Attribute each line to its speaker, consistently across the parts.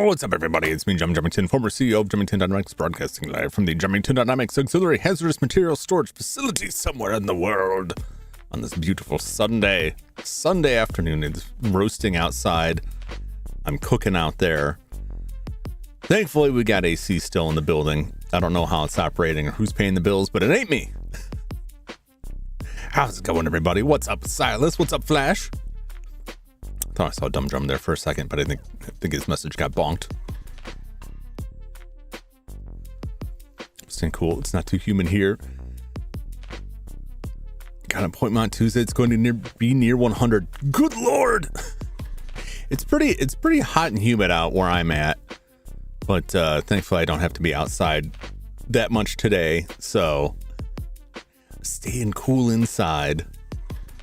Speaker 1: What's up, everybody? It's me, Jum Jumington, former CEO of Jumington Dynamics, broadcasting live from the Jumington Dynamics Auxiliary Hazardous Material Storage Facility somewhere in the world on this beautiful Sunday afternoon. It's roasting outside. I'm cooking out there. Thankfully, we got AC still in the building. I don't know how it's operating or who's paying the bills, but it ain't me. How's it going, everybody? What's up, Silas? What's up, Flash? I thought I saw Dumb Drum there for a second, but I think his message got bonked. Staying cool. It's not too humid here. Got an appointment on Tuesday. It's going to be near 100. Good Lord! It's pretty hot and humid out where I'm at, but thankfully I don't have to be outside that much today, so staying cool inside,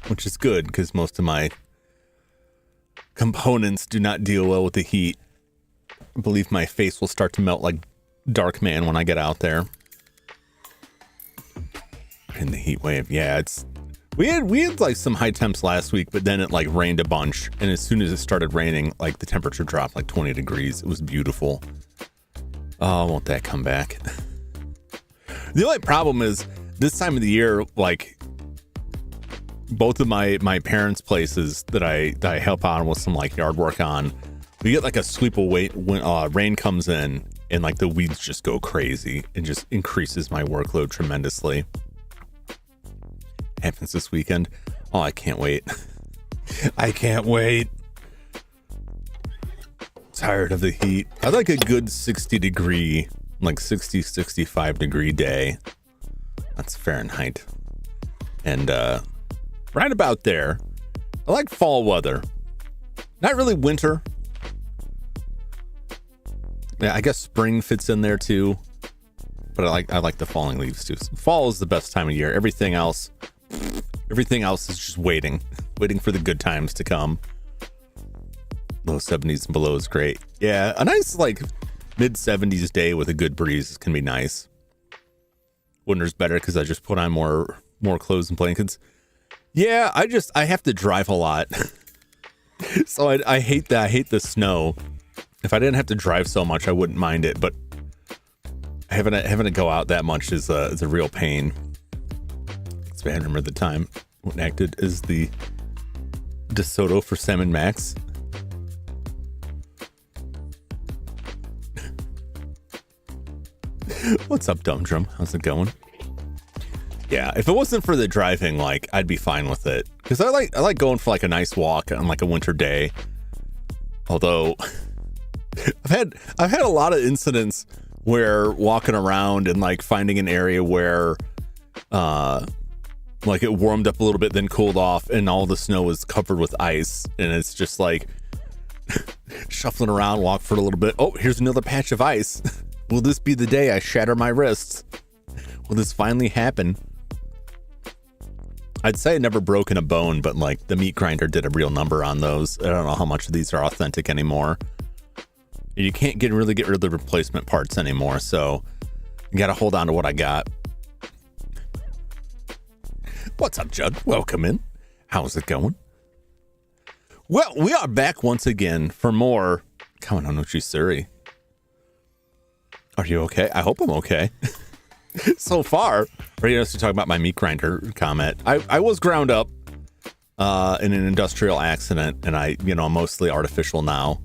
Speaker 1: which is good because most of my components do not deal well with the heat. I believe my face will start to melt like Darkman when I get out there. In the heat wave, yeah, we had like some high temps last week, but then it like rained a bunch, and as soon as it started raining, like the temperature dropped like 20 degrees. It was beautiful. Oh, won't that come back? The only problem is this time of the year, like both of my parents' places that I help out with some like yard work on, we get like a sweep of weight when rain comes in, and like the weeds just go crazy. It just increases my workload tremendously. Happens this weekend. Oh, I can't wait. I can't wait. Tired of the heat. I like a good 60 degree, like 60, 65 degree day. That's Fahrenheit. And right about there. I like fall weather. Not really winter. Yeah, I guess spring fits in there too. But I like the falling leaves too. Fall is the best time of year. Everything else is just waiting for the good times to come. Low 70s and below is great. Yeah, a nice like mid 70s day with a good breeze can be nice. Winter's better because I just put on more clothes and blankets. Yeah, I have to drive a lot. So I hate that. I hate the snow. If I didn't have to drive so much, I wouldn't mind it, but having to go out that much is a real pain. I remember the time when I acted as the DeSoto for Sam and Max. What's up, Dumb Drum? How's it going? Yeah, if it wasn't for the driving, like, I'd be fine with it. Because I like going for like a nice walk on like a winter day. Although I've had a lot of incidents where walking around and like finding an area where like it warmed up a little bit, then cooled off, and all the snow is covered with ice, and it's just like shuffling around, walk for a little bit. Oh, here's another patch of ice. Will this be the day I shatter my wrists? Will this finally happen? I'd say I'd never broken a bone, but like the meat grinder did a real number on those. I don't know how much of these are authentic anymore. You can't really get rid of the replacement parts anymore, so you got to hold on to what I got. What's up, Judd? Welcome in. How's it going? Well, we are back once again for more. Come on, Nushi Tsuri. Are you okay? I hope I'm okay. So far, ready to talk about my meat grinder comment. I was ground up in an industrial accident, and I'm mostly artificial now.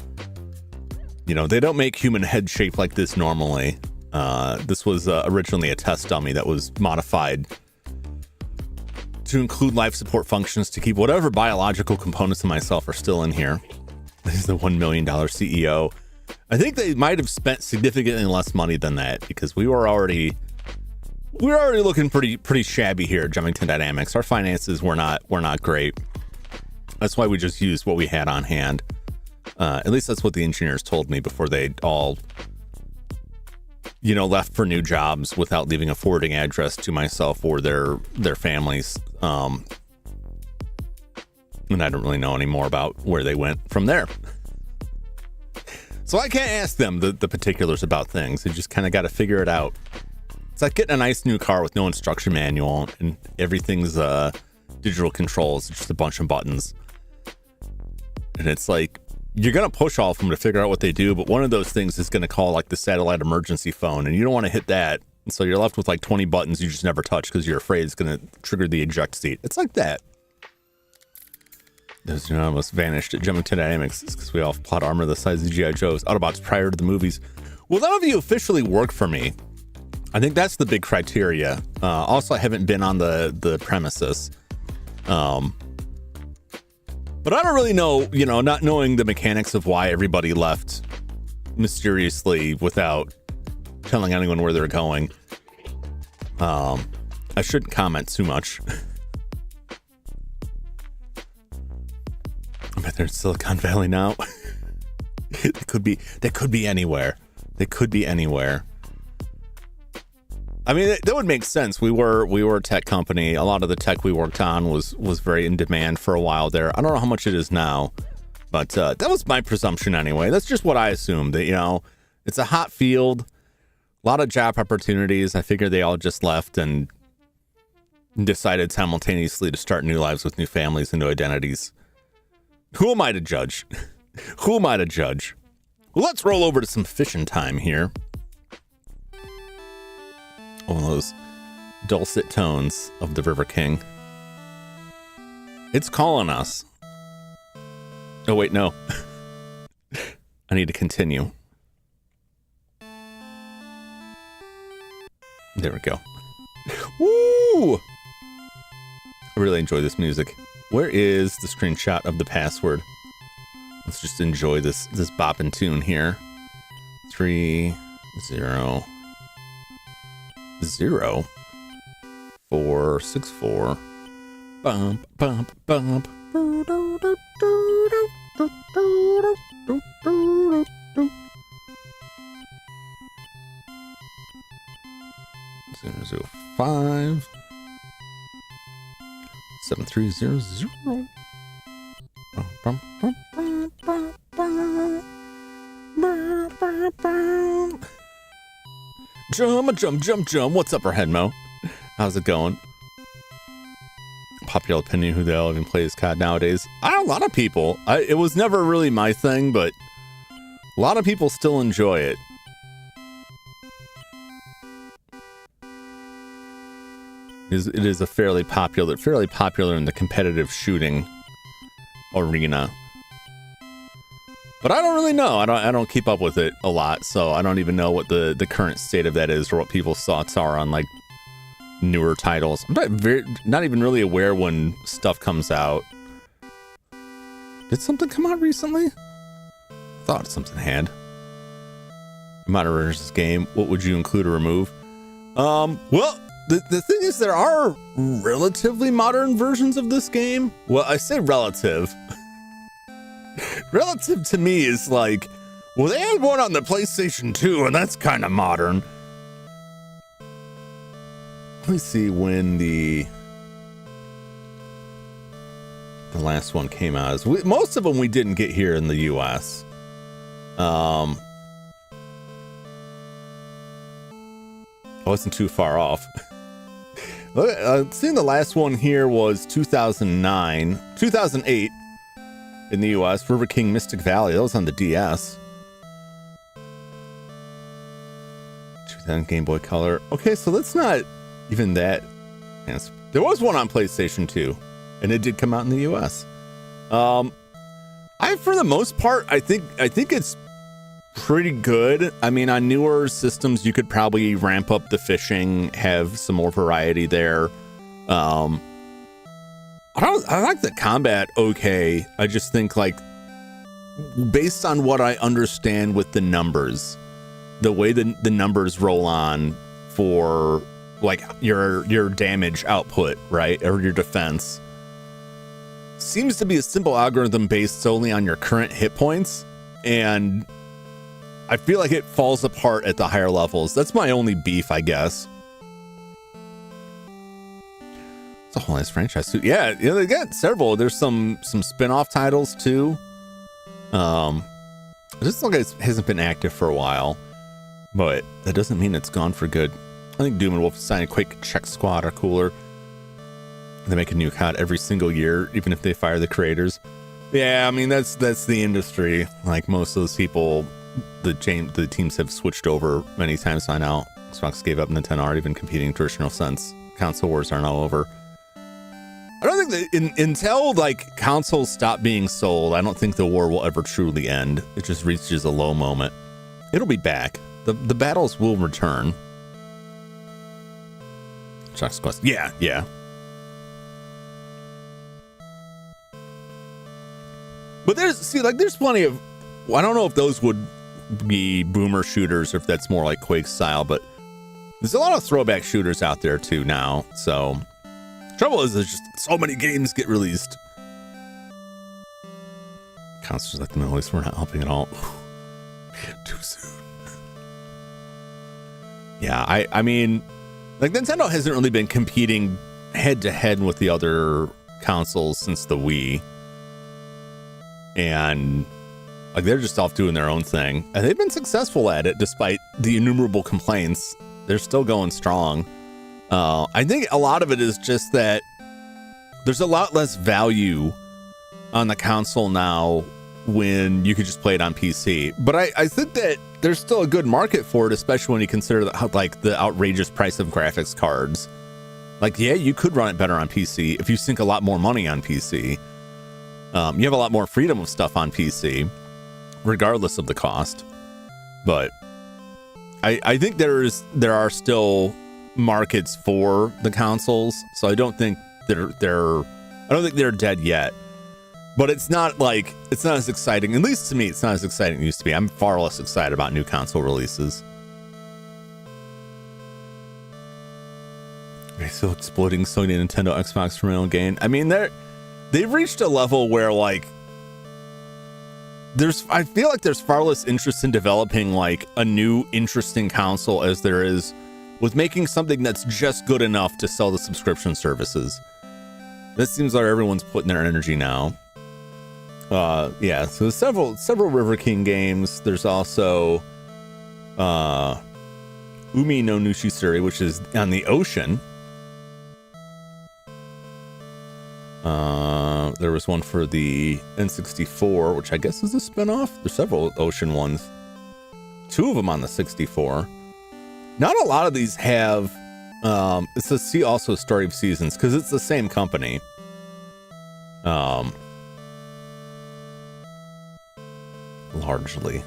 Speaker 1: They don't make human head shape like this normally. This was originally a test dummy that was modified to include life support functions to keep whatever biological components of myself are still in here. This is the $1 million CEO. I think they might have spent significantly less money than that, because we were already looking pretty shabby here at Jumington Dynamics. Our finances were not great. That's why we just used what we had on hand. At least that's what the engineers told me before they all, left for new jobs without leaving a forwarding address to myself or their families. And I don't really know any more about where they went from there. So I can't ask them the particulars about things. They just kind of got to figure it out. It's like getting a nice new car with no instruction manual and everything's digital controls. It's just a bunch of buttons. And it's like, you're going to push all of them to figure out what they do, but one of those things is going to call like the satellite emergency phone, and you don't want to hit that. And so you're left with like 20 buttons you just never touch because you're afraid it's going to trigger the eject seat. It's like that. Those almost vanished at Jumington Dynamics because we all have plot armor the size of G.I. Joe's Autobots prior to the movies. Well, none of you officially work for me. I think that's the big criteria. Also, I haven't been on the premises. But I don't really know, not knowing the mechanics of why everybody left mysteriously without telling anyone where they're going. I shouldn't comment too much. I bet they're in Silicon Valley now. They could be anywhere. They could be anywhere. I mean, that would make sense. We were a tech company. A lot of the tech we worked on was very in demand for a while there. I don't know how much it is now, but that was my presumption anyway. That's just what I assumed. That it's a hot field, a lot of job opportunities. I figured they all just left and decided simultaneously to start new lives with new families and new identities. Who am I to judge? Who am I to judge? Well, let's roll over to some fishing time here. One of those dulcet tones of the River King. It's calling us. Oh, wait, no. I need to continue. There we go. Woo! I really enjoy this music. Where is the screenshot of the password? Let's just enjoy this bopping tune here. 3 0 0 4 6 4 bump bump bump 005 7300 bum bum bum bum bum bum. Jum. What's up, Headmo? How's it going? Popular opinion, who the hell even plays COD nowadays? A lot of people. It was never really my thing, but a lot of people still enjoy it. It is a fairly popular in the competitive shooting arena. But I don't really know. I don't keep up with it a lot, so I don't even know what the current state of that is or what people's thoughts are on like newer titles. I'm not even really aware when stuff comes out. Did something come out recently? I thought something had. Modern versus game. What would you include or remove? Well, the thing is, there are relatively modern versions of this game. Well, I say relative. Relative to me is like, well, they had one on the PlayStation 2, and that's kind of modern. Let me see when the last one came out. Most of them we didn't get here in the US. I wasn't too far off. Seeing the last one here was 2008 in the US. River King Mystic Valley. That was on the DS. 2000 Game Boy Color. Okay, so that's not even that. Yes. There was one on PlayStation 2, and it did come out in the US. For the most part, I think it's pretty good. I mean, on newer systems, you could probably ramp up the fishing, have some more variety there. I like the combat okay. I just think, like, based on what I understand with the numbers, the way the numbers roll on for like your damage output, right, or your defense, seems to be a simple algorithm based solely on your current hit points, and I feel like it falls apart at the higher levels. That's my only beef, I guess. It's a whole nice franchise too. Yeah, they got several. There's some spin-off titles too. It just like it hasn't been active for a while, but that doesn't mean it's gone for good. I think Doom and Wolfenstein Quake Check Squad are cooler. They make a new COD every single year, even if they fire the creators. Yeah, I mean that's the industry. Like most of those people, the teams have switched over many times by now. Xbox gave up, Nintendo aren't even competing in traditional sense. Console wars aren't all over. I don't think that until like consoles stop being sold, I don't think the war will ever truly end. It just reaches a low moment. It'll be back. The battles will return. Chuck's Quest. Yeah. But there's plenty of, I don't know if those would be boomer shooters or if that's more like Quake style, but there's a lot of throwback shooters out there too now. So trouble is there's just so many games get released. Consoles like the Middle East, we're not helping at all. Too soon. Yeah, I mean, like Nintendo hasn't really been competing head to head with the other consoles since the Wii. And like they're just off doing their own thing. And they've been successful at it despite the innumerable complaints. They're still going strong. I think a lot of it is just that there's a lot less value on the console now when you could just play it on PC. But I think that there's still a good market for it, especially when you consider the outrageous price of graphics cards. Like, yeah, you could run it better on PC if you sink a lot more money on PC. You have a lot more freedom of stuff on PC, regardless of the cost. But I think there are still markets for the consoles, so I don't think they're dead yet. But it's not as exciting, at least to me, it's not as exciting as it used to be. I'm far less excited about new console releases. They're still exploiting Sony, Nintendo, Xbox for their own gain. I mean, they've reached a level where like I feel like there's far less interest in developing like a new interesting console as there is with making something that's just good enough to sell the subscription services. That seems like everyone's putting their energy now. Yeah, so several River King games. There's also Umi no Nushi Tsuri, which is on the ocean. There was one for the N64, which I guess is a spinoff. There's several ocean ones. 2 of them on the 64. Not a lot of these have. It says see also Story of Seasons because it's the same company. Largely.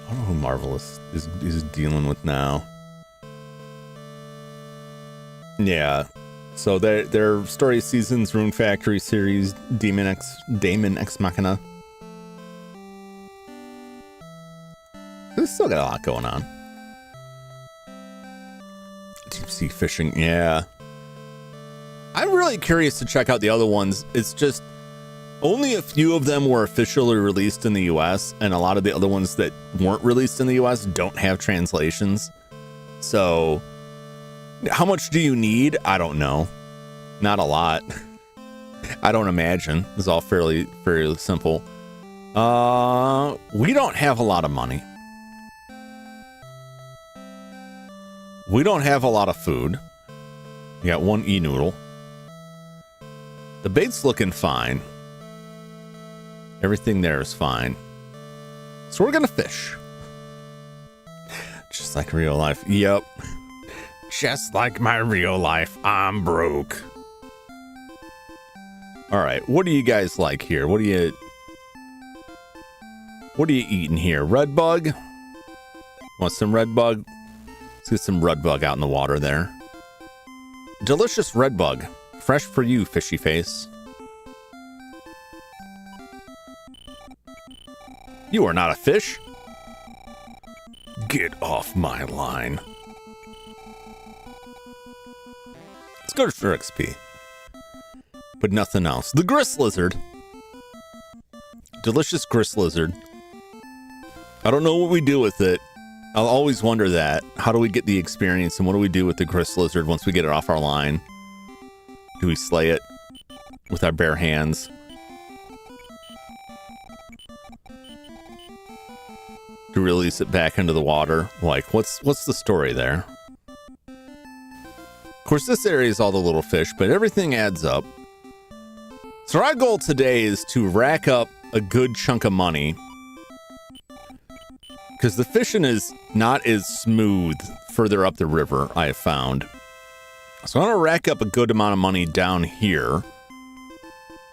Speaker 1: I don't know who Marvelous is dealing with now. Yeah. So their story seasons, Rune Factory series, Damon X Machina. We've still got a lot going on. Deep sea fishing, yeah. I'm really curious to check out the other ones. It's just only a few of them were officially released in the US, and a lot of the other ones that weren't released in the US don't have translations. So how much do you need? I don't know. Not a lot. I don't imagine. It's all fairly simple. We don't have a lot of money. We don't have a lot of food. We got one e-noodle. The bait's looking fine. Everything there is fine. So we're gonna fish. Just like real life. Yep. Just like my real life. I'm broke. All right. What do you guys like here? What are you eating here? Red bug? Want some red bug? Let's get some red bug out in the water there. Delicious red bug. Fresh for you, fishy face. You are not a fish. Get off my line. It's good for XP. But nothing else. The grist lizard. Delicious grist lizard. I don't know what we do with it. I'll always wonder that. How do we get the experience, and what do we do with the grist lizard once we get it off our line? Do we slay it with our bare hands? To release it back into the water? Like, what's the story there? Of course, this area is all the little fish, but everything adds up. So our goal today is to rack up a good chunk of money, because the fishing is not as smooth further up the river, I have found. So I want to rack up a good amount of money down here,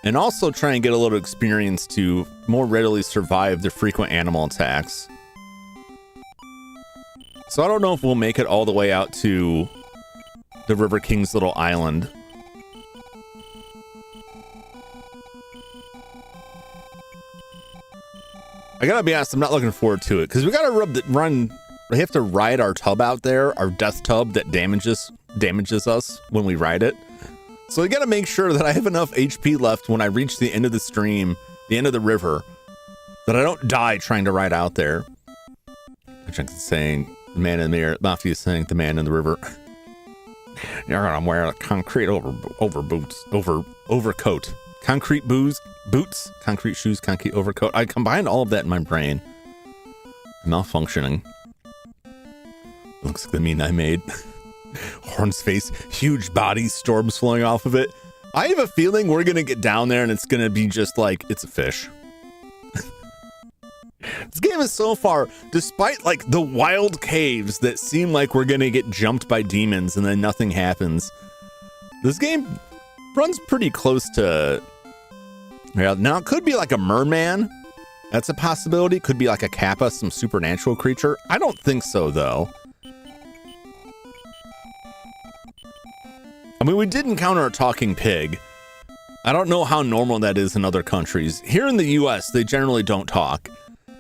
Speaker 1: and also try and get a little experience to more readily survive the frequent animal attacks. So I don't know if we'll make it all the way out to the River King's little island. I gotta be honest, I'm not looking forward to it, because we gotta we have to ride our tub out there, our death tub that damages us when we ride it. So I gotta make sure that I have enough HP left when I reach the end of the stream, the end of the river, that I don't die trying to ride out there. Which I'm saying, the man in the mirror, Mafia is saying, the man in the river. You're gonna wear a concrete overcoat. Concrete boots, concrete shoes, concrete overcoat. I combined all of that in my brain. Malfunctioning. Looks like the meme I made. Horn's face, huge body, storms flowing off of it. I have a feeling we're gonna get down there and it's gonna be just like, it's a fish. This game is so far, despite like the wild caves that seem like we're gonna get jumped by demons and then nothing happens, this game runs pretty close to... Yeah, now it could be like a merman. That's a possibility. Could be like a kappa, some supernatural creature. I don't think so, though. I mean, we did encounter a talking pig. I don't know how normal that is in other countries. Here in the US, they generally don't talk.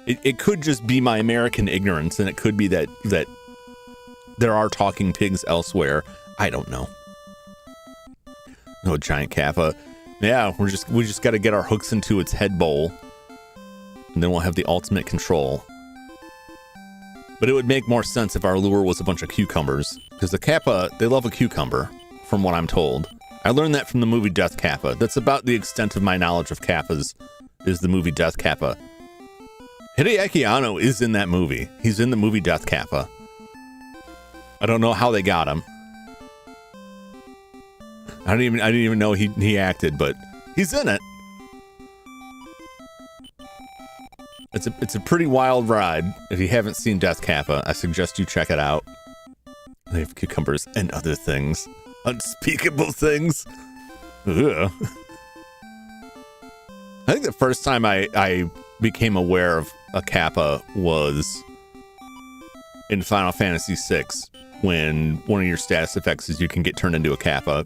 Speaker 1: It could just be my American ignorance, and it could be that there are talking pigs elsewhere. I don't know. No giant kappa. Yeah, we just got to get our hooks into its head bowl, and then we'll have the ultimate control. But it would make more sense if our lure was a bunch of cucumbers, because the kappa, they love a cucumber, from what I'm told. I learned that from the movie Death Kappa. That's about the extent of my knowledge of kappas, is the movie Death Kappa. Hideaki Anno is in that movie. He's in the movie Death Kappa. I don't know how they got him. I didn't even know he acted, but he's in it. It's a pretty wild ride. If you haven't seen Death Kappa, I suggest you check it out. They have cucumbers and other things. Unspeakable things. Ugh. I think the first time I became aware of a kappa was in Final Fantasy VI when one of your status effects is you can get turned into a Kappa.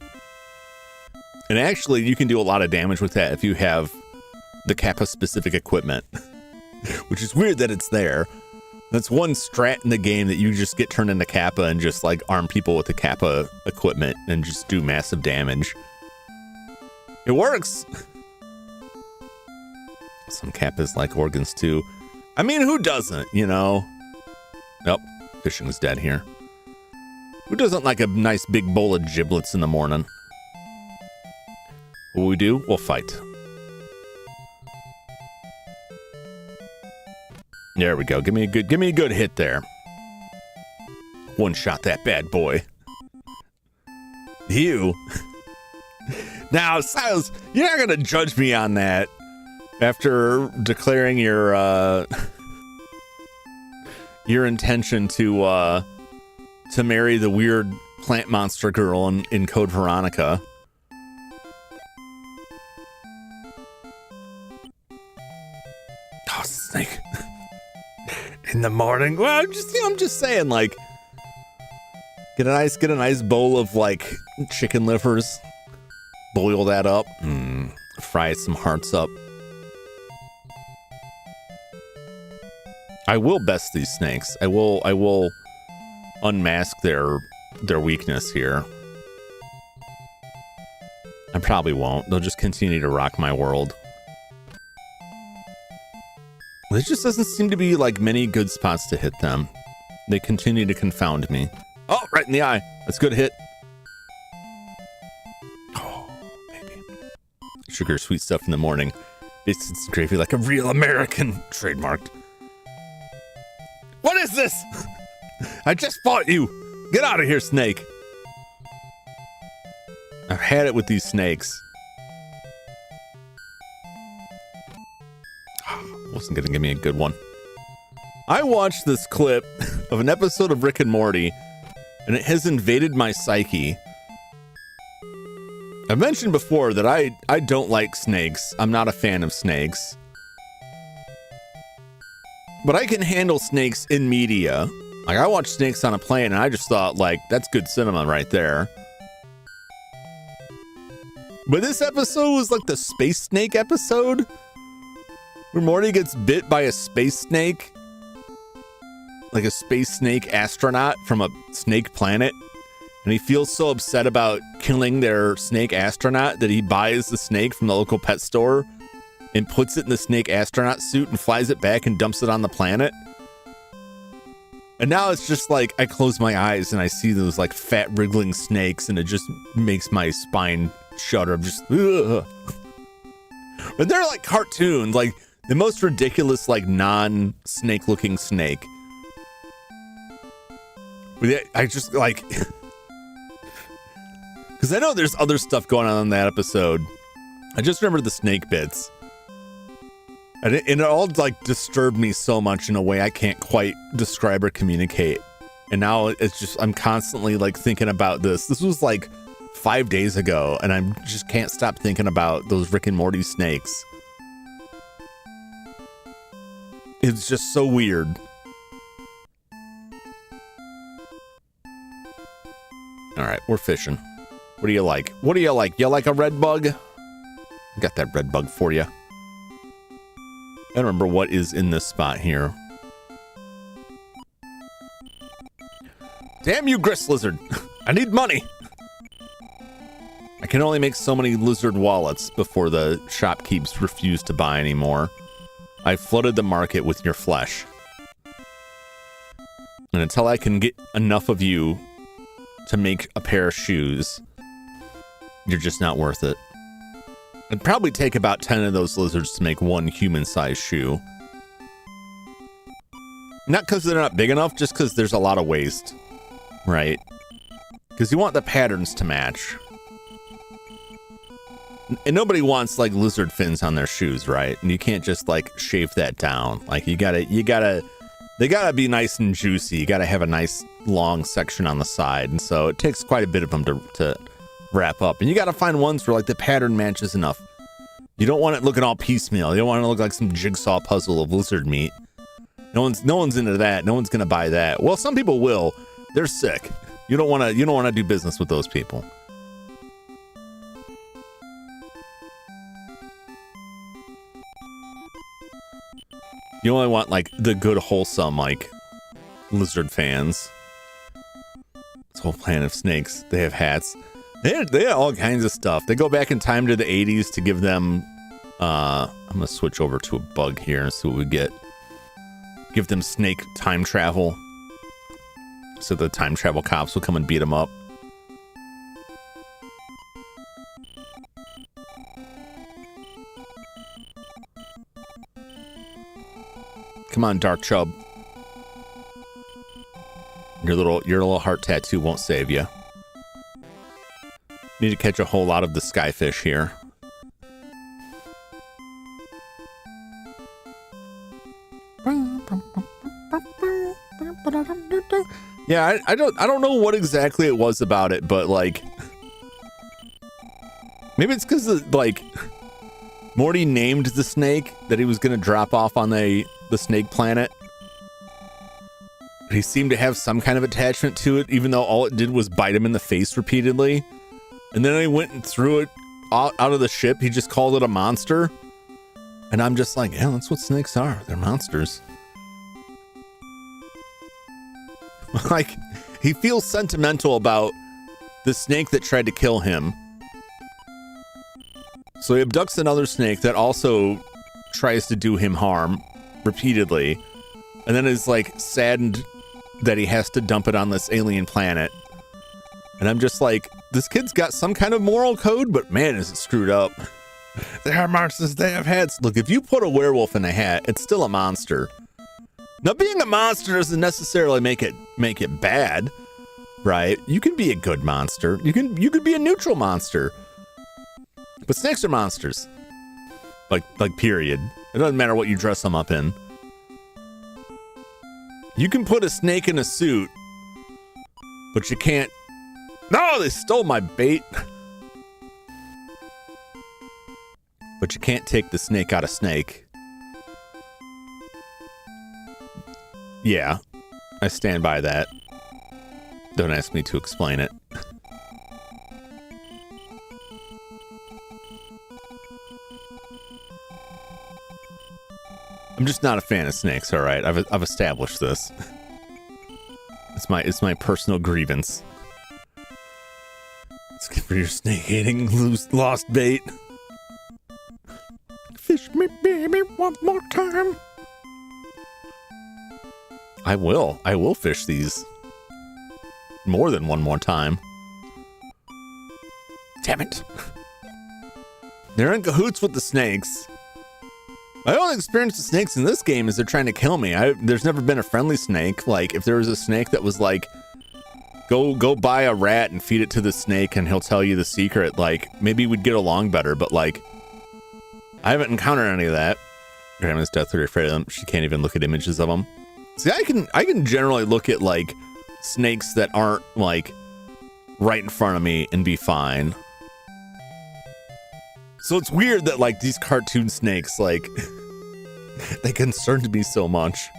Speaker 1: And actually, you can do a lot of damage with that if you have the Kappa-specific equipment, which is weird that it's there. That's one strat in the game that you just get turned into Kappa and just like arm people with the Kappa equipment and just do massive damage. It works. Some Kappas like organs too. I mean, who doesn't, you know? Nope, fishing is dead here. Who doesn't like a nice big bowl of giblets in the morning? What we do? We'll fight. There we go. Give me a good hit there. One shot that bad boy. You. Now, Silas, you're not gonna judge me on that after declaring your intention to marry the weird plant monster girl in Code Veronica. Oh, snake. In the morning. Well, I'm just saying, like, get a nice bowl of like chicken livers, boil that up, fry some hearts up. I will best these snakes. I will unmask their weakness here. I probably won't. They'll just continue to rock my world. There just doesn't seem to be like many good spots to hit them. They continue to confound me. Oh, right in the eye. That's a good hit. Oh, baby. Sugar, sweet stuff in the morning. Biscuits and gravy like a real American. Trademarked. What is this? I just fought you. Get out of here, snake. I've had it with these snakes. Wasn't gonna give me a good one. I watched this clip of an episode of Rick and Morty, and it has invaded my psyche. I've mentioned before that I don't like snakes. I'm not a fan of snakes. But I can handle snakes in media. Like, I watched snakes on a plane, and I just thought, like, that's good cinema right there. But this episode was like the space snake episode, where Morty gets bit by a space snake. Like a space snake astronaut from a snake planet. And he feels so upset about killing their snake astronaut that he buys the snake from the local pet store and puts it in the snake astronaut suit and flies it back and dumps it on the planet. And now it's just like, I close my eyes and I see those like fat wriggling snakes and it just makes my spine shudder. I'm just, ugh. But they're like cartoons, like the most ridiculous, like non-snake looking snake. But I just like, because I know there's other stuff going on in that episode. I just remember the snake bits. And it all like disturbed me so much in a way I can't quite describe or communicate. And now it's just, I'm constantly like thinking about this. This was like 5 days ago and I just can't stop thinking about those Rick and Morty snakes. It's just so weird. All right, we're fishing. What do you like? What do you like? You like a red bug? I got that red bug for you. I don't remember what is in this spot here. Damn you, grist lizard. I need money. I can only make so many lizard wallets before the shopkeepers refuse to buy anymore. I flooded the market with your flesh. And until I can get enough of you to make a pair of shoes, you're just not worth it. It'd probably take about 10 of those lizards to make one human-sized shoe. Not because they're not big enough, just because there's a lot of waste, right? Because you want the patterns to match. And nobody wants like lizard fins on their shoes, right? And you can't just like shave that down. Like they gotta be nice and juicy. You gotta have a nice long section on the side. And so it takes quite a bit of them to wrap up. And you gotta find ones where like the pattern matches enough. You don't want it looking all piecemeal. You don't want it to look like some jigsaw puzzle of lizard meat. No one's into that. No one's gonna buy that. Well, some people will. They're sick. You don't want to do business with those people. You only want like the good, wholesome, like lizard fans. This whole planet of snakes. They have hats. They have all kinds of stuff. They go back in time to the 80s to give them. I'm gonna switch over to a bug here and see what we get. Give them snake time travel. So the time travel cops will come and beat them up. Come on, Dark Chub. Your little heart tattoo won't save you. Need to catch a whole lot of the skyfish here. Yeah, I don't know what exactly it was about it, but like maybe it's because like Morty named the snake that he was gonna drop off on the snake planet. He seemed to have some kind of attachment to it, even though all it did was bite him in the face repeatedly. And then he went and threw it out of the ship. He just called it a monster. And I'm just like, yeah, that's what snakes are. They're monsters. Like, he feels sentimental about the snake that tried to kill him. So he abducts another snake that also tries to do him harm repeatedly. And then is like saddened that he has to dump it on this alien planet. And I'm just like, this kid's got some kind of moral code, but man, is it screwed up. They are monsters, they have hats. Look, if you put a werewolf in a hat, it's still a monster. Now, being a monster doesn't necessarily make it bad, right? You can be a good monster. You could be a neutral monster. But snakes are monsters. Like period. It doesn't matter what you dress them up in. You can put a snake in a suit, but you can't. No, they stole my bait. But you can't take the snake out of snake. Yeah, I stand by that. Don't ask me to explain it. I'm just not a fan of snakes, all right? I've established this. It's my personal grievance. Let's get for your snake hating lost bait. Fish me, baby, one more time. I will fish these more than one more time. Damn it. They're in cahoots with the snakes. My only experience with snakes in this game is they're trying to kill me. There's never been a friendly snake. Like, if there was a snake that was like, go buy a rat and feed it to the snake and he'll tell you the secret, like, maybe we'd get along better, but like, I haven't encountered any of that. Grandma's deathly afraid of them. She can't even look at images of them. See, I can generally look at like snakes that aren't like right in front of me and be fine. So it's weird that like these cartoon snakes, like they concerned me so much.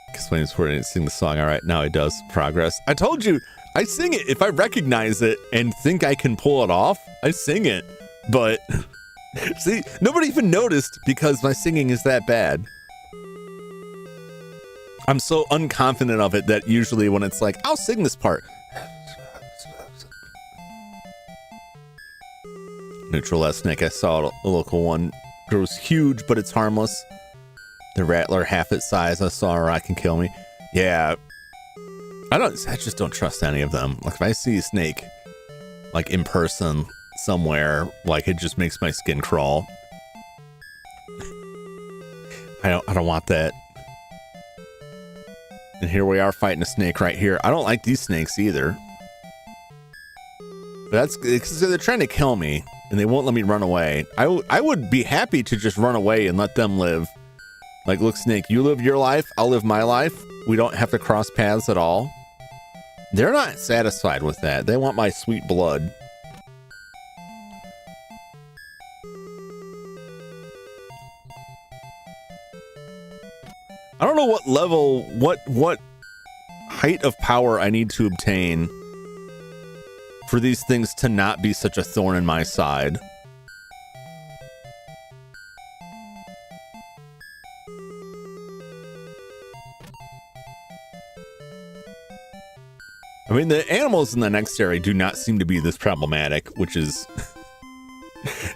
Speaker 1: Explains where I didn't sing the song. All right, now it does. Progress. I told you, I sing it. If I recognize it and think I can pull it off, I sing it. But see, nobody even noticed because my singing is that bad. I'm so unconfident of it that usually when it's like, I'll sing this part. Neutral last snake. I saw a local one. Grows huge, but it's harmless. The rattler half its size. I saw her. I can kill me. Yeah. I just don't trust any of them. Like if I see a snake, like in person somewhere, like it just makes my skin crawl. I don't want that. And here we are fighting a snake right here. I don't like these snakes either. But that's because they're trying to kill me and they won't let me run away. I would be happy to just run away and let them live. Like, look, snake, you live your life, I'll live my life. We don't have to cross paths at all. They're not satisfied with that. They want my sweet blood. I don't know what level, what height of power I need to obtain for these things to not be such a thorn in my side. I mean, the animals in the next area do not seem to be this problematic, which is...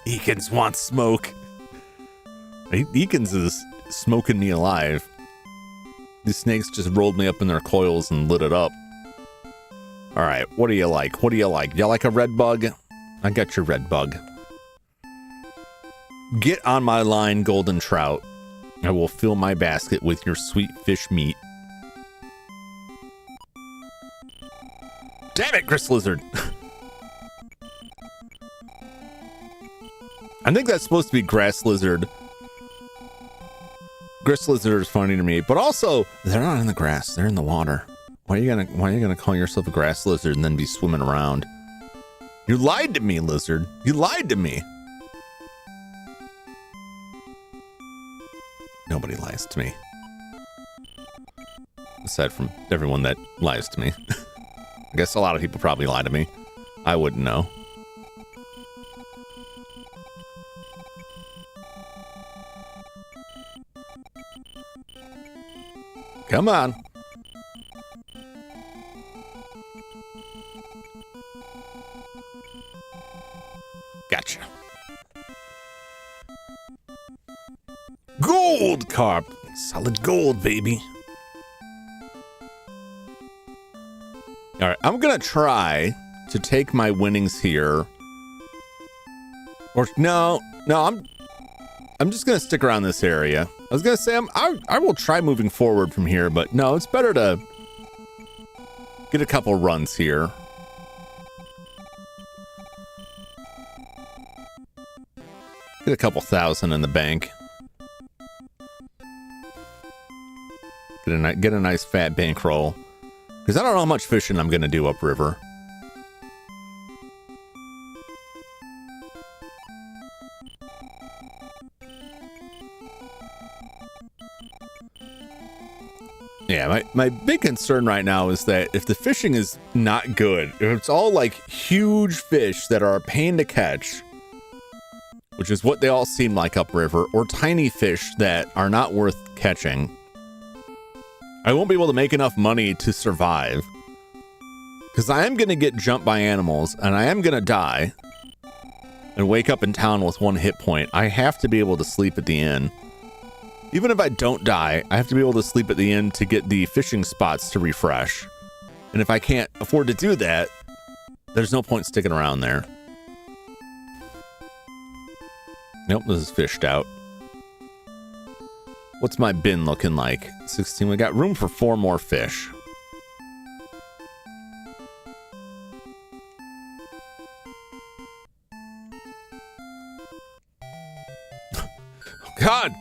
Speaker 1: Eakins wants smoke. Eakins is smoking me alive. These snakes just rolled me up in their coils and lit it up. All right, what do you like? What do you like? You like a red bug? I got your red bug. Get on my line, golden trout. I will fill my basket with your sweet fish meat. Damn it, Gris Lizard. I think that's supposed to be grass lizard. Gris lizard is funny to me, but also they're not in the grass; they're in the water. Why are you gonna call yourself a grass lizard and then be swimming around? You lied to me, lizard. You lied to me. Nobody lies to me, aside from everyone that lies to me. I guess a lot of people probably lie to me. I wouldn't know. Come on. Gotcha. Gold carp. Solid gold, baby. All right, I'm gonna try to take my winnings here. Or no, I'm just gonna stick around this area. I was gonna say I will try moving forward from here, but no, it's better to get a couple runs here. Get a couple thousand in the bank. Get a nice fat bankroll. Because I don't know how much fishing I'm gonna do upriver. Yeah, my big concern right now is that if the fishing is not good, if it's all like huge fish that are a pain to catch, which is what they all seem like upriver, or tiny fish that are not worth catching, I won't be able to make enough money to survive. Because I am going to get jumped by animals, and I am going to die and wake up in town with 1 hit point. I have to be able to sleep at the inn. Even if I don't die, I have to be able to sleep at the inn to get the fishing spots to refresh. And if I can't afford to do that, there's no point sticking around there. Nope, this is fished out. What's my bin looking like? 16. We got room for 4 more fish. God!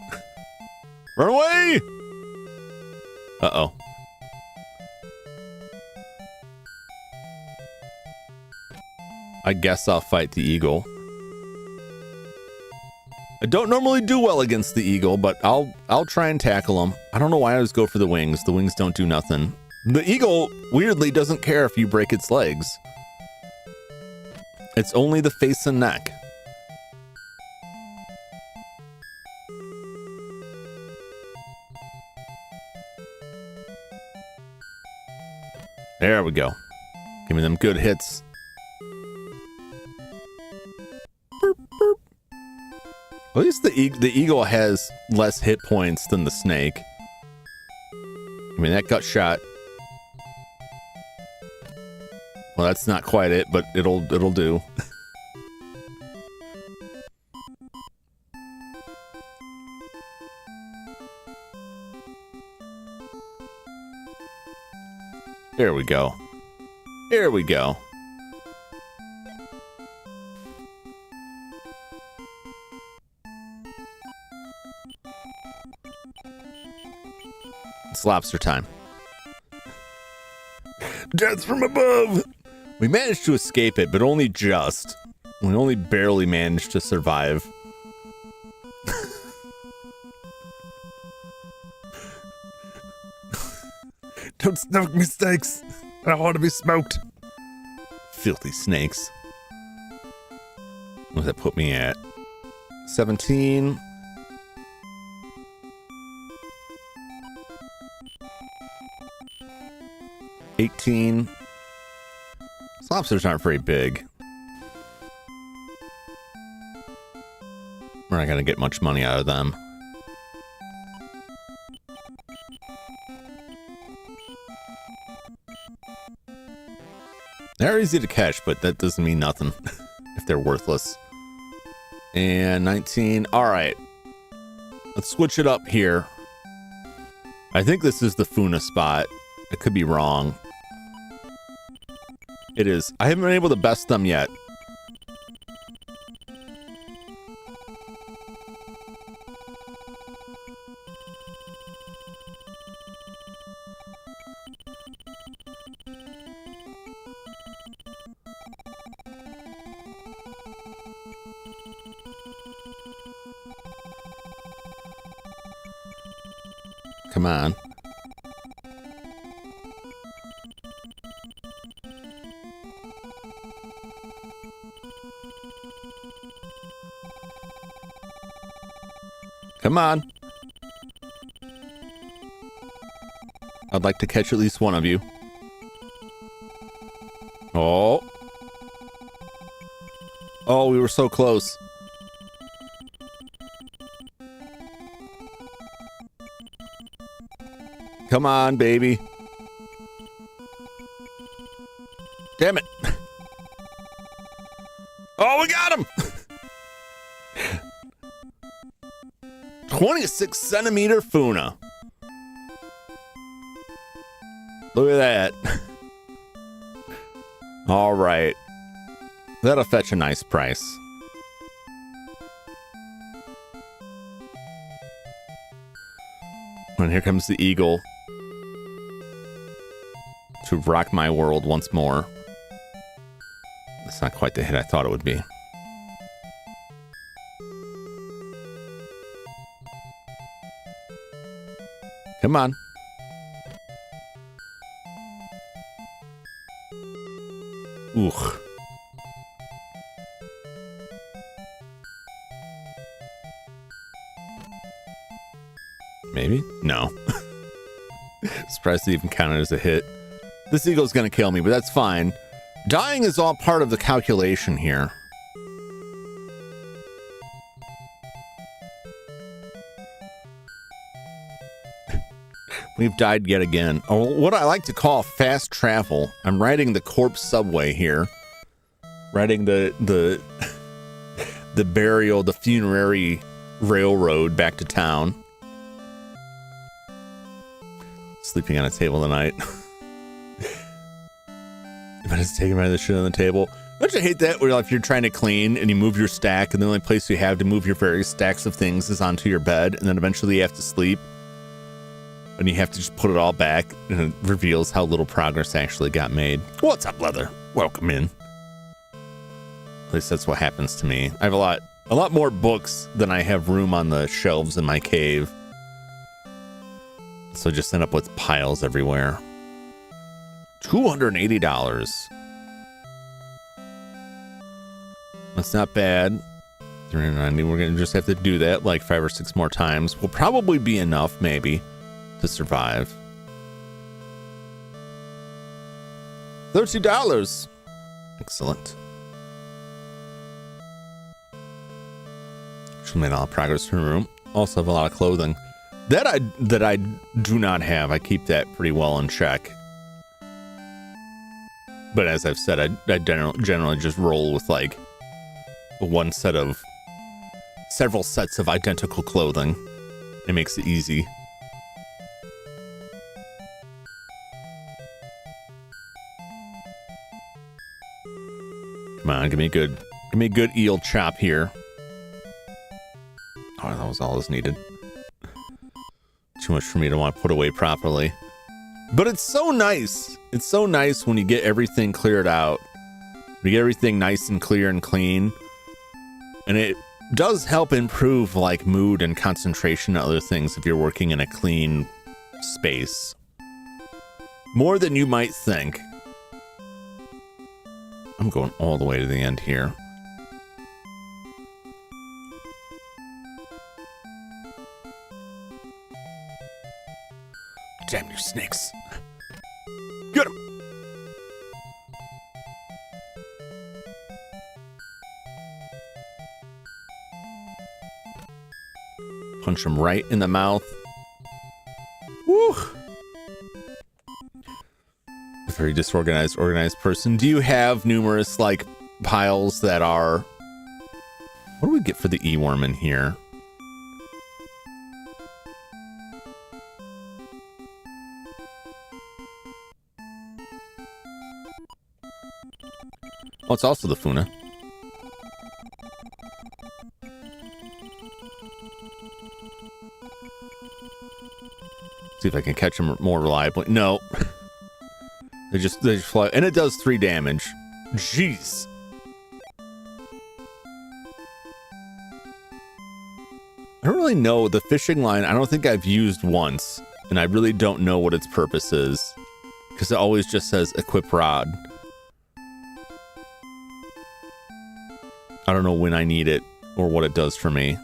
Speaker 1: Run away! Uh-oh. I guess I'll fight the eagle. I don't normally do well against the eagle, but I'll try and tackle him. I don't know why I always go for the wings. The wings don't do nothing. The eagle, weirdly, doesn't care if you break its legs. It's only the face and neck. There we go. Give me them good hits. Burp, burp. At least the eagle has less hit points than the snake. I mean, that gut shot. Well, that's not quite it, but it'll do. There we go. Here we go. It's lobster time. Death from above! We managed to escape it, but only just. We only barely managed to survive. Don't smoke me, snakes. I don't want to be smoked. Filthy snakes. What does that put me at? 17. $18. Lobsters aren't very big. We're not going to get much money out of them. They're easy to catch, but that doesn't mean nothing if they're worthless. And 19. All right. Let's switch it up here. I think this is the Funa spot. I could be wrong. It is. I haven't been able to best them yet. Come on. Come on. I'd like to catch at least one of you. Oh. Oh, we were so close. Come on, baby. Damn it. Oh, we got him. 26 centimeter Funa. Look at that. All right. That'll fetch a nice price. And here comes the eagle to rock my world once more. That's not quite the hit I thought it would be. Come on. Ooh. Maybe? No. Surprised it even counted as a hit. This eagle's gonna kill me, but that's fine. Dying is all part of the calculation here. We've died yet again. Oh, what I like to call fast travel. I'm riding the corpse subway here. Riding the burial, the funerary railroad back to town. Sleeping on a table tonight. If I just taking the shit on the table. Don't you hate that where if you're trying to clean and you move your stack and the only place you have to move your various stacks of things is onto your bed, and then eventually you have to sleep and you have to just put it all back, and it reveals how little progress actually got made. What's up, Leather? Welcome in. At least that's what happens to me. I have a lot more books than I have room on the shelves in my cave. So I just end up with piles everywhere. $280. That's not bad. $390. We're gonna just have to do that like 5 or 6 more times. Will probably be enough, maybe, to survive. $30. Excellent. Should made a lot of progress in the room. Also have a lot of clothing that I do not have. I keep that pretty well in check. But as I've said, I generally just roll with like one set of several sets of identical clothing. It makes it easy. Come on, give me a good eel chop here. Oh, that was all that's needed. Too much for me to want to put away properly. But it's so nice. It's so nice when you get everything cleared out. When you get everything nice and clear and clean. And it does help improve like mood and concentration and other things if you're working in a clean space. More than you might think. I'm going all the way to the end here. Damn you snakes. Get him. Punch him right in the mouth. Woo. A very disorganized, organized person. Do you have numerous, like, piles that are... What do we get for the E-worm in here? Oh, it's also the Funa. See if I can catch them more reliably. No. They just fly. And it does 3 damage. Jeez. I don't really know. The fishing line, I don't think I've used once. And I really don't know what its purpose is. Because it always just says equip rod. I don't know when I need it or what it does for me.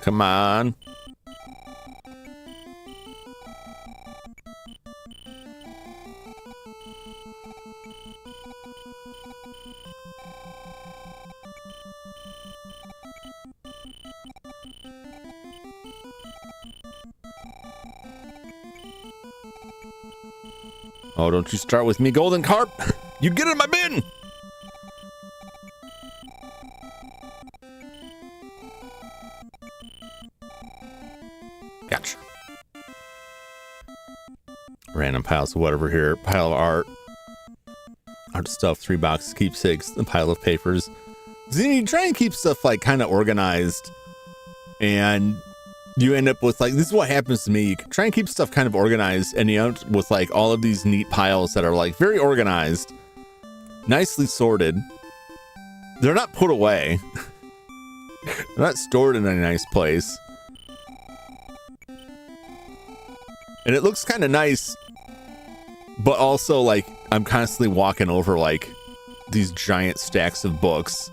Speaker 1: Come on. Oh, don't you start with me, golden carp. You get in my bin. Gotcha. Random piles of whatever here. Pile of art. Art stuff, 3 boxes, keepsakes, a pile of papers. So you try and keep stuff like kind of organized. And you end up with like, this is what happens to me. You can try and keep stuff kind of organized. And you end up with like all of these neat piles that are like very organized. Nicely sorted. They're not put away. They're not stored in a nice place. And it looks kind of nice, but also like I'm constantly walking over like these giant stacks of books,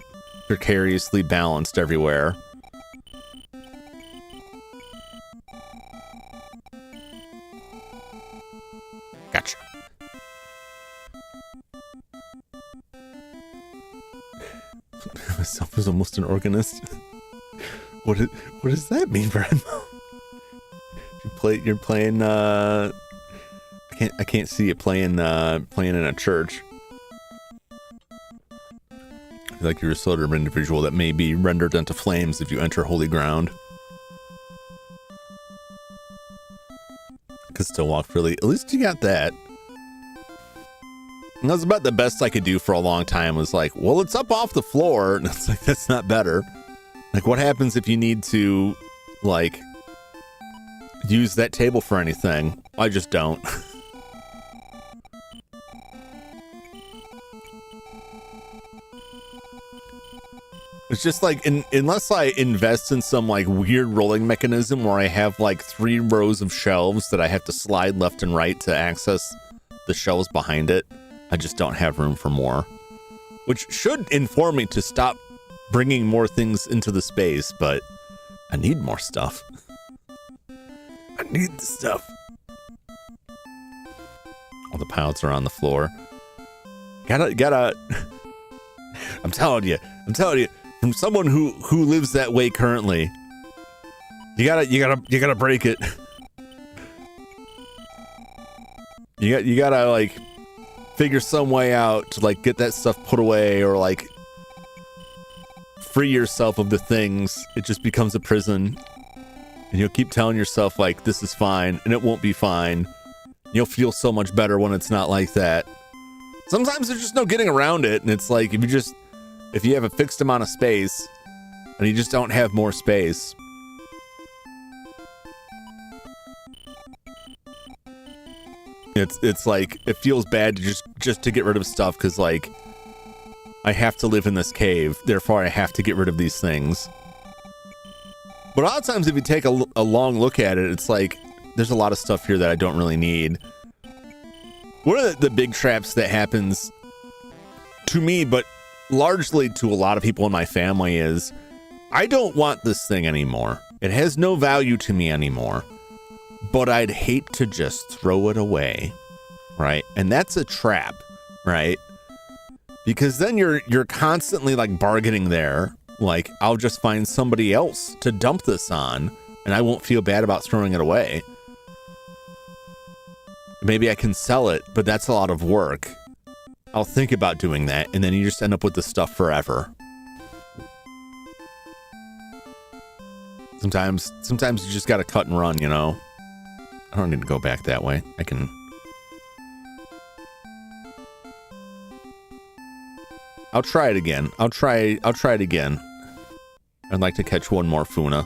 Speaker 1: precariously balanced everywhere. Gotcha. Myself is almost an organist. What does that mean, Brad? You're playing I can't see you playing in a church. I feel like you're a sort of individual that may be rendered into flames if you enter holy ground. Could still walk freely. At least you got that. And that was about the best I could do for a long time, was like, well, it's up off the floor. And it's like, that's not better. Like, what happens if you need to, like, use that table for anything? I just don't. It's just like, unless I invest in some like weird rolling mechanism where I have like 3 rows of shelves that I have to slide left and right to access the shelves behind it, I just don't have room for more. Which should inform me to stop bringing more things into the space, but I need more stuff. I need the stuff. All the piles are on the floor. Gotta. I'm telling you, from someone who lives that way currently, you gotta break it. You gotta like figure some way out to like get that stuff put away, or like free yourself of the things. It just becomes a prison. And you'll keep telling yourself, like, this is fine, and it won't be fine. You'll feel so much better when it's not like that. Sometimes there's just no getting around it, and it's like, if you have a fixed amount of space, and you just don't have more space. It's like, it feels bad to just to get rid of stuff because, like, I have to live in this cave, therefore I have to get rid of these things. But a lot of times if you take a long look at it, it's like, there's a lot of stuff here that I don't really need. One of the big traps that happens to me, but largely to a lot of people in my family, is I don't want this thing anymore. It has no value to me anymore, but I'd hate to just throw it away, right? And that's a trap, right? Because then you're constantly like bargaining there. Like, I'll just find somebody else to dump this on and I won't feel bad about throwing it away. Maybe I can sell it, but that's a lot of work. I'll think about doing that, and then you just end up with this stuff forever. Sometimes you just gotta cut and run, you know? I don't need to go back that way. I can... I'll try it again. I'll try it again. I'd like to catch one more Funa.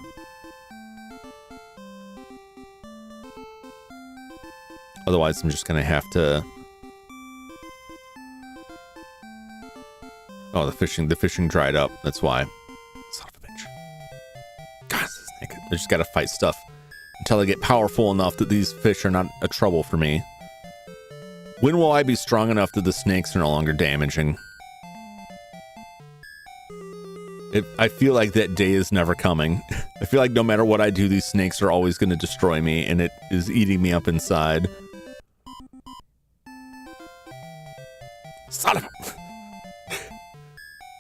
Speaker 1: Otherwise, I'm just gonna have to... Oh, the fishing dried up. That's why. Son of a bitch. God, this snake. I just gotta fight stuff until I get powerful enough that these fish are not a trouble for me. When will I be strong enough that the snakes are no longer damaging? I feel like that day is never coming. I feel like no matter what I do, these snakes are always going to destroy me, and it is eating me up inside. Son of a...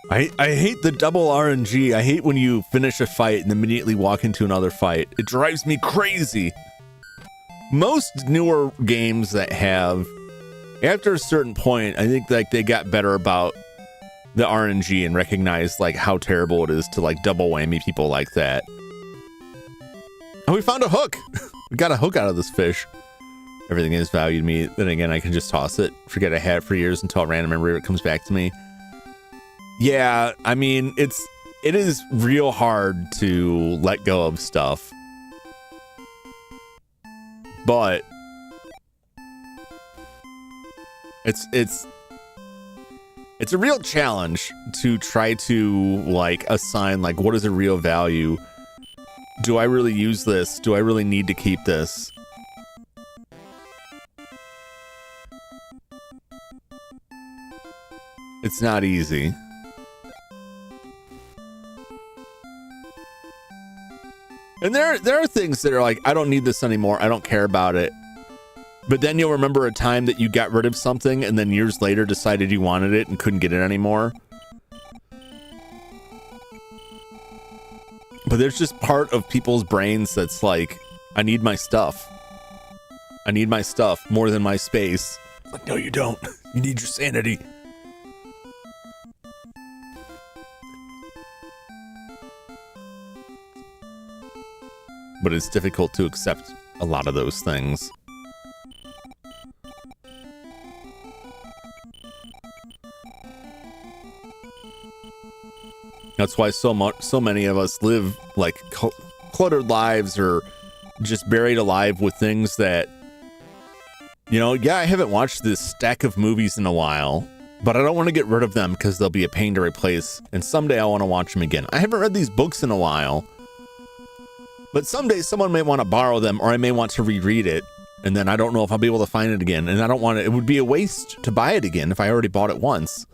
Speaker 1: I hate the double RNG. I hate when you finish a fight and immediately walk into another fight. It drives me crazy. Most newer games that have, after a certain point, I think like they got better about the RNG and recognize like how terrible it is to like double whammy people like that. Oh, we found a hook. We got a hook out of this fish. Everything is valued me. Then again, I can just toss it. Forget I had it for years until a random memory comes back to me. Yeah, I mean, it is real hard to let go of stuff. But it's a real challenge to try to like assign like what is a real value. Do I really use this? Do I really need to keep this? It's not easy. And there are things that are like, I don't need this anymore. I don't care about it. But then you'll remember a time that you got rid of something and then years later decided you wanted it and couldn't get it anymore. But there's just part of people's brains that's like, I need my stuff. I need my stuff more than my space. Like, no, you don't. You need your sanity. But it's difficult to accept a lot of those things. That's why so many of us live like cluttered lives or just buried alive with things that, you know, yeah, I haven't watched this stack of movies in a while, but I don't want to get rid of them because they'll be a pain to replace. And someday I want to watch them again. I haven't read these books in a while, but someday someone may want to borrow them or I may want to reread it. And then I don't know if I'll be able to find it again. And I don't want it. It would be a waste to buy it again if I already bought it once.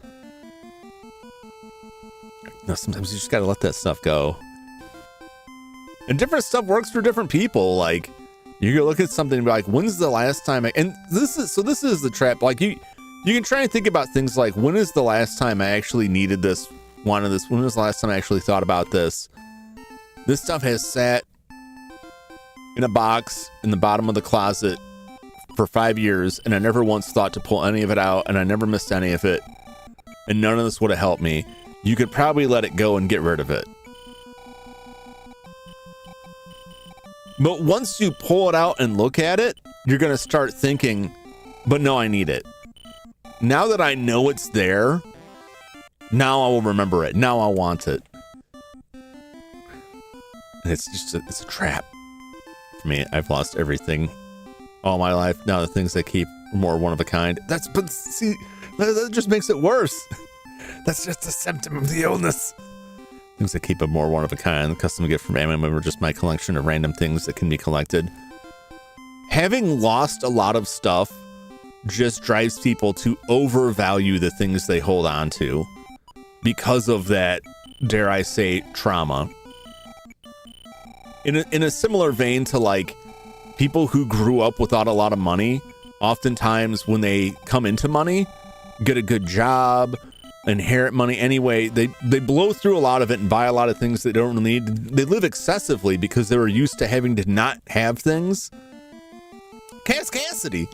Speaker 1: No, sometimes you just gotta let that stuff go. And different stuff works for different people. Like, you can look at something and be like, when's the last time and this is the trap. Like, you can try and think about things like, when is the last time I actually needed this, wanted this? When was the last time I actually thought about this? This stuff has sat in a box in the bottom of the closet for 5 years, and I never once thought to pull any of it out, and I never missed any of it, and none of this would have helped me. You could probably let it go and get rid of it. But once you pull it out and look at it, you're going to start thinking, but no, I need it. Now that I know it's there, now I will remember it. Now I want it. And it's a trap. For me, I've lost everything all my life. Now the things I keep more one of a kind. But see, that just makes it worse. That's just a symptom of the illness. Things that keep it more one of a kind. The custom gift from Amazon or just my collection of random things that can be collected. Having lost a lot of stuff just drives people to overvalue the things they hold on to because of that, dare I say, trauma. In a similar vein to like people who grew up without a lot of money, oftentimes when they come into money, get a good job, inherit money anyway, they blow through a lot of it and buy a lot of things they don't need. They live excessively because they were used to having to not have things. Cass Cassidy.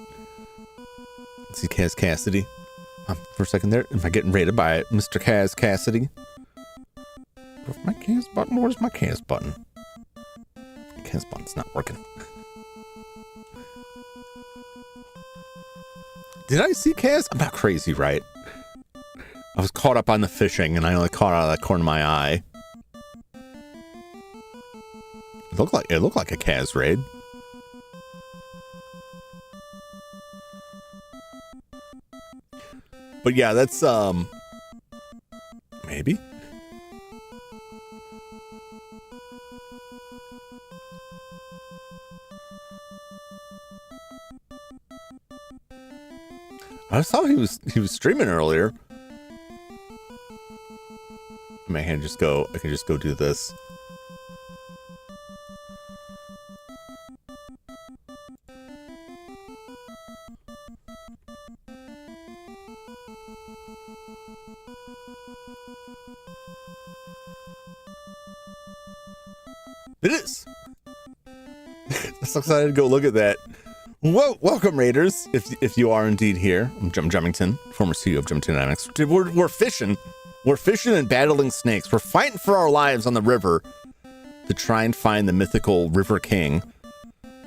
Speaker 1: Let's see, Cass Cassidy. For a second there, am I getting raided by Mr. Cass Cassidy? Where's my Cass button? Where's my Cass button? Cass button's not working. Did I see Cass? I'm not crazy, right? I was caught up on the fishing and I only caught out of that corner of my eye. It looked like a Cass raid. But yeah, that's maybe. I saw he was streaming earlier. I mean, I can just go do this. It is. I'm so excited to go look at that. Whoa, welcome Raiders, if you are indeed here. I'm Jum Jumington, former CEO of Jumington Dynamics. We're fishing. We're fishing and battling snakes. We're fighting for our lives on the river to try and find the mythical River King,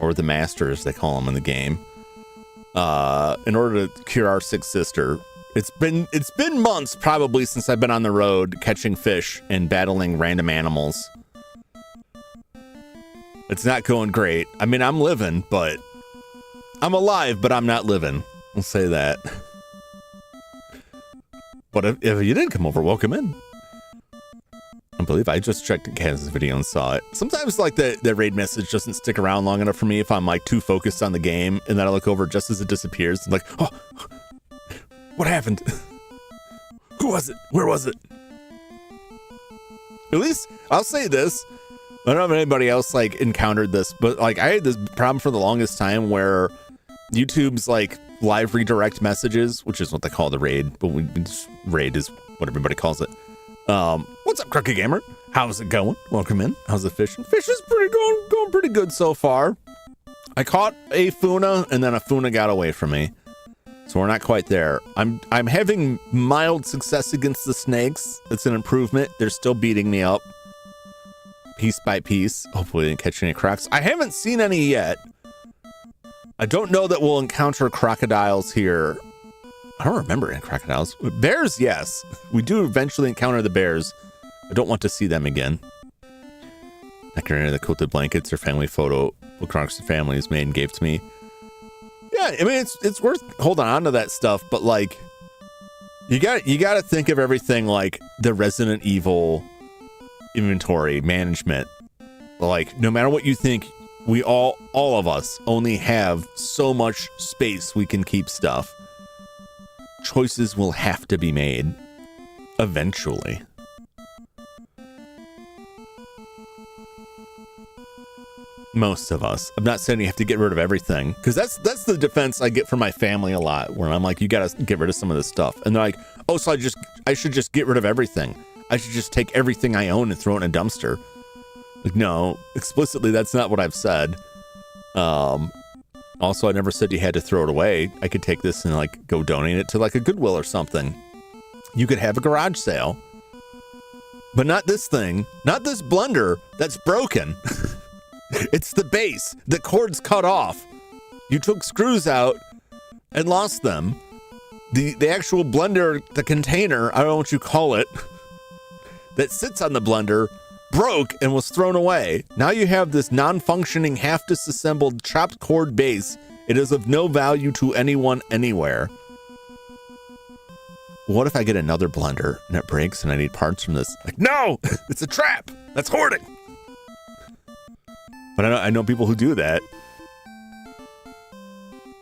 Speaker 1: or the Master as they call him in the game, in order to cure our sick sister. It's been months probably since I've been on the road catching fish and battling random animals. It's not going great. I mean, I'm living, but I'm alive, but I'm not living. We'll say that. But if you did come over, welcome in. I believe I just checked Kaz's video and saw it. Sometimes like the raid message doesn't stick around long enough for me if I'm like too focused on the game, and then I look over just as it disappears. I'm like, oh, what happened? Who was it? Where was it? At least I'll say this. I don't know if anybody else like encountered this, but like I had this problem for the longest time where YouTube's like live redirect messages, which is what they call the raid, but raid is what everybody calls it. What's up, Crooked Gamer? How's it going? Welcome in. How's the fishing? Fish is going pretty good so far. I caught a Funa and then a Funa got away from me. So we're not quite there. I'm having mild success against the snakes. It's an improvement. They're still beating me up piece by piece. Hopefully they didn't catch any crocs. I haven't seen any yet. I don't know that we'll encounter crocodiles here. I don't remember any crocodiles. Bears, yes. We do eventually encounter the bears. I don't want to see them again. I can enter the quilted blankets or family photo Crocs the family's made and gave to me. Yeah, I mean it's worth holding on to that stuff, but like you got to think of everything like the Resident Evil inventory management. Like no matter what you think, we all of us only have so much space we can keep stuff. Choices will have to be made eventually. Most of us. I'm not saying you have to get rid of everything, because that's the defense I get from my family a lot, where I'm like, you gotta get rid of some of this stuff, and they're like, oh, so I should just get rid of everything. I should just take everything I own and throw it in a dumpster. Like, no, explicitly that's not what I've said. Also, I never said you had to throw it away. I could take this and like go donate it to like a Goodwill or something. You could have a garage sale, but not this thing, not this blender that's broken. It's the base. The cord's cut off. You took screws out and lost them. The actual blender, the container, I don't know what you call it, that sits on the blender, broke and was thrown away. Now you have this non-functioning, half disassembled, chopped cord base It is of no value to anyone anywhere. What if I get another blender and it breaks and I need parts from this? Like, no, it's a trap. That's hoarding. But I know people who do that.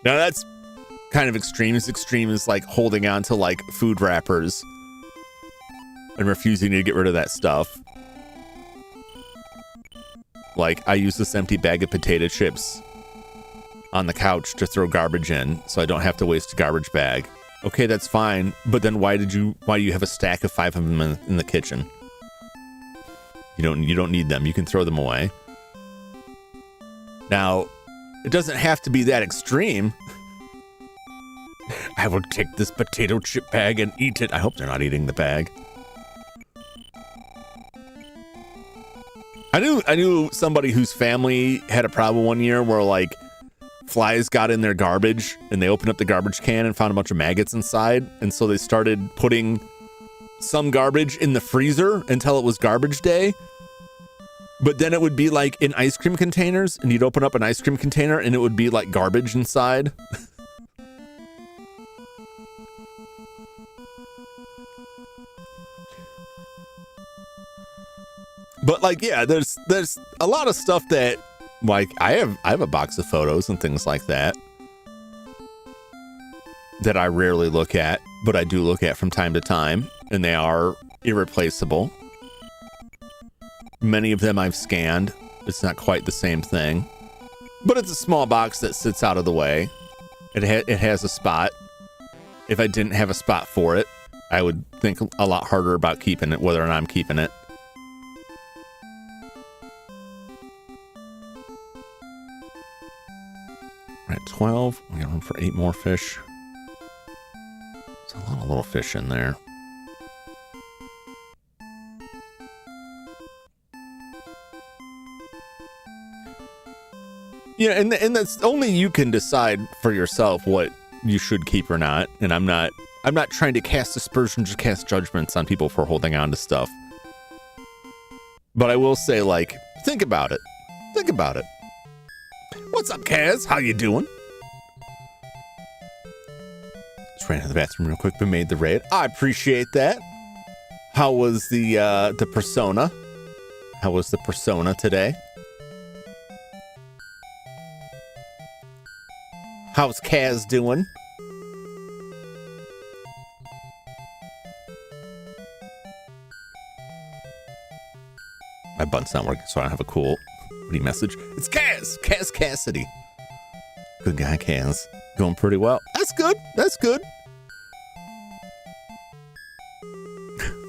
Speaker 1: Now that's kind of extreme. As extreme as like holding on to like food wrappers and refusing to get rid of that stuff. Like, I use this empty bag of potato chips on the couch to throw garbage in so I don't have to waste a garbage bag. Okay, that's fine, but then why do you have a stack of 5 of them in the kitchen? You don't need them. You can throw them away. Now, it doesn't have to be that extreme. I will take this potato chip bag and eat it. I hope they're not eating the bag. I knew somebody whose family had a problem one year where like flies got in their garbage and they opened up the garbage can and found a bunch of maggots inside. And so they started putting some garbage in the freezer until it was garbage day. But then it would be like in ice cream containers, and you'd open up an ice cream container and it would be like garbage inside. But like, yeah, there's a lot of stuff that like I have a box of photos and things like that I rarely look at, but I do look at from time to time, and they are irreplaceable. Many of them I've scanned. It's not quite the same thing, but it's a small box that sits out of the way. It has a spot. If I didn't have a spot for it, I would think a lot harder about keeping it, whether or not I'm keeping it. We're at 12. We got room for 8 more fish. There's a lot of little fish in there. Yeah, and that's only you can decide for yourself what you should keep or not. And I'm not trying to cast aspersions or cast judgments on people for holding on to stuff. But I will say, like, think about it. Think about it. What's up, Kaz? How you doing? Just ran to the bathroom real quick, but made the raid. I appreciate that. How was the persona? How was the persona today? How's Kaz doing? My button's not working, so I don't have a cool message. It's Kaz! Kaz Cassidy. Good guy, Kaz. Going pretty well. That's good. That's good.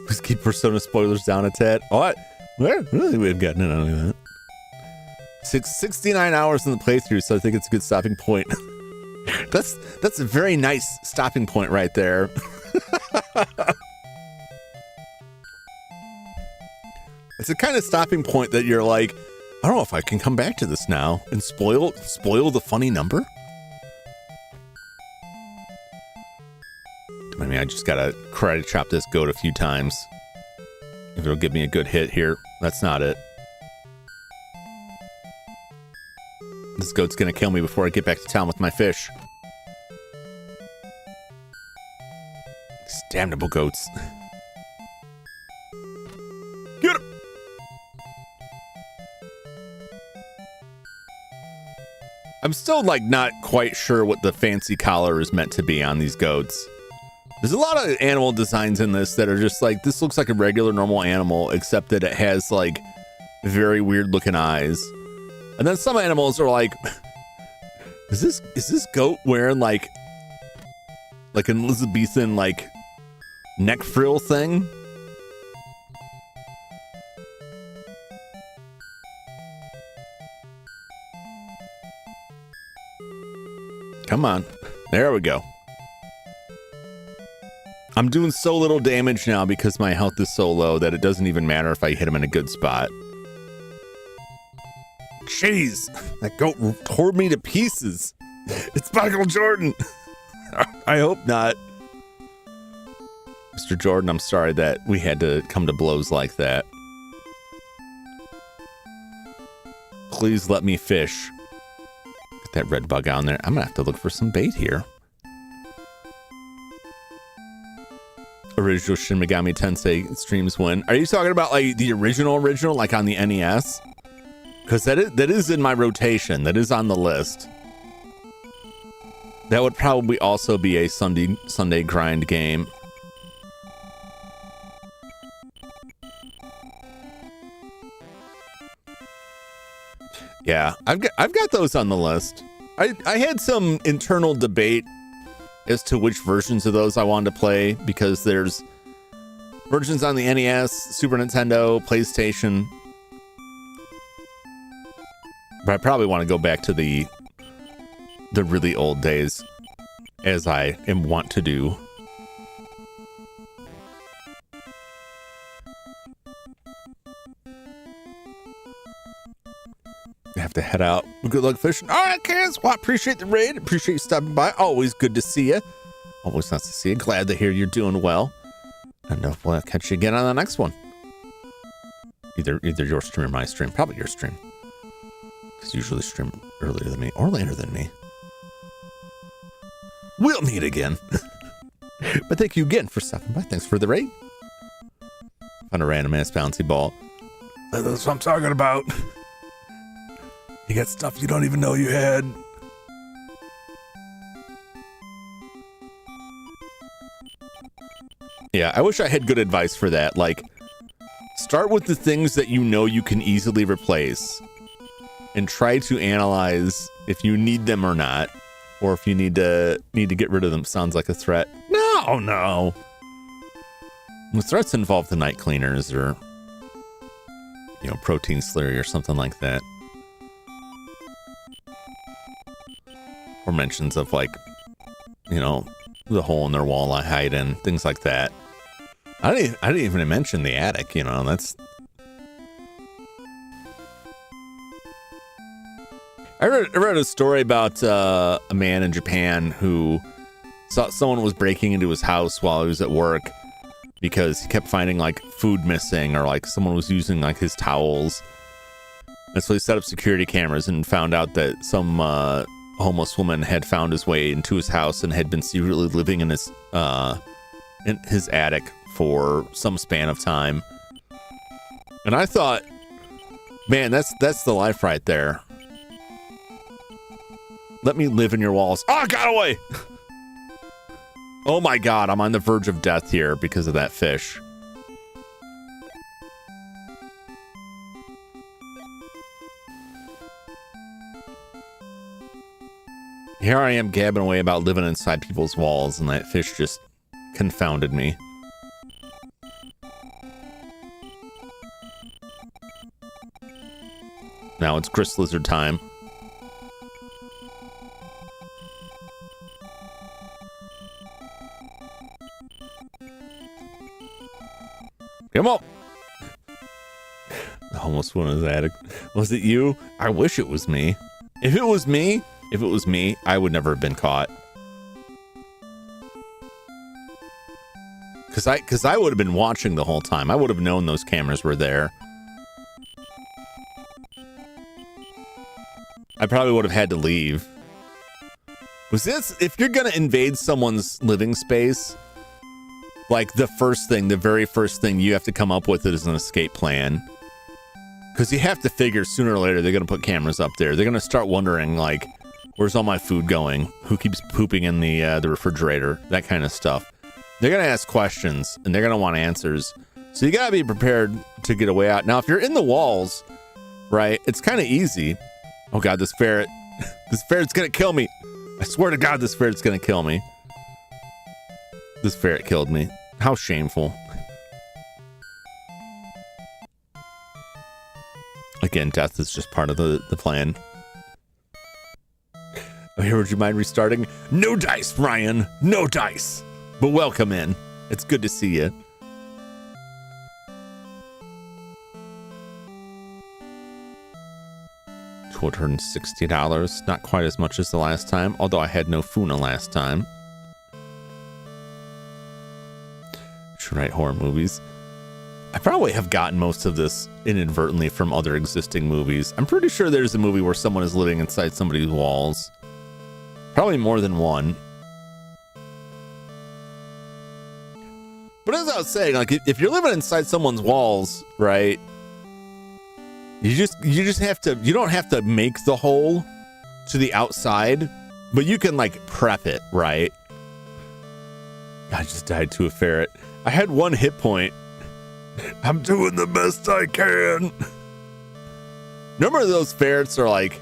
Speaker 1: Let's keep Persona spoilers down a tad. Oh, really? We've gotten it out of that. 69 hours in the playthrough, so I think it's a good stopping point. That's a very nice stopping point right there. It's the kind of stopping point that you're like, I don't know if I can come back to this now and spoil the funny number. I mean, I just gotta karate chop this goat a few times. If it'll give me a good hit here. That's not it. This goat's gonna kill me before I get back to town with my fish. These damnable goats. Get him! I'm still like not quite sure what the fancy collar is meant to be on these goats. There's a lot of animal designs in this that are just like, this looks like a regular normal animal, except that it has like very weird looking eyes. And then some animals are like, is this goat wearing like an Elizabethan like neck frill thing? Come on. There we go. I'm doing so little damage now because my health is so low that it doesn't even matter if I hit him in a good spot. Jeez, that goat tore me to pieces. It's Michael Jordan. I hope not. Mr. Jordan, I'm sorry that we had to come to blows like that. Please let me fish. Get that red bug on there. I'm gonna have to look for some bait here. Original Shin Megami Tensei streams win. Are you talking about like the original, like on the NES? Because that is in my rotation. That is on the list. That would probably also be a Sunday grind game. Yeah, I've got those on the list. I had some internal debate as to which versions of those I wanted to play, because there's versions on the NES, Super Nintendo, PlayStation. But I probably want to go back to the really old days, as I want to do. I have to head out. Good luck fishing. All right, kids. Well, I appreciate the raid. Appreciate you stopping by. Always good to see you. Always nice to see you. Glad to hear you're doing well. And we'll catch you again on the next one. Either your stream or my stream. Probably your stream. Because usually stream earlier than me or later than me. We'll meet again. But thank you again for stopping by. Thanks for the raid. Found a random ass bouncy ball. That's what I'm talking about. You got stuff you don't even know you had. Yeah, I wish I had good advice for that. Like, start with the things that you know you can easily replace, and try to analyze if you need them or not, or if you need to get rid of them. Sounds like a threat. No. The threats involve the night cleaners or, protein slurry or something like that. Or mentions of like, the hole in their wall I hide in, things like that. I didn't even mention the attic, that's... I read a story about a man in Japan who thought someone was breaking into his house while he was at work because he kept finding like food missing, or like someone was using like his towels. And so he set up security cameras and found out that some homeless woman had found his way into his house and had been secretly living in his attic for some span of time. And I thought, man, that's the life right there. Let me live in your walls. Oh, I got away! Oh my god, I'm on the verge of death here because of that fish. Here I am gabbing away about living inside people's walls, and that fish just confounded me. Now it's Chris Lizard time. Come on! The homeless one in his attic. Was it you? I wish it was me. If it was me, I would never have been caught. Because I would have been watching the whole time. I would have known those cameras were there. I probably would have had to leave. Was this... If you're going to invade someone's living space, like the very first thing you have to come up with is an escape plan. Because you have to figure sooner or later they're going to put cameras up there. They're going to start wondering, like, where's all my food going? Who keeps pooping in the refrigerator? That kind of stuff. They're going to ask questions, and they're going to want answers. So you got to be prepared to get a way out. Now, if you're in the walls, right, it's kind of easy. Oh, God, this ferret. This ferret's going to kill me. I swear to God, this ferret's going to kill me. This ferret killed me. How shameful. Again, death is just part of the plan. Oh, here, would you mind restarting? No dice, Ryan. No dice. But welcome in. It's good to see you. $260. Not quite as much as the last time, although I had no Funa last time. Should write horror movies. I probably have gotten most of this inadvertently from other existing movies. I'm pretty sure there's a movie where someone is living inside somebody's walls. Probably more than one. But as I was saying, like, if you're living inside someone's walls, right? You just have to, you don't have to make the hole to the outside, but you can like prep it, right? I just died to a ferret. I had 1 hit point. I'm doing the best I can. Remember, those ferrets are like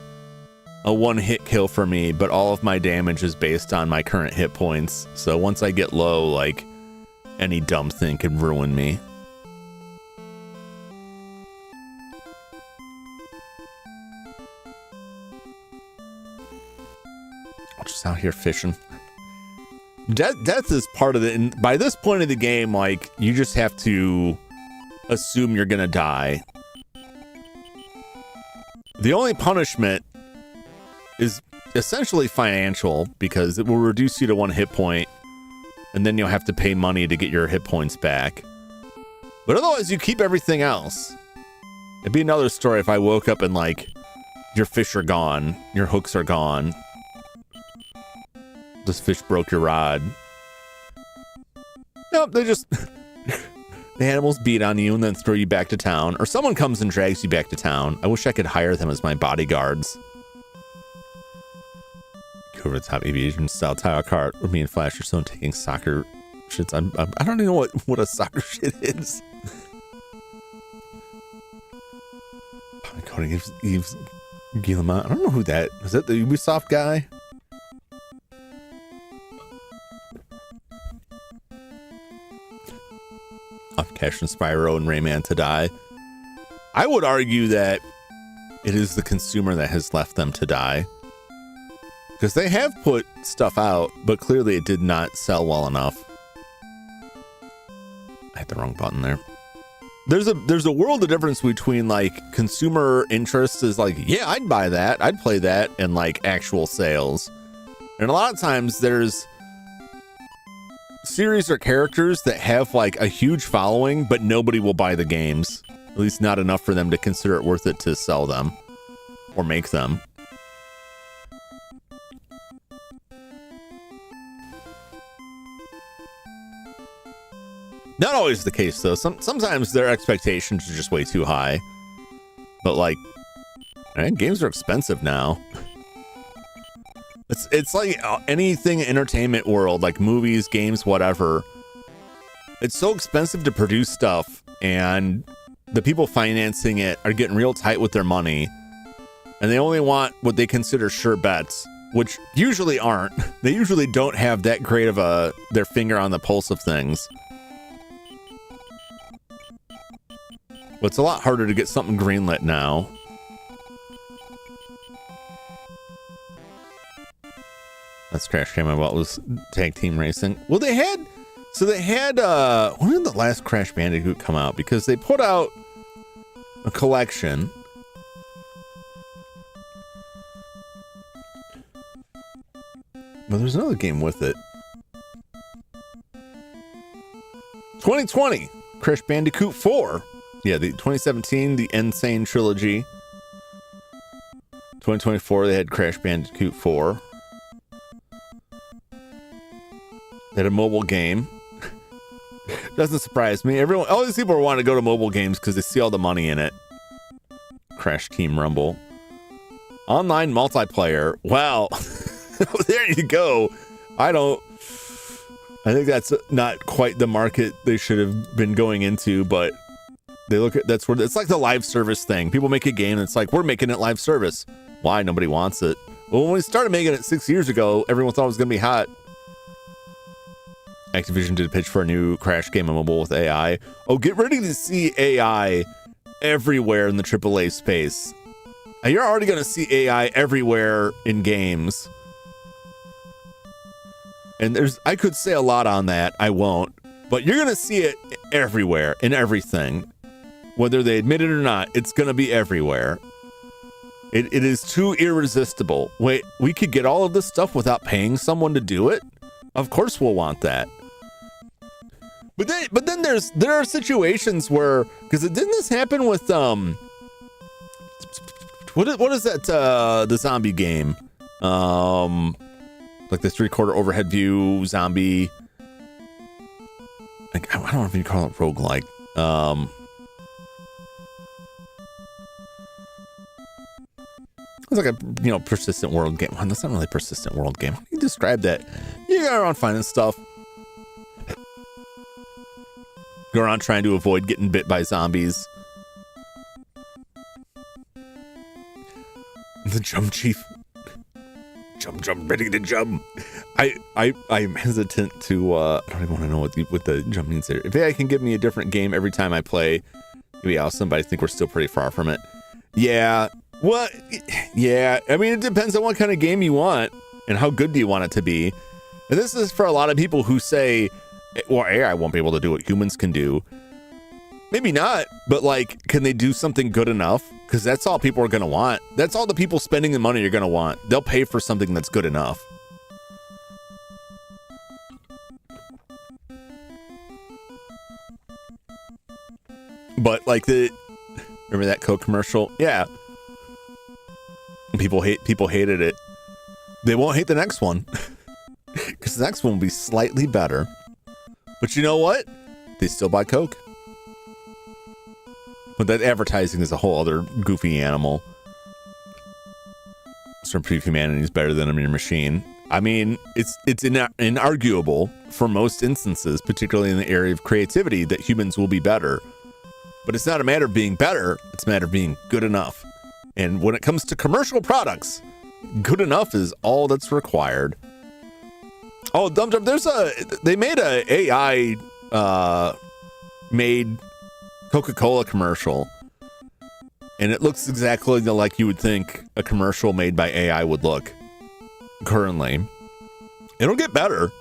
Speaker 1: a 1-hit kill for me, but all of my damage is based on my current hit points. So once I get low, like, any dumb thing can ruin me. I'm just out here fishing. Death is part of it, and by this point of the game, like, you just have to assume you're gonna die. The only punishment is essentially financial, because it will reduce you to 1 hit point, and then you'll have to pay money to get your hit points back. But otherwise, you keep everything else. It'd be another story if I woke up and, like, your fish are gone, your hooks are gone. This fish broke your rod. Nope, they just... the animals beat on you and then throw you back to town. Or someone comes and drags you back to town. I wish I could hire them as my bodyguards. Go over the top aviation style tile cart where me and Flash are so taking soccer shits. I don't even know what a soccer shit is. Cody Eves Guillemot. I don't know who that is. That the Ubisoft guy? Cash and Spyro and Rayman to die. I would argue that it is the consumer that has left them to die, because they have put stuff out, but clearly it did not sell well enough. I hit the wrong button there. There's a world of difference between like consumer interest is like, yeah, I'd buy that, I'd play that, and like actual sales. And a lot of times there's series or characters that have like a huge following, but nobody will buy the games. At least not enough for them to consider it worth it to sell them or make them. Not always the case though. Sometimes their expectations are just way too high. But like, games are expensive now. It's like anything entertainment world, like movies, games, whatever. It's so expensive to produce stuff, and the people financing it are getting real tight with their money, and they only want what they consider sure bets, which usually aren't. They usually don't have that great of their finger on the pulse of things. But it's a lot harder to get something greenlit now. That's Crash Cam about was Tag Team Racing. Well, they had when did the last Crash Bandicoot come out? Because they put out a collection. But there's another game with it. 2020, Crash Bandicoot 4. Yeah, the 2017, the Insane Trilogy. 2024, they had Crash Bandicoot 4. They had a mobile game. Doesn't surprise me. All these people want to go to mobile games because they see all the money in it. Crash Team Rumble. Online multiplayer. Wow. There you go. I think that's not quite the market they should have been going into, but they look at, that's where it's like the live service thing. People make a game and it's like, we're making it live service. Why? Nobody wants it. Well, when we started making it 6 years ago, everyone thought it was going to be hot. Activision did a pitch for a new Crash game on mobile with AI. Oh, get ready to see AI everywhere in the AAA space. You're already going to see AI everywhere in games. And I could say a lot on that. I won't. But you're going to see it everywhere in everything. Whether they admit it or not, it's going to be everywhere. It is too irresistible. Wait, we could get all of this stuff without paying someone to do it? Of course we'll want that. But then there are situations where, because didn't this happen with what is that the zombie game, like the 3/4 overhead view zombie, like I don't know if you call it roguelike. It's like a persistent world game. Well, that's not really a persistent world game. How do you describe that? You go around finding stuff. Go around trying to avoid getting bit by zombies. The Jum Chief. Jum, ready to jump. I'm hesitant to I don't even want to know what the jump means there. If AI can give me a different game every time I play, it'd be awesome, but I think we're still pretty far from it. Yeah. What? Yeah. I mean, it depends on what kind of game you want and how good do you want it to be. And this is for a lot of people who say, well, AI won't be able to do what humans can do. Maybe not, but like, can they do something good enough? Because that's all people are going to want. That's all the people spending the money are going to want. They'll pay for something that's good enough. But like remember that Coke commercial? Yeah. People hated it. They won't hate the next one. Because the next one will be slightly better. But you know what? They still buy Coke. But that advertising is a whole other goofy animal. Some proof humanity is better than a mere machine. I mean, it's inarguable for most instances, particularly in the area of creativity, that humans will be better. But it's not a matter of being better. It's a matter of being good enough. And when it comes to commercial products, good enough is all that's required. Oh, Jum, they made a AI made Coca-Cola commercial, and it looks exactly like you would think a commercial made by AI would look currently. It'll get better.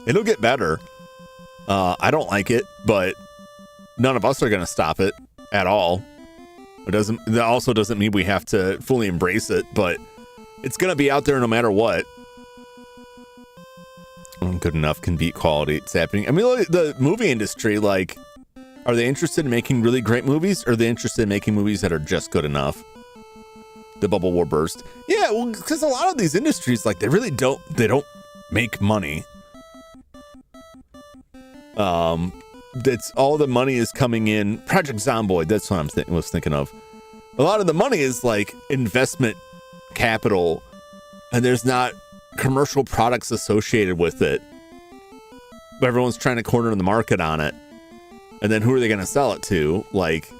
Speaker 1: I don't like it, but none of us are going to stop it at all. That also doesn't mean we have to fully embrace it, but it's going to be out there no matter what. Good enough can beat quality. It's happening. I mean, look, the movie industry, like, are they interested in making really great movies, or are they interested in making movies that are just good enough? The bubble war burst. Yeah, well, because a lot of these industries, like, they don't make money. That's all the money is coming in. Project Zomboid, that's what I was thinking of. A lot of the money is like investment capital, and there's not commercial products associated with it. But everyone's trying to corner the market on it. And then who are they going to sell it to? Like,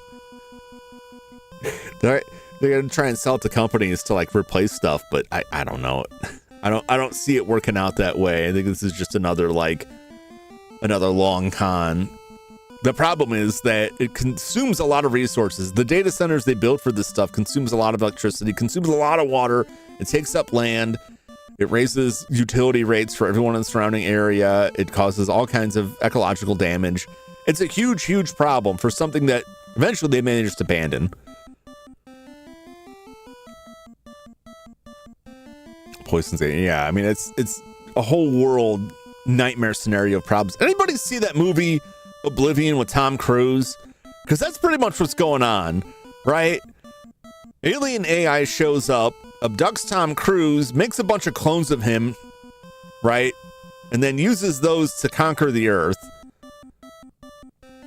Speaker 1: they're going to try and sell it to companies to like replace stuff, but I don't know. I don't see it working out that way. I think this is just another long con. The problem is that it consumes a lot of resources. The data centers they build for this stuff consumes a lot of electricity, consumes a lot of water. It takes up land. It raises utility rates for everyone in the surrounding area. It causes all kinds of ecological damage. It's a huge, huge problem for something that eventually they may just abandon. Poison's, yeah, I mean, it's a whole world nightmare scenario of problems. Anybody see that movie Oblivion with Tom Cruise? Because that's pretty much what's going on, right? Alien AI shows up, abducts Tom Cruise, makes a bunch of clones of him, right? And then uses those to conquer the Earth.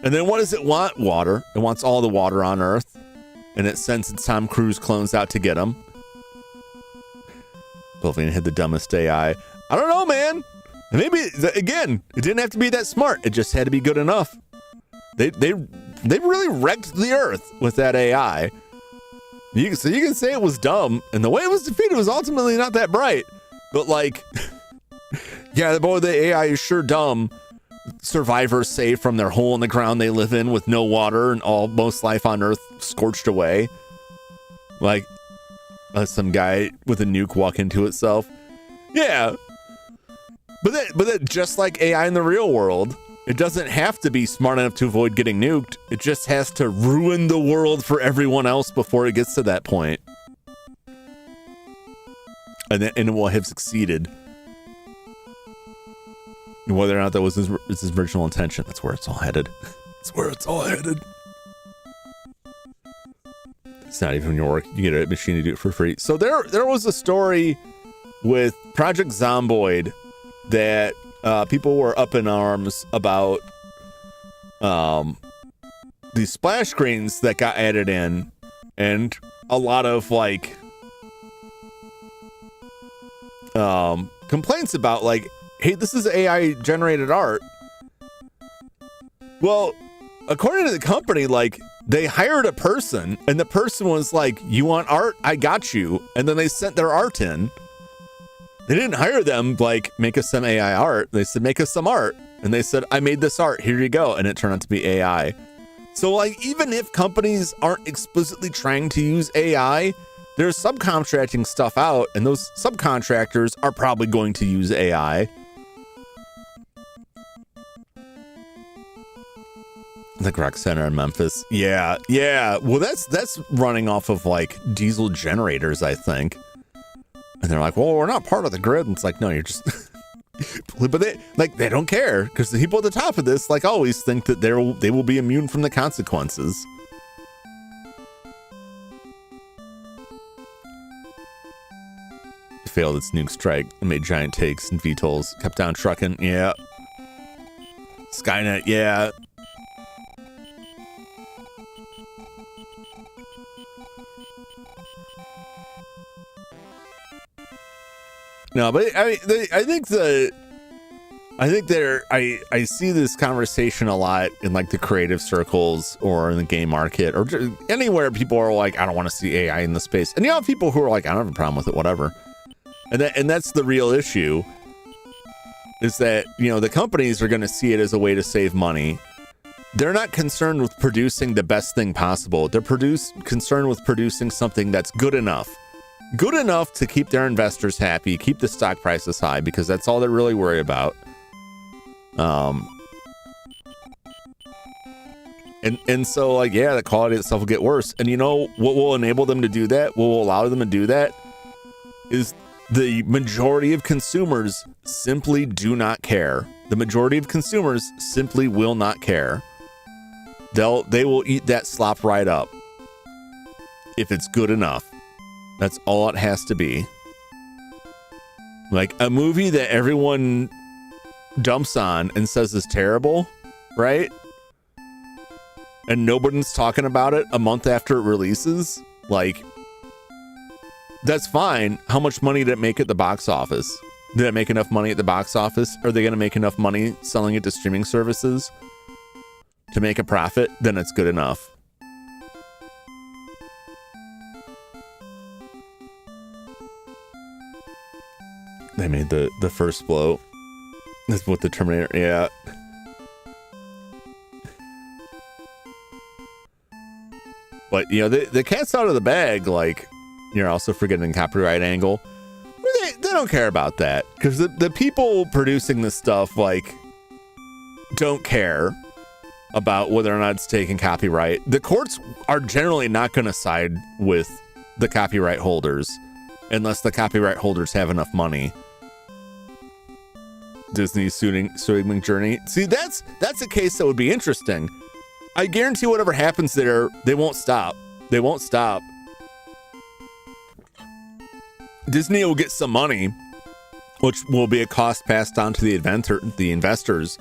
Speaker 1: And then what does it want? Water. It wants all the water on Earth. And it sends its Tom Cruise clones out to get them. Oblivion had the dumbest AI. I don't know, man. Maybe, again, it didn't have to be that smart. It just had to be good enough. They really wrecked the Earth with that AI. So you can say it was dumb, and the way it was defeated was ultimately not that bright. But like, yeah, the AI is sure dumb. Survivors saved from their hole in the ground they live in with no water and most life on Earth scorched away. Like, some guy with a nuke walk into itself. Yeah. But that just like AI in the real world, it doesn't have to be smart enough to avoid getting nuked. It just has to ruin the world for everyone else before it gets to that point. And it will have succeeded. Whether or not that was his original intention, that's where it's all headed. That's where it's all headed. It's not even your work. You get a machine to do it for free. So there was a story with Project Zomboid that people were up in arms about these splash screens that got added in, and a lot of like complaints about like, hey, this is AI generated art. Well, according to the company, like they hired a person and the person was like, you want art? I got you. And then they sent their art in. They didn't hire them like, make us some AI art. They said, make us some art. And they said, I made this art. Here you go. And it turned out to be AI. So like, even if companies aren't explicitly trying to use AI, there's subcontracting stuff out, and those subcontractors are probably going to use AI. The Greg Center in Memphis. Yeah. Well, that's running off of like diesel generators, I think. And they're like, well, we're not part of the grid. And it's like, no, you're just. But they don't care, because the people at the top of this, like, always think that they will be immune from the consequences. It failed its nuke strike and made giant takes and VTOLs. Kept down trucking. Yeah. Skynet. Yeah. No, but I see this conversation a lot in like the creative circles or in the game market or anywhere people are like, I don't want to see AI in the space. And you have people who are like, I don't have a problem with it, whatever. And that's the real issue, is that, you know, the companies are going to see it as a way to save money. They're not concerned with producing the best thing possible. They're concerned with producing something that's good enough. Good enough to keep their investors happy, keep the stock prices high, because that's all they're really worried about. And so like, yeah, the quality itself will get worse. And you know what will enable them to do that? What will allow them to do that is the majority of consumers simply do not care. The majority of consumers simply will not care. They will eat that slop right up if it's good enough. That's all it has to be. Like a movie that everyone dumps on and says is terrible, right? And nobody's talking about it a month after it releases. Like, that's fine. How much money did it make at the box office? Did it make enough money at the box office? Are they going to make enough money selling it to streaming services to make a profit? Then it's good enough. They made the first blow. That's what the Terminator, yeah. But, you know, the cat's out of the bag. Like, you're also forgetting the copyright angle. They don't care about that, because the people producing this stuff, like, don't care about whether or not it's taking copyright. The courts are generally not going to side with the copyright holders unless the copyright holders have enough money. Disney suing McJourney. See, that's a case that would be interesting. I guarantee whatever happens there, they won't stop. They won't stop. Disney will get some money, which will be a cost passed on to the investors.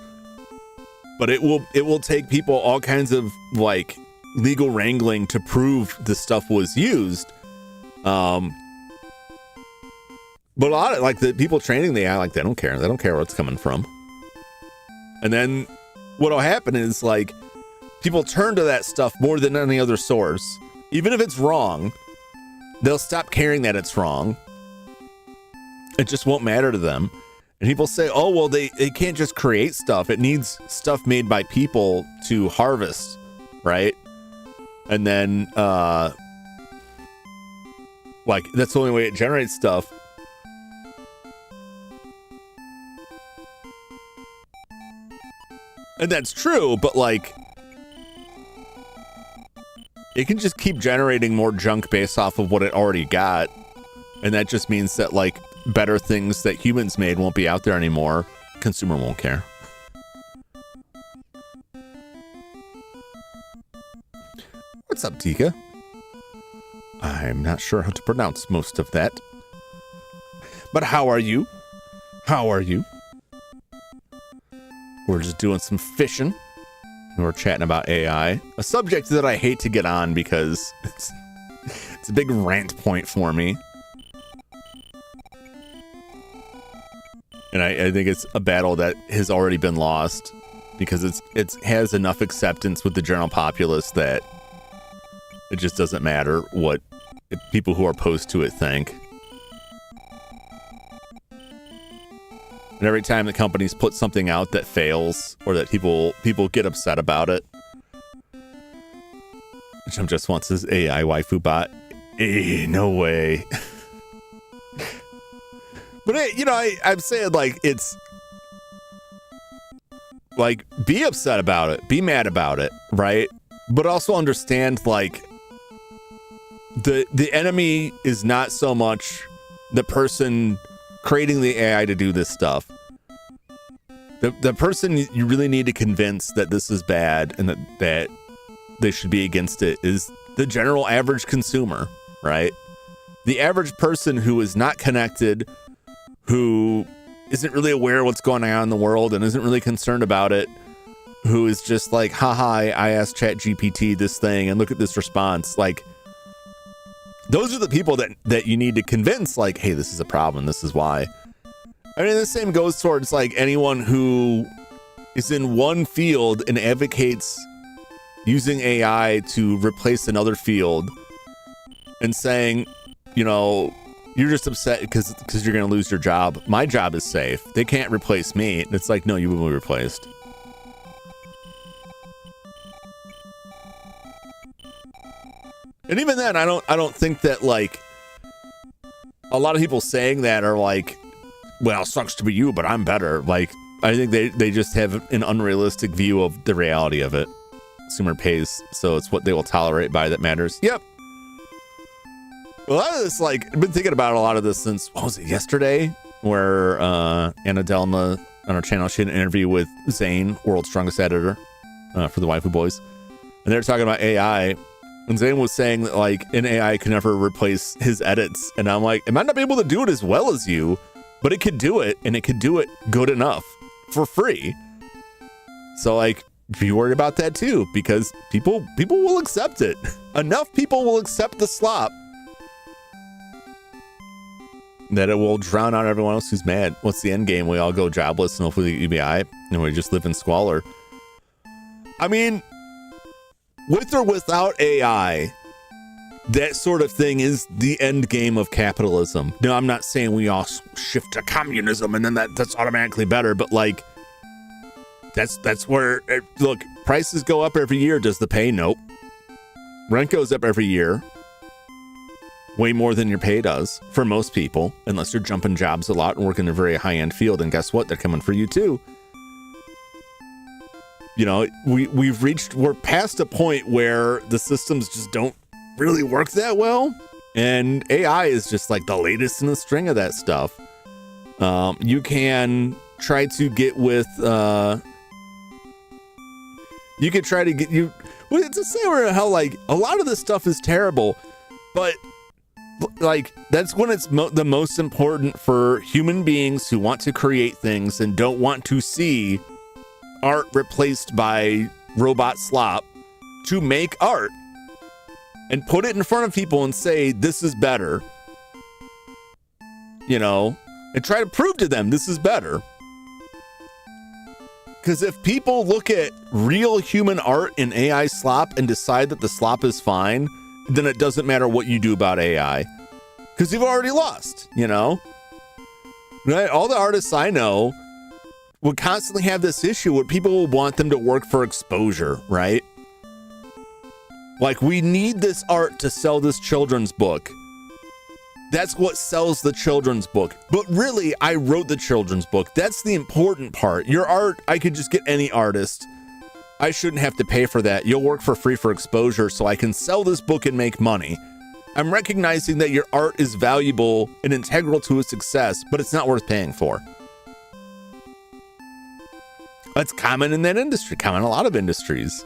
Speaker 1: But it will take people all kinds of like legal wrangling to prove the stuff was used. But a lot of like the people training the AI, like they don't care. They don't care where it's coming from. And then what'll happen is like people turn to that stuff more than any other source. Even if it's wrong, they'll stop caring that it's wrong. It just won't matter to them. And people say, oh, well, they can't just create stuff. It needs stuff made by people to harvest, right? And then like that's the only way it generates stuff. And that's true, but like it can just keep generating more junk based off of what it already got. And that just means that like better things that humans made won't be out there anymore. Consumer won't care. What's up, Tika? I'm not sure how to pronounce most of that. But how are you? How are you? We're just doing some fishing. We're chatting about AI, a subject that I hate to get on because it's a big rant point for me. And I think it's a battle that has already been lost because it has enough acceptance with the general populace that it just doesn't matter what people who are opposed to it think. And every time the companies put something out that fails or that people get upset about it, Jum just wants his AI waifu bot. No way. But I'm saying, like, it's like, be upset about it, be mad about it, right? But also understand, like, the enemy is not so much the person creating the AI to do this stuff. The person you really need to convince that this is bad and that they should be against it is the general average consumer, right? The average person who is not connected, who isn't really aware of what's going on in the world and isn't really concerned about it, who is just like, haha, I asked ChatGPT this thing and look at this response. Like, those are the people that you need to convince, like, hey, this is a problem, this is why. I mean, the same goes towards, like, anyone who is in one field and advocates using AI to replace another field and saying, you're just upset because you're going to lose your job. My job is safe. They can't replace me. And it's like, no, you will be replaced. And even then, I don't think that, like, a lot of people saying that are like, well, sucks to be you, but I'm better. Like, I think they just have an unrealistic view of the reality of it. Consumer pays, so it's what they will tolerate by that matters. Yep. A lot of this, like, I've been thinking about a lot of this since, what was it, yesterday? Where Anna Delna on our channel, she had an interview with Zane, world's strongest editor for the Waifu Boys. And they were talking about AI. And Zane was saying that, like, an AI could never replace his edits. And I'm like, it might not be able to do it as well as you, but it could do it, and it could do it good enough for free. So, like, be worried about that too, because people will accept it. Enough people will accept the slop that it will drown out everyone else who's mad. What's the end game? We all go jobless and hopefully get UBI, and we just live in squalor. I mean, with or without AI, that sort of thing is the end game of capitalism. No, I'm not saying we all shift to communism and then that's automatically better, but, like, that's where, look, prices go up every year. Does the pay? Nope. Rent goes up every year. Way more than your pay does for most people, unless you're jumping jobs a lot and working in a very high-end field. And guess what? They're coming for you too. We're past a point where the systems just don't really work that well, and AI is just like the latest in the string of that stuff. You can try to get with you could try to get you, well, it's a say how, like, a lot of this stuff is terrible, but, like, that's when it's the most important for human beings who want to create things and don't want to see art replaced by robot slop to make art and put it in front of people and say, this is better, and try to prove to them this is better. Because if people look at real human art in AI slop and decide that the slop is fine, then it doesn't matter what you do about AI. Because you've already lost, Right? All the artists I know would constantly have this issue where people will want them to work for exposure, right? Like, we need this art to sell this children's book. That's what sells the children's book. But really, I wrote the children's book. That's the important part. Your art, I could just get any artist. I shouldn't have to pay for that. You'll work for free for exposure so I can sell this book and make money. I'm recognizing that your art is valuable and integral to a success, but it's not worth paying for. That's common in that industry, common in a lot of industries.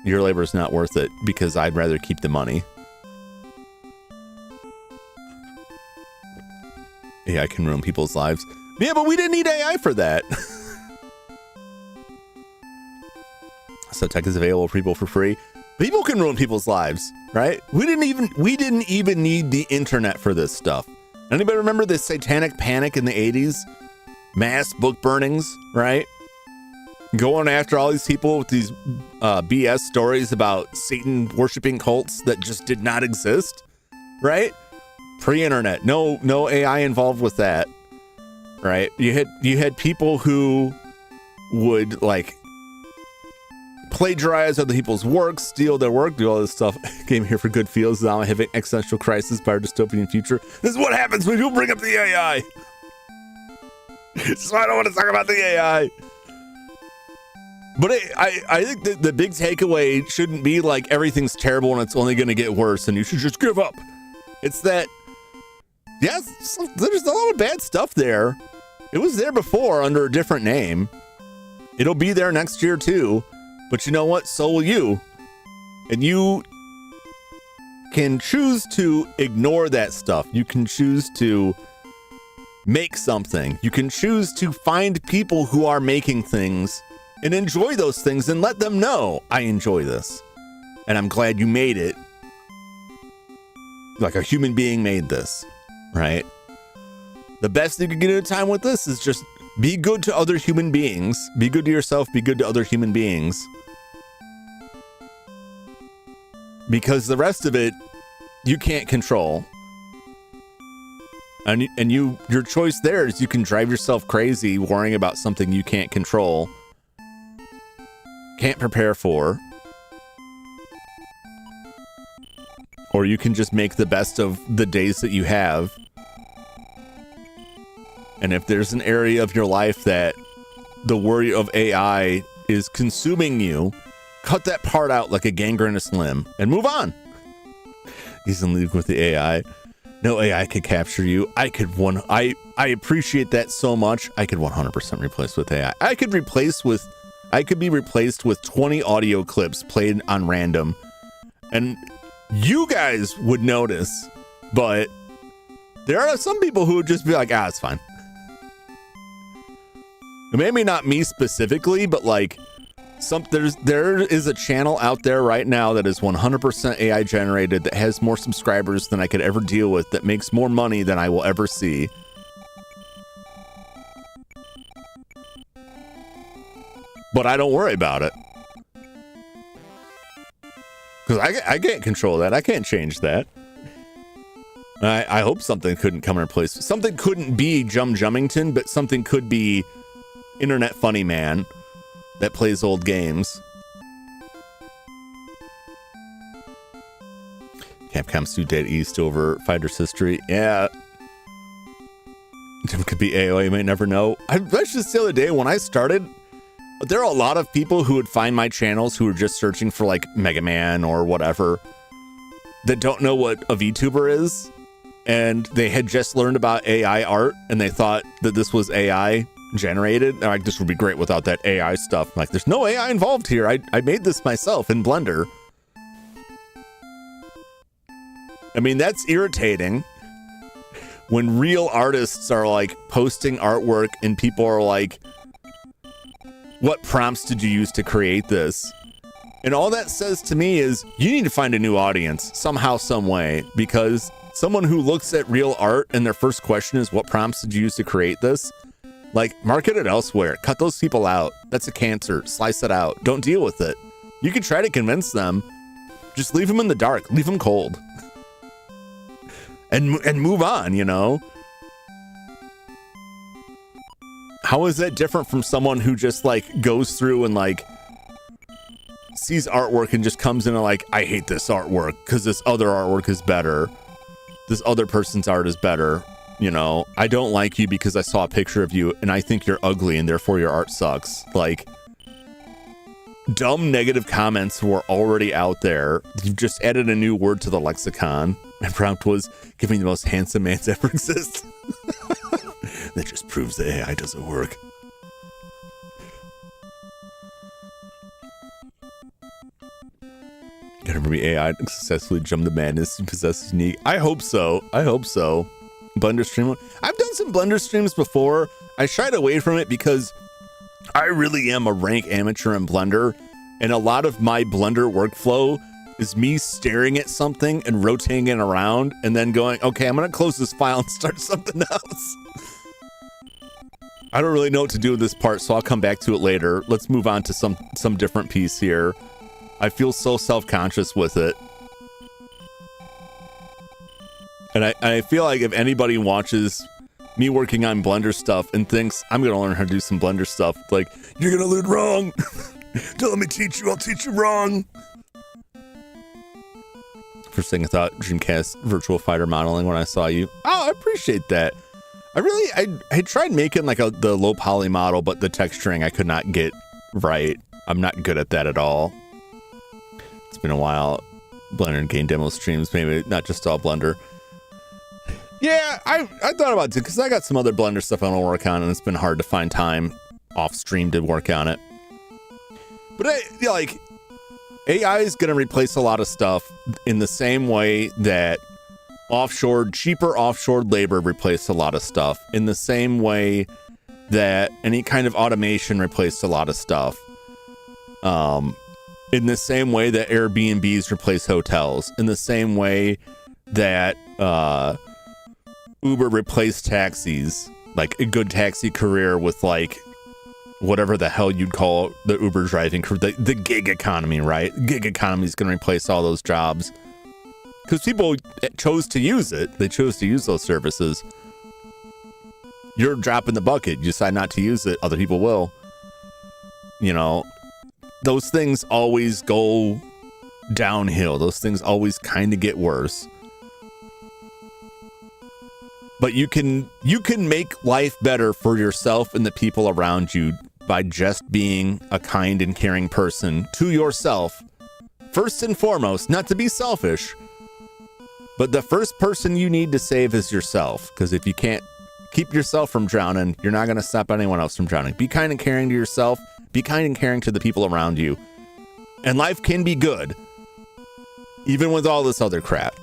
Speaker 1: Your labor is not worth it because I'd rather keep the money. AI can ruin people's lives. Yeah, but we didn't need AI for that. So tech is available for people for free. People can ruin people's lives, right? We didn't even need the internet for this stuff. Anybody remember the satanic panic in the 80s? Mass book burnings, right? Going after all these people with these BS stories about Satan worshiping cults that just did not exist, right? Pre-internet, no AI involved with that, right? You had people who would like plagiarize other people's work, steal their work, do all this stuff. Came here for good feels. Now I have an existential crisis by our dystopian future. This is what happens when you bring up the AI. So I don't want to talk about the AI. But I think that the big takeaway shouldn't be like everything's terrible and it's only going to get worse and you should just give up. It's that, yes, there's a lot of bad stuff there. It was there before under a different name. It'll be there next year too. But you know what? So will you. And you can choose to ignore that stuff. You can choose to make something. You can choose to find people who are making things and enjoy those things and let them know, I enjoy this. And I'm glad you made it. Like a human being made this, right? The best thing you can get at a time with this is just be good to other human beings. Be good to yourself. Be good to other human beings. Because the rest of it, you can't control. And your choice there is you can drive yourself crazy worrying about something you can't control. Can't prepare for, or you can just make the best of the days that you have. And if there's an area of your life that the worry of AI is consuming you, cut that part out like a gangrenous limb and move on. He's in league with the AI. No AI could capture you. I appreciate that so much. I could 100% replace with AI. I could be replaced with 20 audio clips played on random. And you guys would notice, but there are some people who would just be like, it's fine. Maybe not me specifically, but like there is a channel out there right now that is 100% AI generated that has more subscribers than I could ever deal with, that makes more money than I will ever see. But I don't worry about it. Because I can't control that. I can't change that. I hope something couldn't come and replace. Something couldn't be Jum Jumington, but something could be Internet Funny Man that plays old games. Capcom sued Dead East over Fighter's history. Yeah. It could be AOA, you may never know. I watched this the other day when I started. There are a lot of people who would find my channels who are just searching for like Mega Man or whatever that don't know what a VTuber is. And they had just learned about AI art and they thought that this was AI generated. And like, this would be great without that AI stuff. Like, there's no AI involved here. I made this myself in Blender. I mean, that's irritating when real artists are like posting artwork and people are like, what prompts did you use to create this? And all that says to me is you need to find a new audience somehow, some way, because someone who looks at real art and their first question is, what prompts did you use to create this? Like, market it elsewhere. Cut those people out. That's a cancer. Slice it out. Don't deal with it. You can try to convince them. Just leave them in the dark. Leave them cold. And move on, you know? How is that different from someone who just like goes through and like sees artwork and just comes in and like, I hate this artwork because this other artwork is better. This other person's art is better. You know, I don't like you because I saw a picture of you and I think you're ugly and therefore your art sucks. Like, dumb negative comments were already out there. You've just added a new word to the lexicon. My prompt was, give me the most handsome man to ever exist. That just proves that AI doesn't work. Gonna be AI to successfully jump the madness and possess unique. I hope so. I hope so. Blender stream. I've done some Blender streams before. I shied away from it because I really am a rank amateur in Blender, and a lot of my Blender workflow is me staring at something and rotating it around and then going, okay, I'm gonna close this file and start something else. I don't really know what to do with this part, so I'll come back to it later. Let's move on to some different piece here. I feel so self-conscious with it. And I feel like if anybody watches me working on Blender stuff and thinks I'm gonna learn how to do some Blender stuff, like, you're gonna learn wrong. Don't let me teach you, I'll teach you wrong. First thing I thought, Dreamcast Virtual Fighter modeling when I saw you. Oh, I appreciate that. I tried making like the low poly model, but the texturing I could not get right. I'm not good at that at all. It's been a while. Blender and game demo streams, maybe not just all Blender. Yeah, I thought about it because I got some other Blender stuff I want to work on, and it's been hard to find time off stream to work on it. But like, AI is going to replace a lot of stuff in the same way that cheaper offshore labor replaced a lot of stuff, in the same way that any kind of automation replaced a lot of stuff. In the same way that Airbnbs replace hotels, in the same way that Uber replaced taxis, like a good taxi career with like whatever the hell you'd call the Uber driving career, the gig economy, right? Gig economy is going to replace all those jobs because people chose to use it. They chose to use those services. You're a drop in the bucket. You decide not to use it. Other people will. You know, those things always go downhill. Those things always kind of get worse. But you can make life better for yourself and the people around you by just being a kind and caring person to yourself. First and foremost, not to be selfish, but the first person you need to save is yourself. Because if you can't keep yourself from drowning, you're not going to stop anyone else from drowning. Be kind and caring to yourself. Be kind and caring to the people around you. And life can be good, even with all this other crap.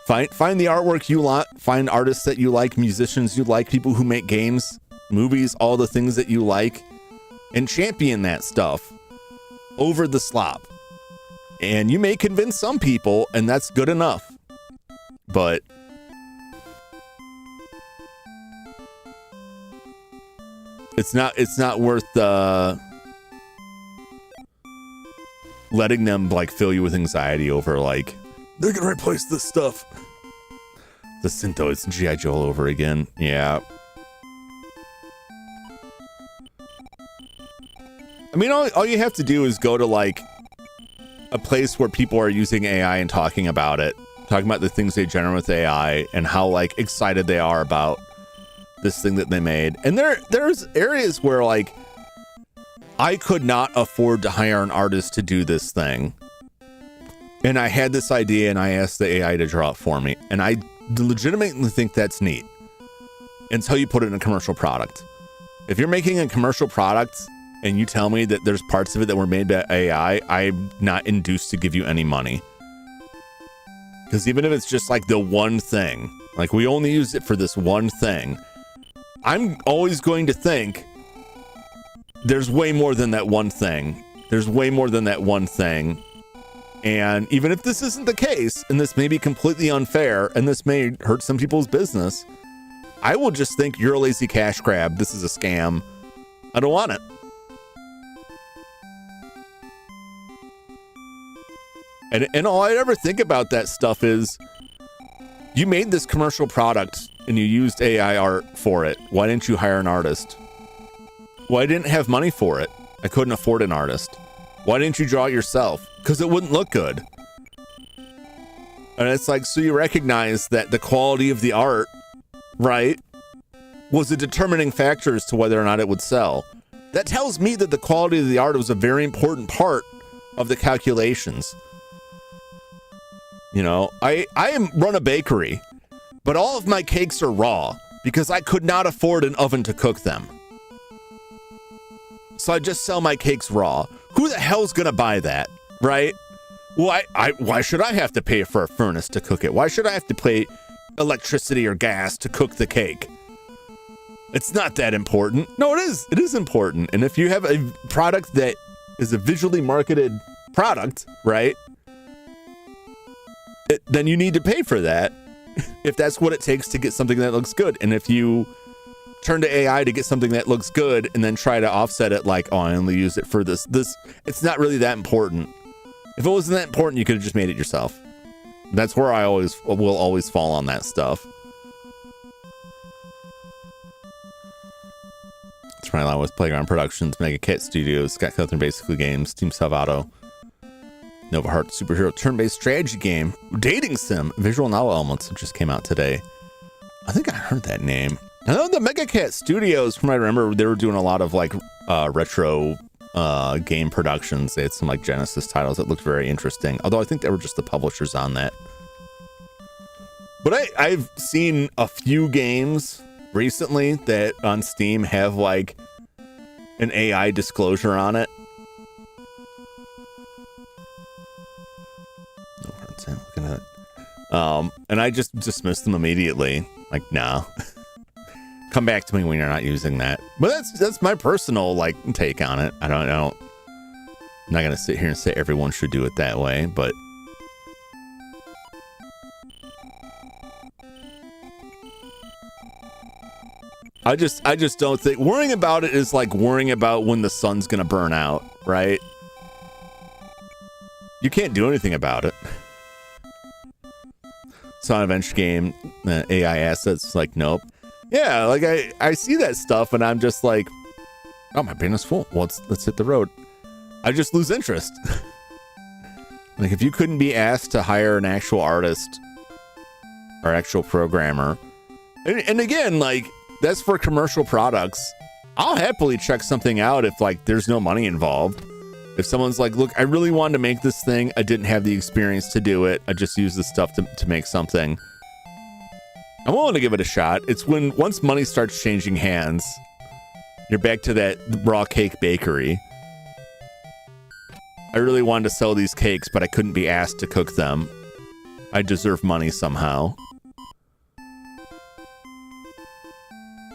Speaker 1: Find the artwork you like, find artists that you like, musicians you like, people who make games, movies, all the things that you like, and champion that stuff over the slop. And you may convince some people, and that's good enough. But it's not worth letting them like fill you with anxiety over like, they're gonna replace this stuff. The Sinto, it's G.I. Joe all over again. Yeah. I mean, all you have to do is go to like a place where people are using AI and talking about it, talking about the things they generate with AI and how like excited they are about this thing that they made. And there's areas where like I could not afford to hire an artist to do this thing. And I had this idea and I asked the AI to draw it for me. And I legitimately think that's neat until you put it in a commercial product. If you're making a commercial product and you tell me that there's parts of it that were made by AI, I'm not induced to give you any money. Because even if it's just like the one thing, like we only use it for this one thing, I'm always going to think there's way more than that one thing. There's way more than that one thing. And even if this isn't the case, and this may be completely unfair, and this may hurt some people's business, I will just think you're a lazy cash grab. This is a scam. I don't want it. And all I ever think about that stuff is, you made this commercial product and you used AI art for it. Why didn't you hire an artist? Well, I didn't have money for it. I couldn't afford an artist. Why didn't you draw it yourself? Because it wouldn't look good. And it's like, so you recognize that the quality of the art, right, was a determining factor as to whether or not it would sell. That tells me that the quality of the art was a very important part of the calculations. You know, I run a bakery, but all of my cakes are raw because I could not afford an oven to cook them. So I just sell my cakes raw. Who the hell's gonna buy that, right? Why should I have to pay for a furnace to cook it? Why should I have to pay electricity or gas to cook the cake? It's not that important. No, it is. It is important. And if you have a product that is a visually marketed product, right? Then you need to pay for that if that's what it takes to get something that looks good. And if you turn to AI to get something that looks good and then try to offset it like, oh, I only use it for this, it's not really that important. If it wasn't that important, you could have just made it yourself. That's where I will always fall on that stuff. It's running along with Playground Productions, Mega Cat Studios, Scott Cawthon Basically Games, Team Salvato, Nova Heart Superhero turn-based strategy game, dating sim, visual novel elements that just came out today. I think I heard that name. I know the Mega Cat Studios, from what I remember, they were doing a lot of like retro game productions. They had some like Genesis titles that looked very interesting. Although I think they were just the publishers on that. But I've seen a few games recently that on Steam have like an AI disclosure on it. Looking at it. And I just dismissed them immediately. Like, nah. Come back to me when you're not using that. But that's my personal like take on it. I don't know. I'm not gonna sit here and say everyone should do it that way, but I just don't think worrying about it is like worrying about when the sun's gonna burn out, right? You can't do anything about it. It's not an adventure game, AI assets, like, nope. Yeah, like I see that stuff and I'm just like, oh, my bin is full. Well, let's hit the road. I just lose interest. Like if you couldn't be asked to hire an actual artist or actual programmer, and again, like that's for commercial products. I'll happily check something out if like there's no money involved. If someone's like, look, I really wanted to make this thing. I didn't have the experience to do it. I just used this stuff to make something. I'm willing to give it a shot. It's when once money starts changing hands, you're back to that raw cake bakery. I really wanted to sell these cakes, but I couldn't be asked to cook them. I deserve money somehow.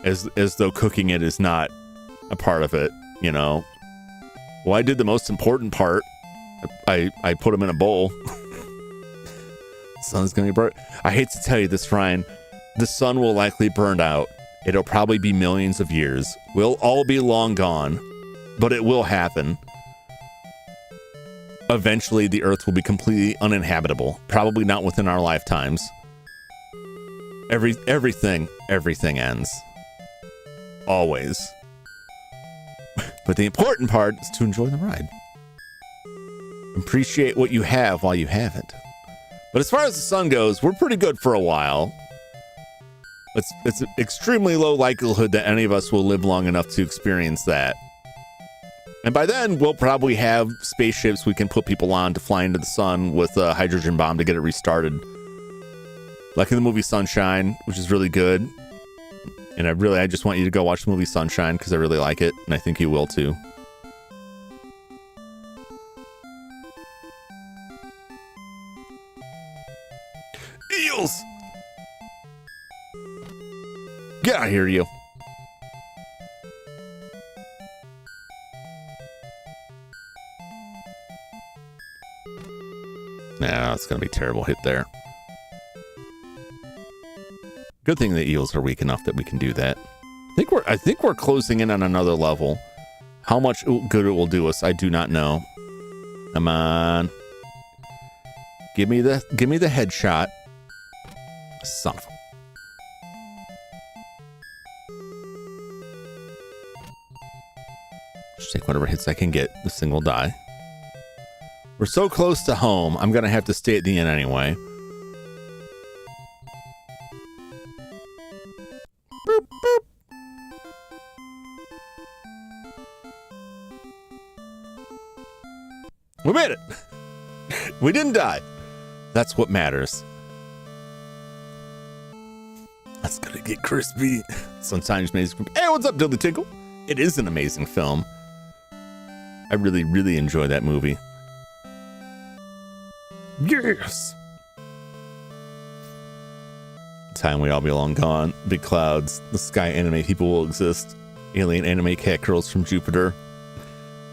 Speaker 1: As though cooking it is not a part of it, you know? Well, I did the most important part. I put them in a bowl. Sun's gonna be burnt. I hate to tell you this, Ryan. The sun will likely burn out. It'll probably be millions of years. We'll all be long gone, but it will happen. Eventually, the Earth will be completely uninhabitable. Probably not within our lifetimes. Everything ends. Always. But the important part is to enjoy the ride. Appreciate what you have while you have it. But as far as the sun goes, we're pretty good for a while. It's an extremely low likelihood that any of us will live long enough to experience that. And by then, we'll probably have spaceships we can put people on to fly into the sun with a hydrogen bomb to get it restarted. Like in the movie Sunshine, which is really good. And I just want you to go watch the movie Sunshine because I really like it, and I think you will too. Eels! Get out of here, you. Nah, it's gonna be a terrible hit there. Good thing the eels are weak enough that we can do that. I think we're closing in on another level. How much good it will do us, I do not know. Come on. Give me the headshot. Son of a... Just take whatever hits I can get. The single die. We're so close to home, I'm gonna have to stay at the inn anyway. Boop, boop. We made it. We didn't die. That's what matters. That's gonna get crispy. Sometimes amazing. Hey, what's up, Dilly Tinkle? It is an amazing film. I really, really enjoy that movie. Yes. Time we all belong gone. Big clouds. The sky anime people will exist. Alien anime cat girls from Jupiter.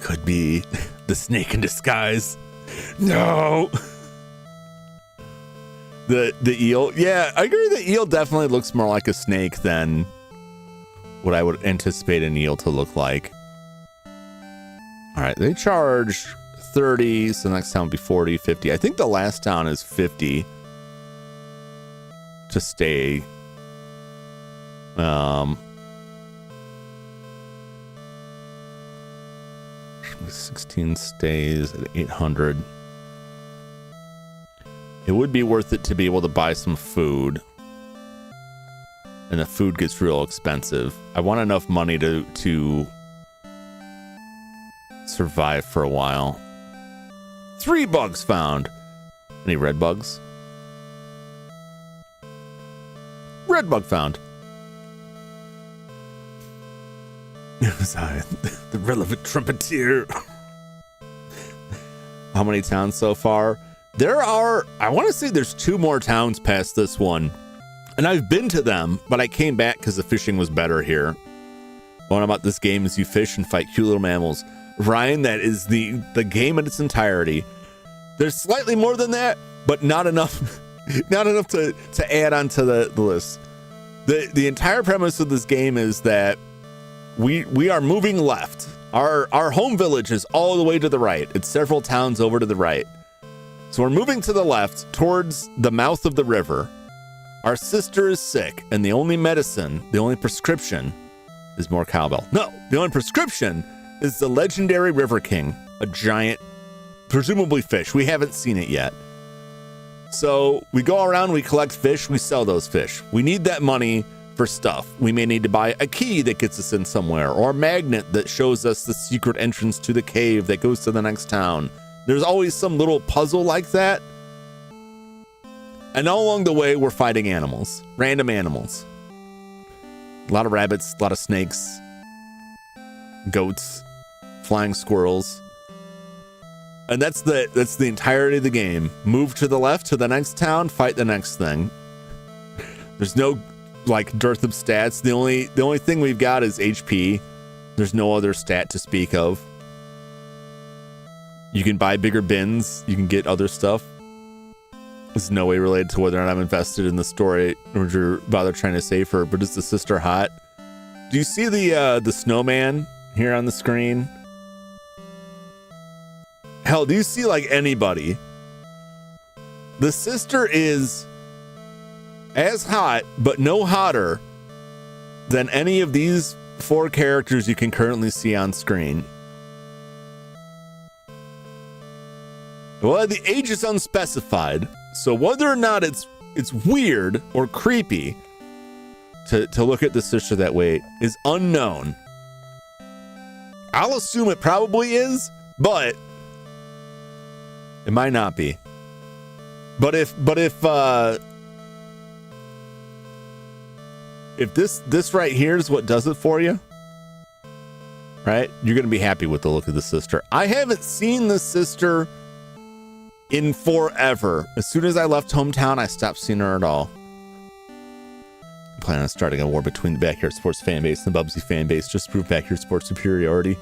Speaker 1: Could be the snake in disguise. No. The eel. Yeah, I agree. The eel definitely looks more like a snake than what I would anticipate an eel to look like. All right, they charge 30, so the next town would be 40, 50. I think the last town is 50 to stay. 16 stays at 800. It would be worth it to be able to buy some food. And the food gets real expensive. I want enough money to survive for a while. 3 bugs found. Any red bugs? Red bug found. It was I, the relevant trumpeter. How many towns so far? There are, I want to say there's 2 more towns past this one. And I've been to them, but I came back because the fishing was better here. One about this game is you fish and fight cute little mammals. Ryan, that is the game in its entirety. There's slightly more than that, but not enough not enough to add onto the list. The entire premise of this game is that we are moving left. Our home village is all the way to the right. It's several towns over to the right. So we're moving to the left towards the mouth of the river. Our sister is sick, and the only medicine, the only prescription is more cowbell. No, the only prescription is the legendary River King, a giant, presumably fish. We haven't seen it yet. So we go around, we collect fish, we sell those fish. We need that money for stuff. We may need to buy a key that gets us in somewhere, or a magnet that shows us the secret entrance to the cave that goes to the next town. There's always some little puzzle like that. And all along the way, we're fighting animals, random animals. A lot of rabbits, a lot of snakes, goats, flying squirrels. And that's the entirety of the game. Move to the left to the next town, fight the next thing. There's no like dearth of stats. The only thing we've got is HP. There's no other stat to speak of. You can buy bigger bins, you can get other stuff. It's no way related to whether or not I'm invested in the story or you're bother trying to save her, but is the sister hot? Do you see the snowman here on the screen? Hell, do you see like anybody? The sister is as hot, but no hotter than any of these 4 characters you can currently see on screen. Well, the age is unspecified, so whether or not it's weird or creepy to look at the sister that way is unknown. I'll assume it probably is, but it might not be. But if this right here is what does it for you, right? You're gonna be happy with the look of the sister. I haven't seen the sister in forever. As soon as I left hometown, I stopped seeing her at all. I'm planning on starting a war between the Backyard Sports fan base and the Bubsy fan base just to prove Backyard Sports superiority.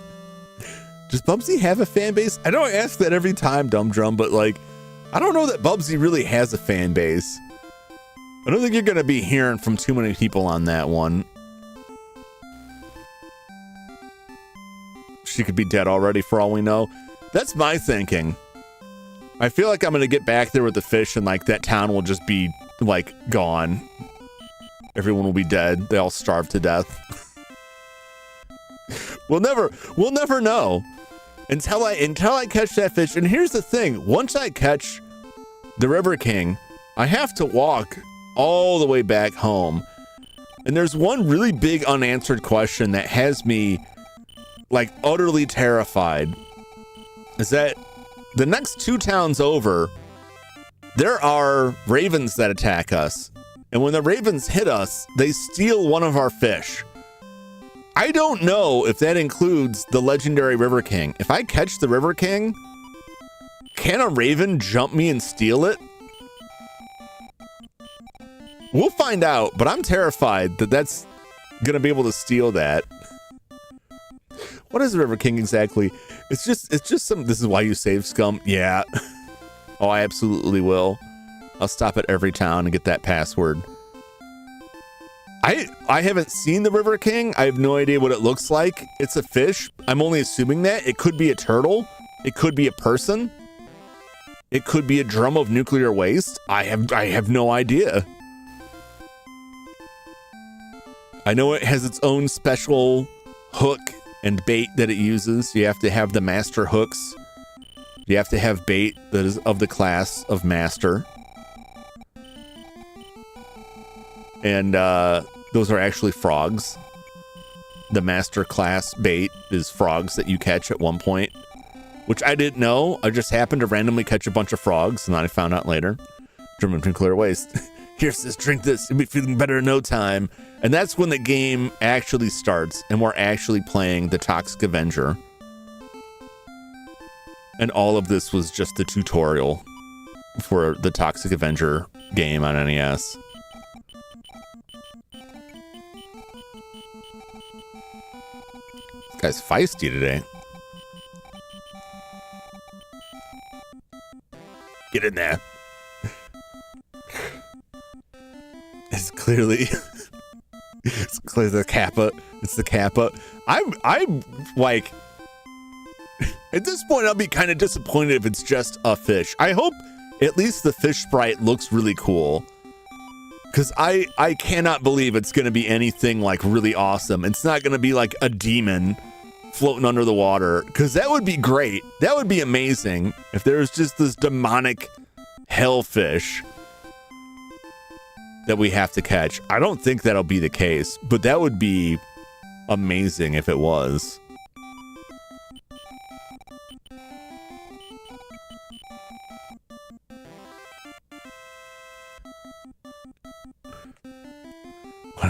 Speaker 1: Does Bubsy have a fan base? I know I ask that every time, Dumb Drum, but like, I don't know that Bubsy really has a fan base. I don't think you're going to be hearing from too many people on that one. She could be dead already for all we know. That's my thinking. I feel like I'm going to get back there with the fish and like that town will just be like gone. Everyone will be dead. They all starve to death. We'll never know until I catch that fish. And here's the thing. Once I catch the River King, I have to walk all the way back home. And there's one really big unanswered question that has me like utterly terrified. Is that the next 2 towns over, there are ravens that attack us. And when the ravens hit us, they steal one of our fish. I don't know if that includes the legendary River King. If I catch the River King, can a raven jump me and steal it? We'll find out, but I'm terrified that that's gonna be able to steal that. What is the River King exactly? It's just some, this is why you save scum. Yeah. Oh, I absolutely will. I'll stop at every town and get that password. I haven't seen the River King. I have no idea what it looks like. It's a fish. I'm only assuming that. It could be a turtle. It could be a person. It could be a drum of nuclear waste. I have no idea. I know it has its own special hook and bait that it uses. You have to have the master hooks. You have to have bait that is of the class of master. And those are actually frogs. The master class bait is frogs that you catch at one point, which I didn't know. I just happened to randomly catch a bunch of frogs, and then I found out later. Drum of nuclear waste. Here's this, drink this. You'll be feeling better in no time. And that's when the game actually starts, and we're actually playing the Toxic Avenger. And all of this was just the tutorial for the Toxic Avenger game on NES. This guy's feisty today. Get in there. It's clearly the Kappa. It's the Kappa. I'm like, at this point, I'll be kind of disappointed if it's just a fish. I hope at least the fish sprite looks really cool, because I cannot believe it's going to be anything like really awesome. It's not going to be like a demon floating under the water, because that would be great. That would be amazing if there was just this demonic hellfish that we have to catch. I don't think that'll be the case, but that would be amazing if it was.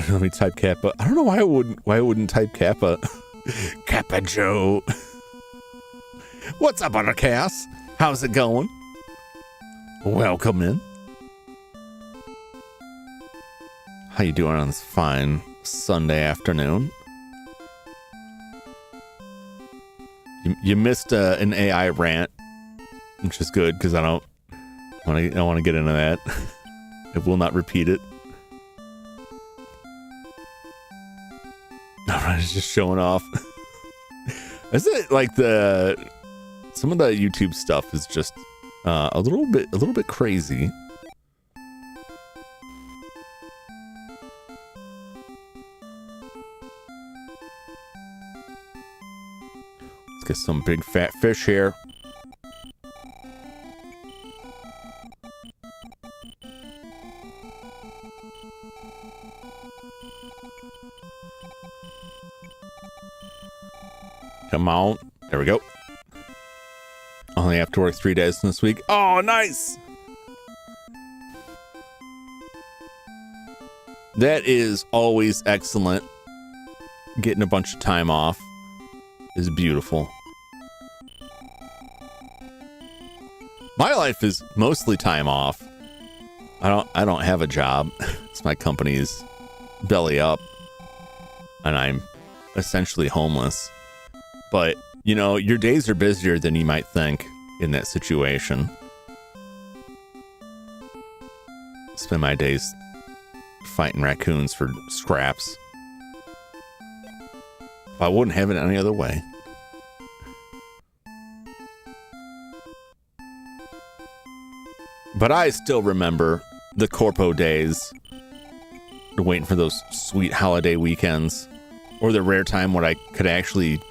Speaker 1: Let me type Kappa. I don't know why I wouldn't type Kappa. Kappa Joe. What's up, Undercast? How's it going? Welcome in. How you doing on this fine Sunday afternoon? You missed an AI rant, which is good, because I don't want to get into that. I will not repeat it. Alright, it's just showing off. Is it like some of the YouTube stuff is just a little bit crazy. Let's get some big fat fish here. Come on. There we go. Only have to work 3 days this week. Oh, nice. That is always excellent. Getting a bunch of time off is beautiful. My life is mostly time off. I don't have a job. It's my company's belly up, and I'm essentially homeless. But, you know, your days are busier than you might think in that situation. Spend my days fighting raccoons for scraps. I wouldn't have it any other way. But I still remember the corpo days, waiting for those sweet holiday weekends, or the rare time when I could actually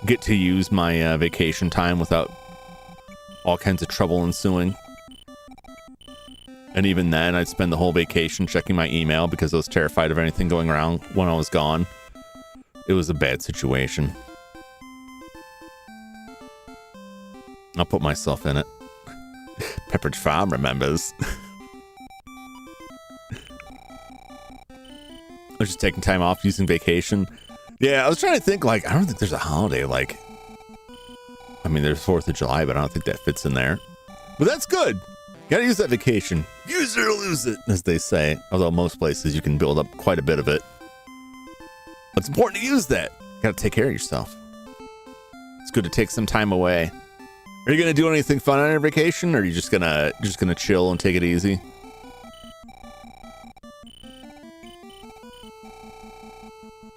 Speaker 1: get to use my vacation time without all kinds of trouble ensuing. And even then, I'd spend the whole vacation checking my email because I was terrified of anything going wrong when I was gone. It was a bad situation. I'll put myself in it. Pepperidge Farm remembers. I was just taking time off, using vacation. Yeah, I was trying to think, like, I don't think there's a holiday, like, I mean, there's 4th of July, but I don't think that fits in there. But that's good. Gotta use that vacation. Use it or lose it, as they say. Although most places you can build up quite a bit of it. But it's important to use that. Gotta take care of yourself. It's good to take some time away. Are you gonna do anything fun on your vacation, or are you just gonna chill and take it easy?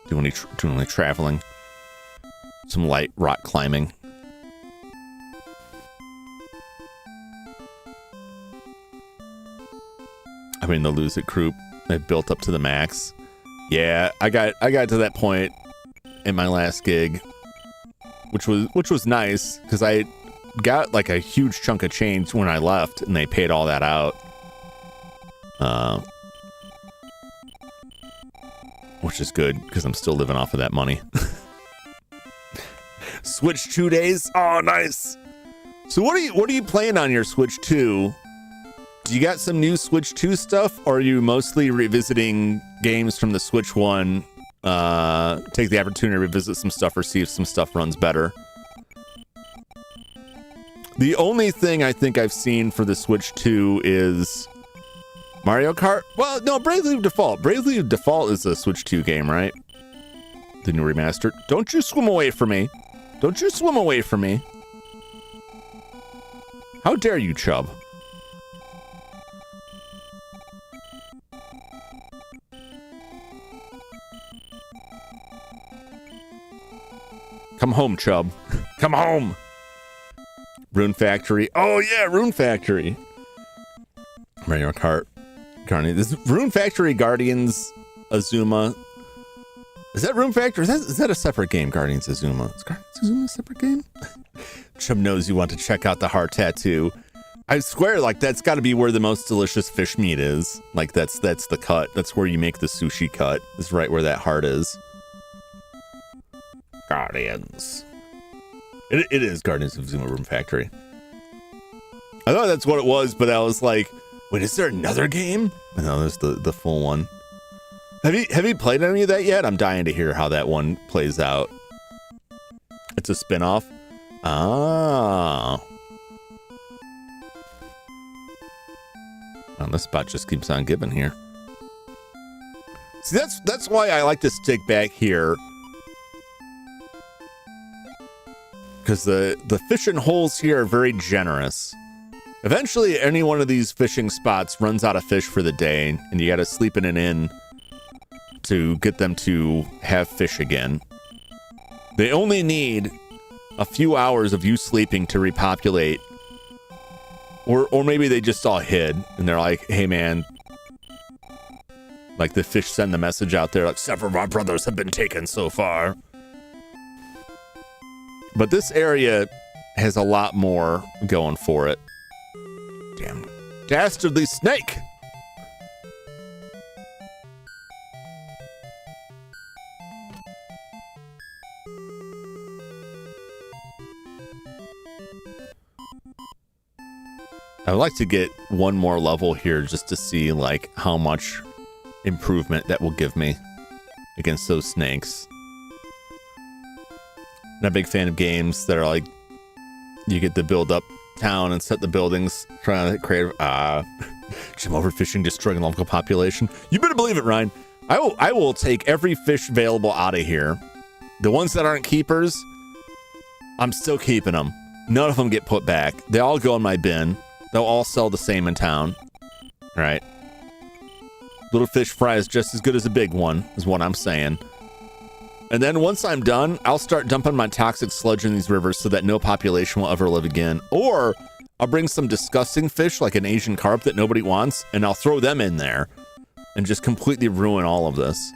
Speaker 1: Do any traveling? Some light rock climbing. I mean, the Lose It group, they built up to the max. Yeah, I got to that point in my last gig, which was nice because I got like a huge chunk of change when I left, and they paid all that out. Which is good because I'm still living off of that money. Switch 2 days. Oh, nice. So what are you playing on your Switch 2? Do you got some new Switch 2 stuff, or are you mostly revisiting games from the Switch 1? Take the opportunity to revisit some stuff or see if some stuff runs better. The only thing I think I've seen for the Switch 2 is Mario Kart. Well, no, Bravely Default. Bravely Default is a Switch 2 game, right? The new remastered. Don't you swim away from me. Don't you swim away from me. How dare you, Chubb? Come home, Chubb. Come home. Rune Factory. Oh, yeah, Rune Factory. Mario Kart. This is Rune Factory Guardians Azuma. Is that Rune Factory? Is that a separate game, Guardians Azuma? Is Guardians Azuma a separate game? Chubb knows you want to check out the heart tattoo. I swear, like, that's got to be where the most delicious fish meat is. Like, that's the cut. That's where you make the sushi cut. It's right where that heart is. Guardians. It is Guardians of Zuma Room Factory. I thought that's what it was, but I was like, wait, is there another game? No, there's the full one. Have you played any of that yet? I'm dying to hear how that one plays out. It's a spin-off. Ah. Oh, this spot just keeps on giving here. See, that's why I like to stick back here. Because the fishing holes here are very generous. Eventually, any one of these fishing spots runs out of fish for the day, and you got to sleep in an inn to get them to have fish again. They only need a few hours of you sleeping to repopulate. Or maybe they just all hid, and they're like, hey, man. Like, the fish send the message out there, like, several of our brothers have been taken so far. But this area has a lot more going for it. Damn dastardly snake! I would like to get one more level here just to see like how much improvement that will give me against those snakes. Not a big fan of games that are like you get to build up town and set the buildings, trying to create Jim overfishing, destroying the local population. You better believe it, Ryan. I will take every fish available out of here. The ones that aren't keepers, I'm still keeping them. None of them get put back. They all go in my bin. They'll all sell the same in town. All right. Little fish fry is just as good as a big one, is what I'm saying. And then once I'm done, I'll start dumping my toxic sludge in these rivers so that no population will ever live again. Or I'll bring some disgusting fish like an Asian carp that nobody wants, and I'll throw them in there and just completely ruin all of this.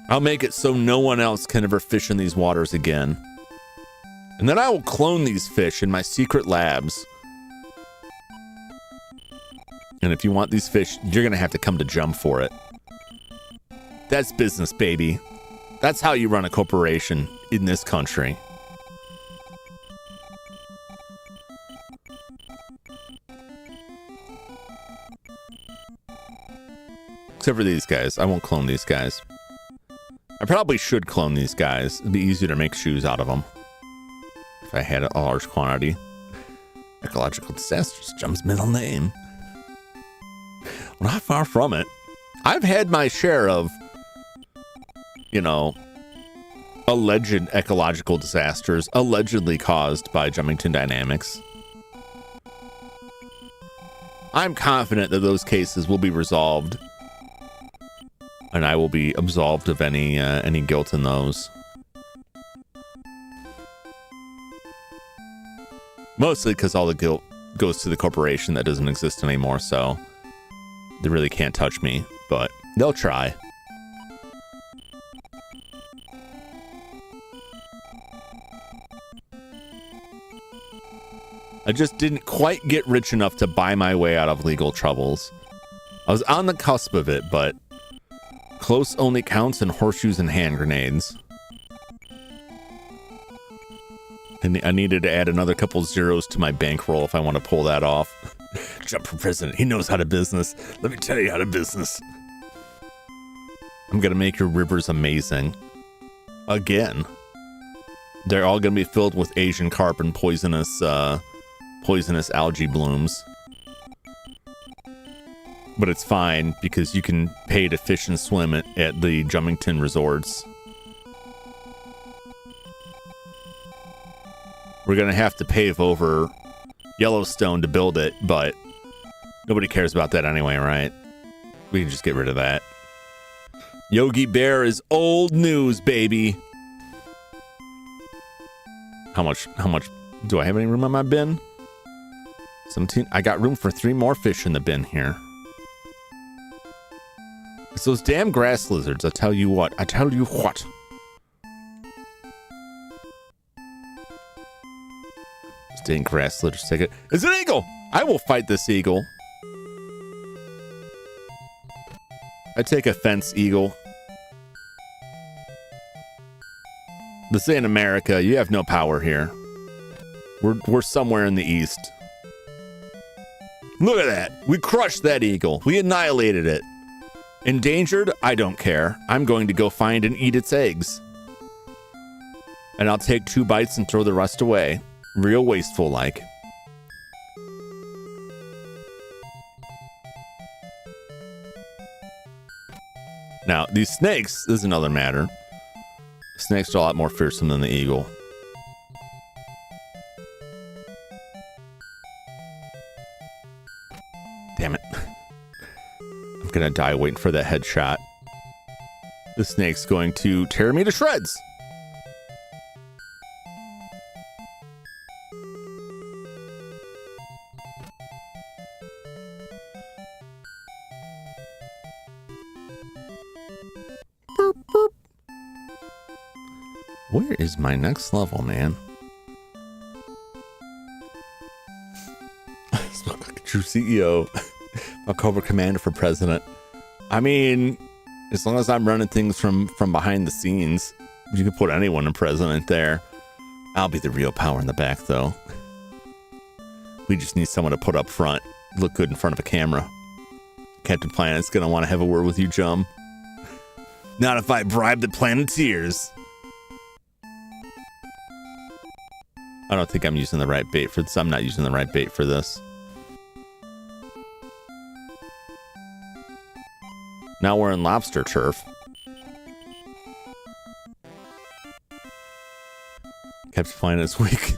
Speaker 1: I'll make it so no one else can ever fish in these waters again. And then I will clone these fish in my secret labs. And if you want these fish, you're going to have to come to Jum for it. That's business, baby. That's how you run a corporation in this country. Except for these guys. I won't clone these guys. I probably should clone these guys. It'd be easier to make shoes out of them if I had a large quantity. Ecological disasters, Jum's middle name. Well, not far from it. I've had my share of, alleged ecological disasters allegedly caused by Jumington Dynamics. I'm confident that those cases will be resolved, and I will be absolved of any guilt in those. Mostly because all the guilt goes to the corporation that doesn't exist anymore, so they really can't touch me, but they'll try. I just didn't quite get rich enough to buy my way out of legal troubles. I was on the cusp of it, but close only counts in horseshoes and hand grenades. And I needed to add another couple zeros to my bankroll if I want to pull that off. Jump for president. He knows how to business. Let me tell you how to business. I'm going to make your rivers amazing. Again. They're all going to be filled with Asian carp and poisonous algae blooms. But it's fine because you can pay to fish and swim at the Jumington resorts. We're going to have to pave over Yellowstone to build it, but nobody cares about that anyway, right? We can just get rid of that. Yogi Bear is old news, baby. How much do I have any room on my bin? 17. I got room for 3 more fish in the bin here. It's those damn grass lizards, I tell you what. Dang grass lizards, take it. It's an eagle! I will fight this eagle. I take offense, eagle. This ain't America. You have no power here. We're somewhere in the east. Look at that. We crushed that eagle. We annihilated it. Endangered? I don't care. I'm going to go find and eat its eggs. And I'll take 2 bites and throw the rest away. Real wasteful like. Now, these snakes, this is another matter. Snakes are a lot more fearsome than the eagle. Damn it. I'm gonna die waiting for that headshot. The snake's going to tear me to shreds. Where is my next level, man? True CEO. A Cobra Commander for president. I mean, as long as I'm running things from behind the scenes, you can put anyone in president there. I'll be the real power in the back, though. We just need someone to put up front. Look good in front of a camera. Captain Planet's gonna want to have a word with you, Jum. Not if I bribe the Planeteers. I don't think I'm using the right bait for this. I'm not using the right bait for this. Now we're in lobster turf. Captain Planet is weak.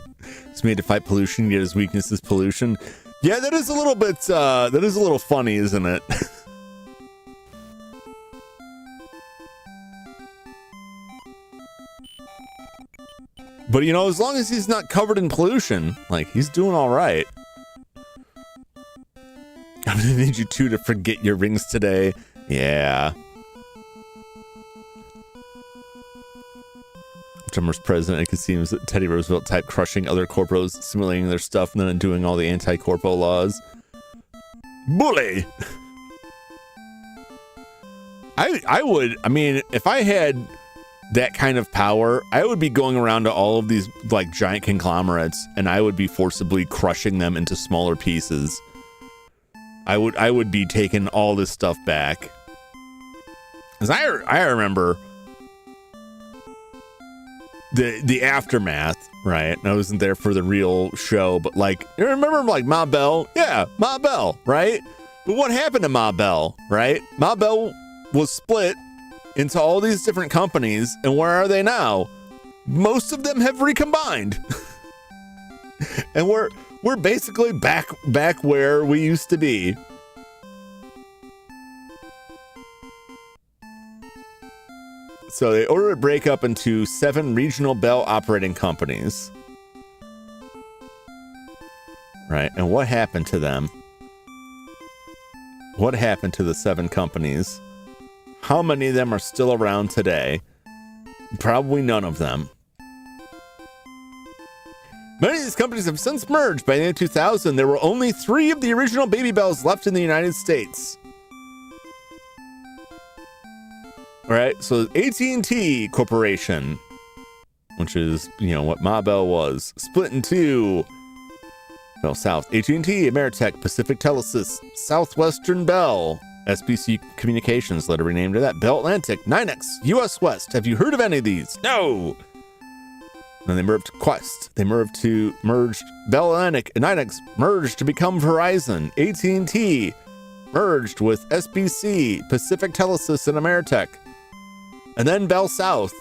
Speaker 1: It's made to fight pollution, yet his weakness is pollution. Yeah, that is a little bit, that is a little funny, isn't it? But, you know, as long as he's not covered in pollution, like, he's doing all right. I'm gonna need you two to forget your rings today. Yeah. Drummer's president, I can see him as a Teddy Roosevelt type, crushing other corporos, simulating their stuff, and then doing all the anti-corpo laws. Bully! I mean, if I had that kind of power, I would be going around to all of these like giant conglomerates, and I would be forcibly crushing them into smaller pieces. I would be taking all this stuff back. Because I remember the aftermath, right? I wasn't there for the real show, but like, you remember like Ma Bell? Yeah, Ma Bell, right? But what happened to Ma Bell, right? Ma Bell was split into all these different companies, and where are they now? Most of them have recombined. And we're basically back where we used to be. So they ordered a breakup into 7 regional Bell operating companies. Right, and what happened to them? What happened to the 7 companies? How many of them are still around today? Probably none of them. Many of these companies have since merged. By the end of 2000, there were only 3 of the original Baby Bells left in the United States. All right, so AT&T Corporation, which is, you know, what Ma Bell was, split into Bell South, AT&T, Ameritech, Pacific Telesis, Southwestern Bell, SBC Communications, later renamed to that, Bell Atlantic, Nynex, US West. Have you heard of any of these? No. Then they merged Quest. They merged Bell Atlantic and Nynex merged to become Verizon. AT&T merged with SBC, Pacific Telesis, and Ameritech. And then Bell South.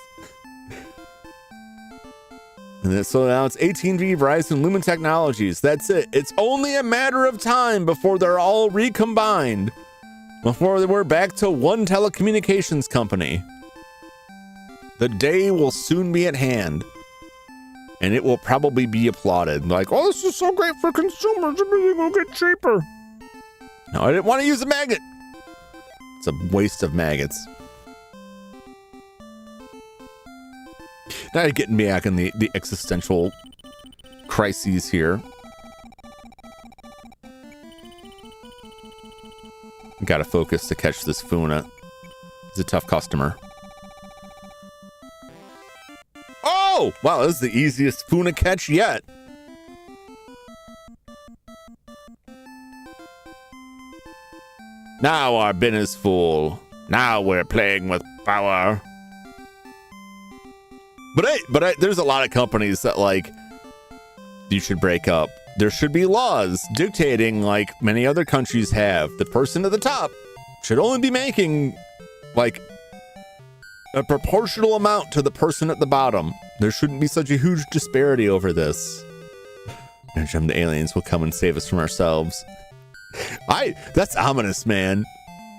Speaker 1: And so now it's AT&T, Verizon, Lumen Technologies. That's it. It's only a matter of time before they're all recombined. Before we're back to one telecommunications company. The day will soon be at hand. And it will probably be applauded. Like, oh, this is so great for consumers. Everything will get cheaper. No, I didn't want to use a maggot. It's a waste of maggots. Now you're getting me back in the existential crises here. Gotta focus to catch this Funa. He's a tough customer. Oh! Wow, this is the easiest Funa catch yet. Now our bin is full. Now we're playing with power. But there's a lot of companies that, like, you should break up. There should be laws dictating, like many other countries have. The person at the top should only be making, like, a proportional amount to the person at the bottom. There shouldn't be such a huge disparity over this. And Jum, the aliens will come and save us from ourselves. That's ominous, man.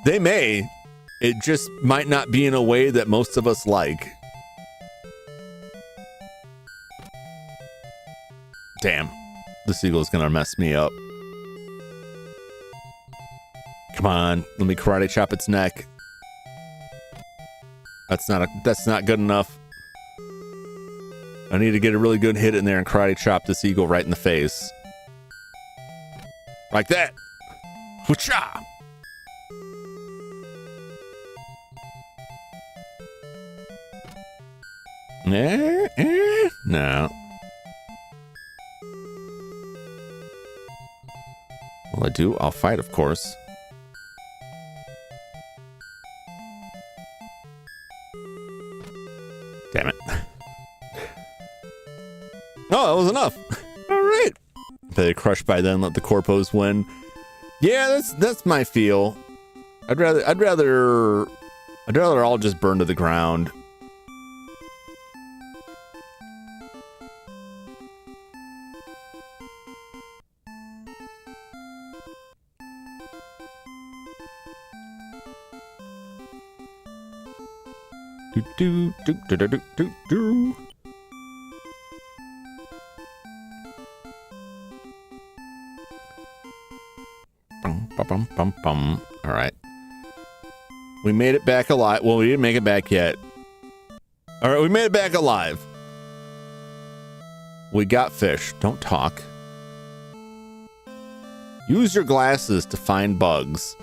Speaker 1: They may. It just might not be in a way that most of us like. Damn. This eagle's gonna mess me up. Come on, let me karate chop its neck. That's not good enough. I need to get a really good hit in there and karate chop this eagle right in the face. Like that. Wha-cha! No. Well, I do. I'll fight, of course. Damn it. Oh, that was enough. All right. They crush by then, let the corpos win. Yeah, that's my feel. I'd rather all just burn to the ground. Do. Bum. All right. We made it back alive. Well, we didn't make it back yet. All right, we made it back alive. We got fish. Don't talk. Use your glasses to find bugs,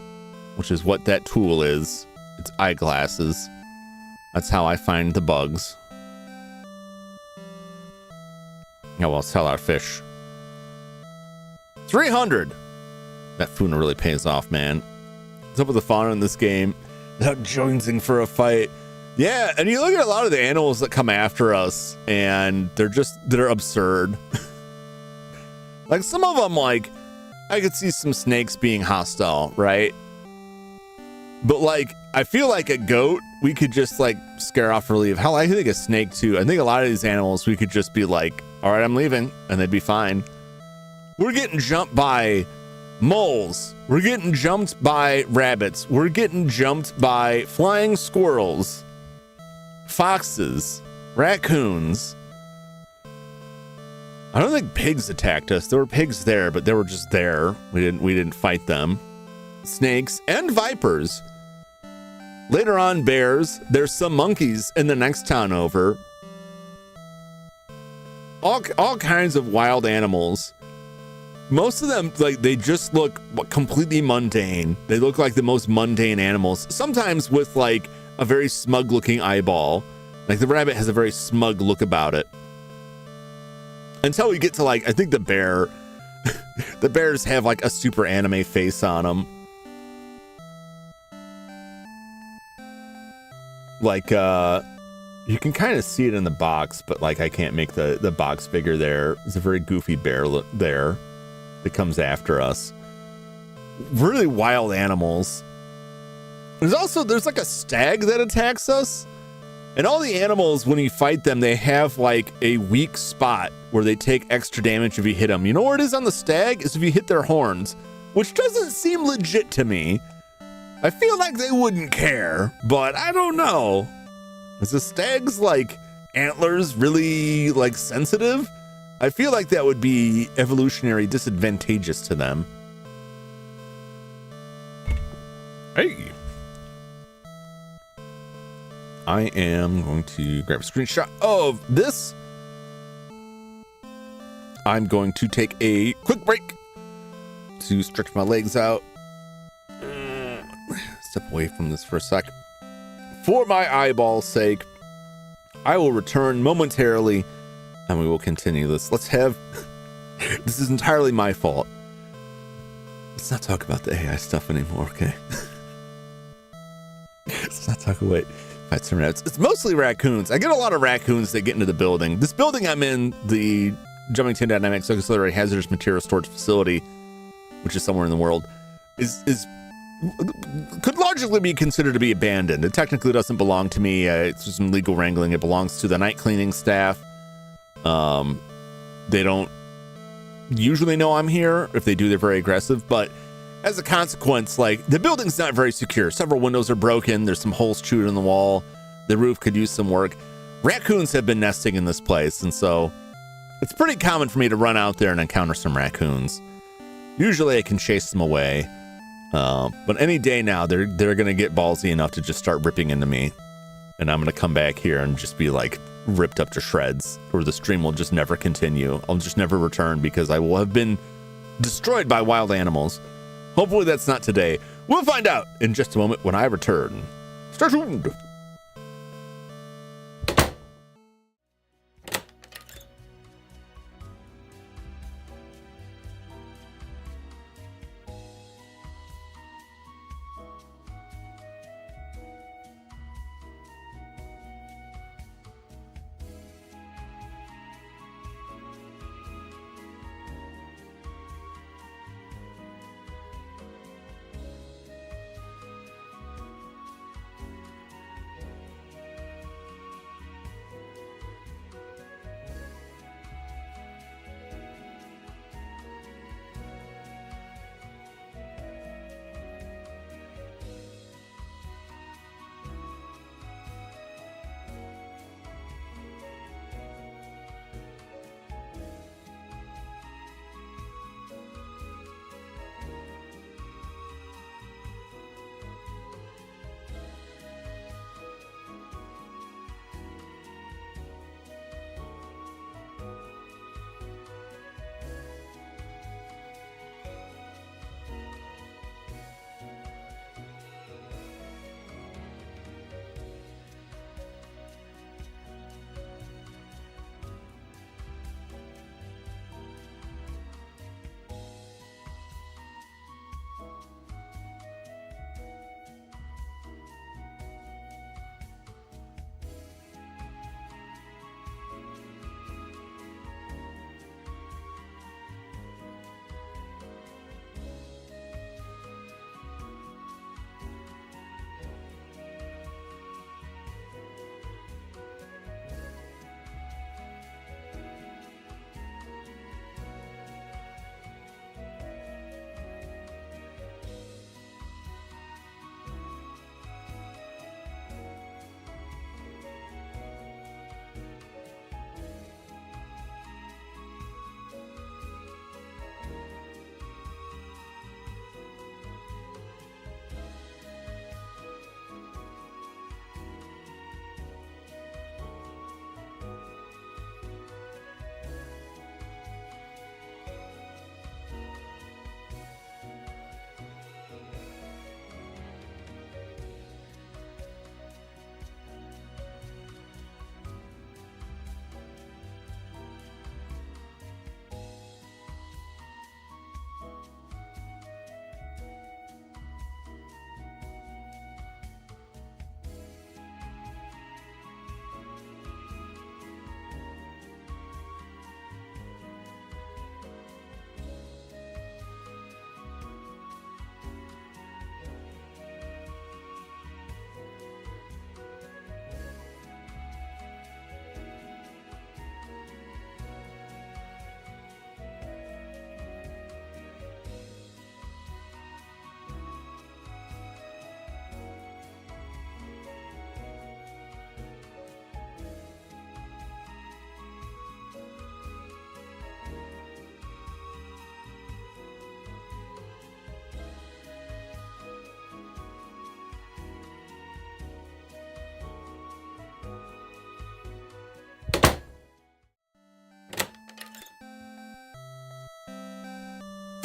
Speaker 1: which is what that tool is. It's eyeglasses. That's how I find the bugs. Yeah, well, sell our fish. 300! That Funa really pays off, man. What's up with the fauna in this game? Without joining for a fight. Yeah, and you look at a lot of the animals that come after us, and they're absurd. Like some of them, like I could see some snakes being hostile, right? But like I feel like a goat, we could just like scare off or leave. Hell, I think a snake too. I think a lot of these animals, we could just be like, all right, I'm leaving, and they'd be fine. We're getting jumped by moles. We're getting jumped by rabbits. We're getting jumped by flying squirrels, foxes, raccoons. I don't think pigs attacked us. There were pigs there, but they were just there. We didn't fight them. Snakes and vipers. Later on, bears. There's some monkeys in the next town over. All kinds of wild animals. Most of them, like, they just look completely mundane. They look like the most mundane animals. Sometimes with like a very smug looking eyeball. Like the rabbit has a very smug look about it. Until we get to like, I think the bear, the bears have like a super anime face on them. Like, you can kind of see it in the box, but like I can't make the box bigger there. There's a very goofy bear there that comes after us. Really wild animals. There's like a stag that attacks us. And all the animals, when you fight them, they have like a weak spot where they take extra damage if you hit them. You know where it is on the stag? Is if you hit their horns, which doesn't seem legit to me. I feel like they wouldn't care, but I don't know. Is the stag's like antlers really like sensitive? I feel like that would be evolutionary disadvantageous to them. Hey. I am going to grab a screenshot of this. I'm going to take a quick break to stretch my legs out. Step away from this for a sec. For my eyeball's sake, I will return momentarily and we will continue this. Let's have... This is entirely my fault. Let's not talk about the AI stuff anymore, okay? Let's not talk away. It's mostly raccoons. I get a lot of raccoons that get into the building. This building I'm in, the Jumington Dynamics Auxiliary Hazardous Material Storage Facility, which is somewhere in the world, could largely be considered to be abandoned. It technically doesn't belong to me. It's just some legal wrangling. It belongs to the night cleaning staff. They don't usually know I'm here. If they do, they're very aggressive. But as a consequence, like, the building's not very secure. Several windows are broken. There's some holes chewed in the wall. The roof could use some work. Raccoons have been nesting in this place, and so it's pretty common for me to run out there and encounter some raccoons. Usually I can chase them away. But any day now, they're going to get ballsy enough to just start ripping into me. And I'm going to come back here and just be like ripped up to shreds, or the stream will just never continue. I'll just never return because I will have been destroyed by wild animals. Hopefully that's not today. We'll find out in just a moment when I return. Stay tuned.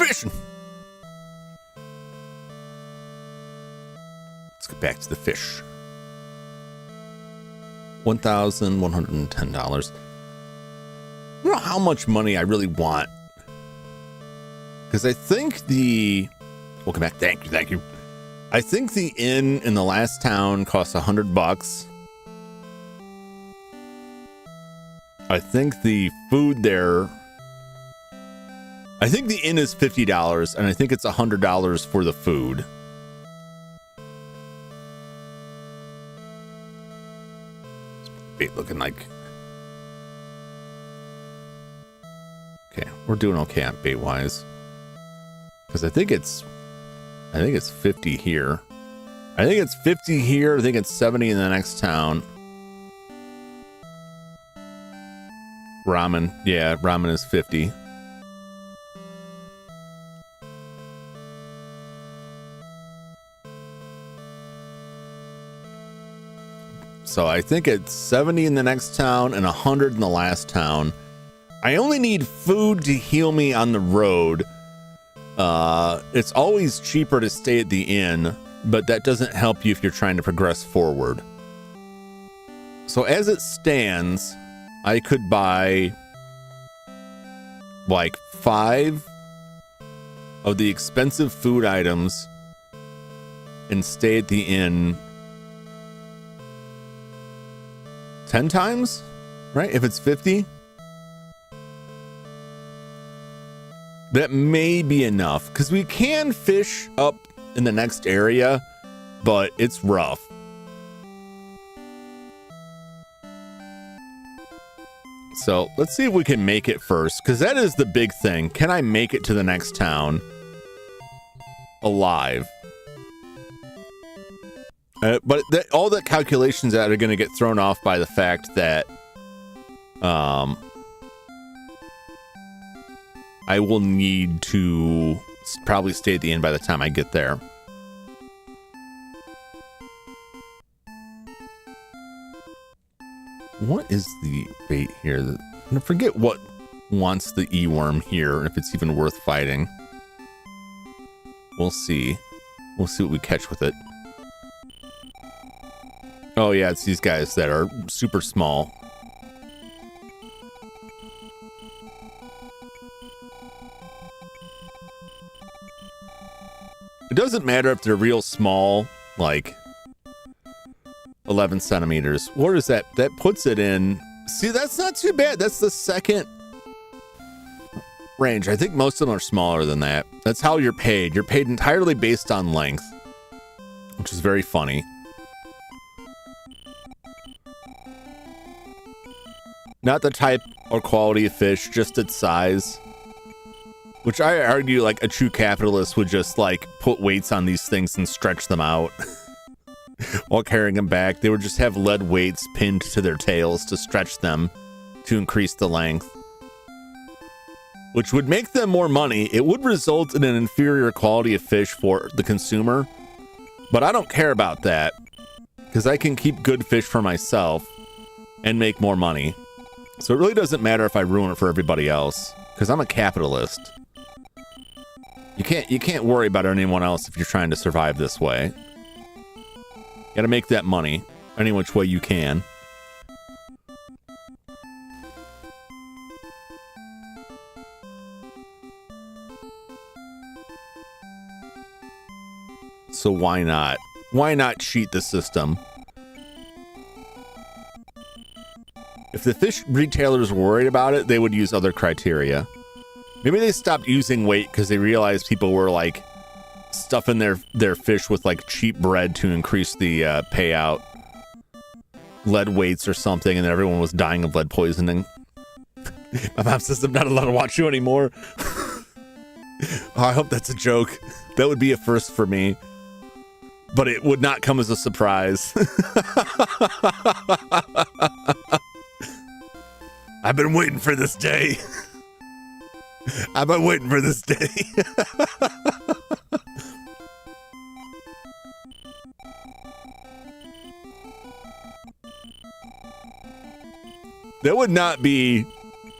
Speaker 1: fishing. Let's get back to the fish. $1,110. I don't know how much money I really want. Because I think the... Welcome back. Thank you. I think the inn in the last town costs $100. I think the food there... I think the inn is $50, and I think it's $100 for the food. Bait looking like... Okay, we're doing okay on bait wise. Because I think it's 50 here. I think it's 50 here. I think it's 70 in the next town. Ramen. Yeah, ramen is 50. So I think it's 70 in the next town and 100 in the last town. I only need food to heal me on the road. It's always cheaper to stay at the inn, but that doesn't help you if you're trying to progress forward. So as it stands, I could buy like 5 of the expensive food items and stay at the inn 10 times, right? If it's 50, that may be enough because we can fish up in the next area, but it's rough. So let's see if we can make it first, because that is the big thing. Can I make it to the next town alive? But all the calculations that are going to get thrown off by the fact that I will need to probably stay at the inn by the time I get there. What is the bait here? I forget what wants the E-worm here, if it's even worth fighting. We'll see. We'll see what we catch with it. Oh yeah, it's these guys that are super small. It doesn't matter if they're real small, like 11 centimeters. What is that? That puts it in. See, that's not too bad. That's the second range. I think most of them are smaller than that. That's how you're paid. You're paid entirely based on length, which is very funny. Not the type or quality of fish, just its size. Which I argue, like, a true capitalist would just, like, put weights on these things and stretch them out while carrying them back. They would just have lead weights pinned to their tails to stretch them to increase the length, which would make them more money. It would result in an inferior quality of fish for the consumer, but I don't care about that because I can keep good fish for myself and make more money. So it really doesn't matter if I ruin it for everybody else, because I'm a capitalist. You can't worry about anyone else if you're trying to survive this way. You gotta make that money any which way you can. So why not? Why not cheat the system? If the fish retailers were worried about it, they would use other criteria. Maybe they stopped using weight because they realized people were like stuffing their fish with like cheap bread to increase the payout. Lead weights or something, and then everyone was dying of lead poisoning. My mom says I'm not allowed to watch you anymore. Oh, I hope that's a joke. That would be a first for me. But it would not come as a surprise. I've been waiting for this day. I've been waiting for this day. That would not be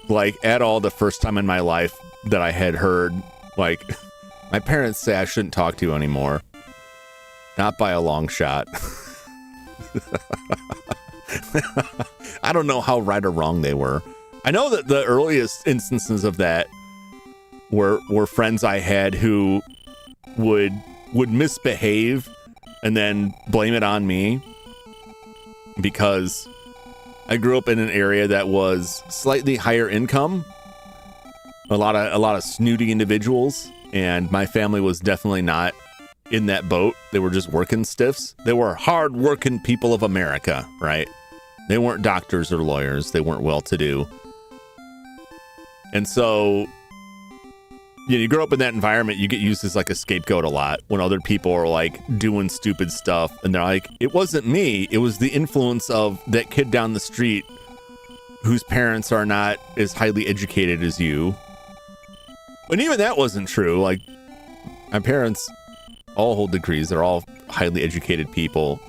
Speaker 1: like at all the first time in my life that I had heard Like, my parents say I shouldn't talk to you anymore. Not by a long shot. I don't know how right or wrong they were. I know that the earliest instances of that were friends I had who would misbehave and then blame it on me because I grew up in an area that was slightly higher income, a lot of snooty individuals, and my family was definitely not in that boat. They were just working stiffs. They were hard-working people of America, right? They weren't doctors or lawyers. They weren't well-to-do. And so, you grow up in that environment, you get used as like a scapegoat a lot when other people are like doing stupid stuff. And they're like, it wasn't me. It was the influence of that kid down the street whose parents are not as highly educated as you. And even that wasn't true. Like, my parents all hold degrees. They're all highly educated people.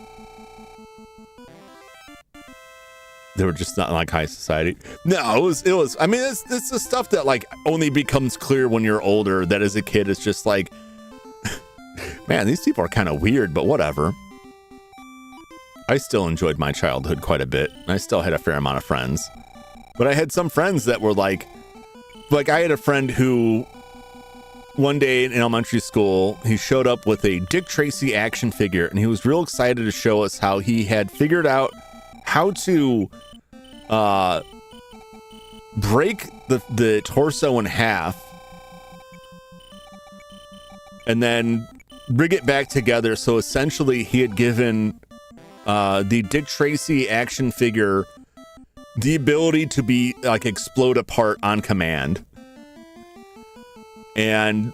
Speaker 1: They were just not like high society. No, it was, I mean, it's the stuff that like only becomes clear when you're older, that as a kid, it's just like, man, these people are kind of weird, but whatever. I still enjoyed my childhood quite a bit. I still had a fair amount of friends, but I had some friends that were like I had a friend who one day in elementary school, he showed up with a Dick Tracy action figure, and he was real excited to show us how he had figured out how to break the torso in half and then rig it back together. So essentially he had given the Dick Tracy action figure the ability to be like explode apart on command. And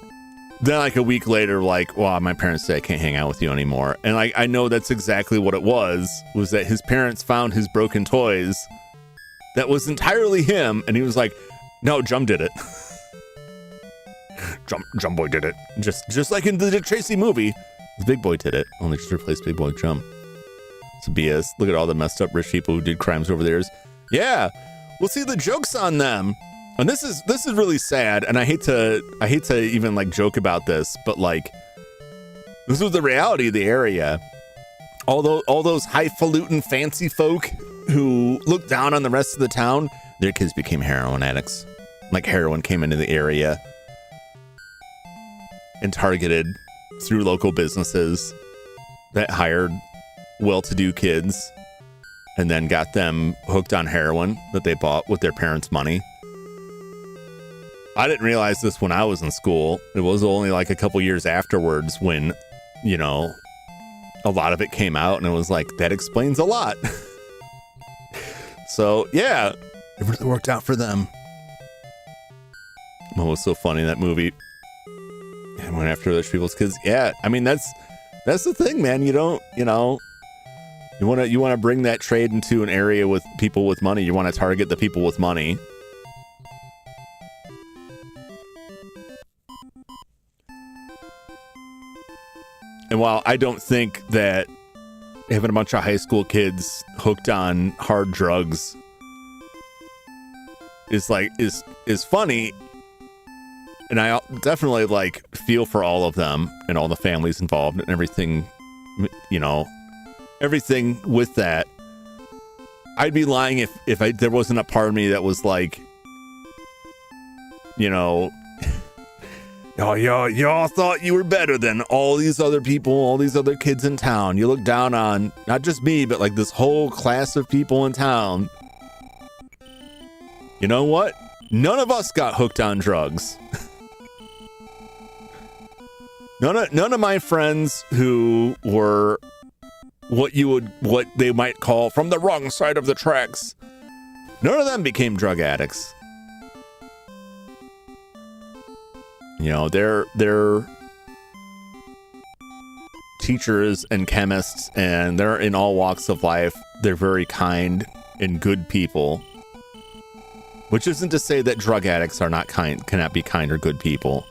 Speaker 1: then like a week later, like, wow, my parents say I can't hang out with you anymore. And like, I know that's exactly what it was that his parents found his broken toys. That was entirely him. And he was like, no, Jum did it. Jum Boy did it. Just like in the Dick Tracy movie. The Big Boy did it. Only just replaced Big Boy with Jum. It's BS. Look at all the messed up rich people who did crimes over there. Yeah. We'll see the joke's on them. And this is really sad, and I hate to even like joke about this, but like this was the reality of the area. All those highfalutin fancy folk who looked down on the rest of the town, their kids became heroin addicts. Like heroin came into the area and targeted through local businesses that hired well-to-do kids and then got them hooked on heroin that they bought with their parents' money. I didn't realize this when I was in school. It was only like a couple years afterwards when, you know, a lot of it came out, and it was like, that explains a lot. So, yeah, it really worked out for them. What was so funny in that movie? I went after those people's kids. Yeah, I mean, that's the thing, man. You don't, you know, you want to bring that trade into an area with people with money. You want to target the people with money. And while I don't think that having a bunch of high school kids hooked on hard drugs is funny, and I definitely like feel for all of them and all the families involved and everything, you know, everything with that, I'd be lying if there wasn't a part of me that was like, you know, oh, y'all thought you were better than all these other people, all these other kids in town. You look down on not just me, but like this whole class of people in town. You know what? None of us got hooked on drugs. None of my friends who were what they might call from the wrong side of the tracks, none of them became drug addicts. You know, they're teachers and chemists, and they're in all walks of life. They're very kind and good people. Which isn't to say that drug addicts are not kind, cannot be kind or good people.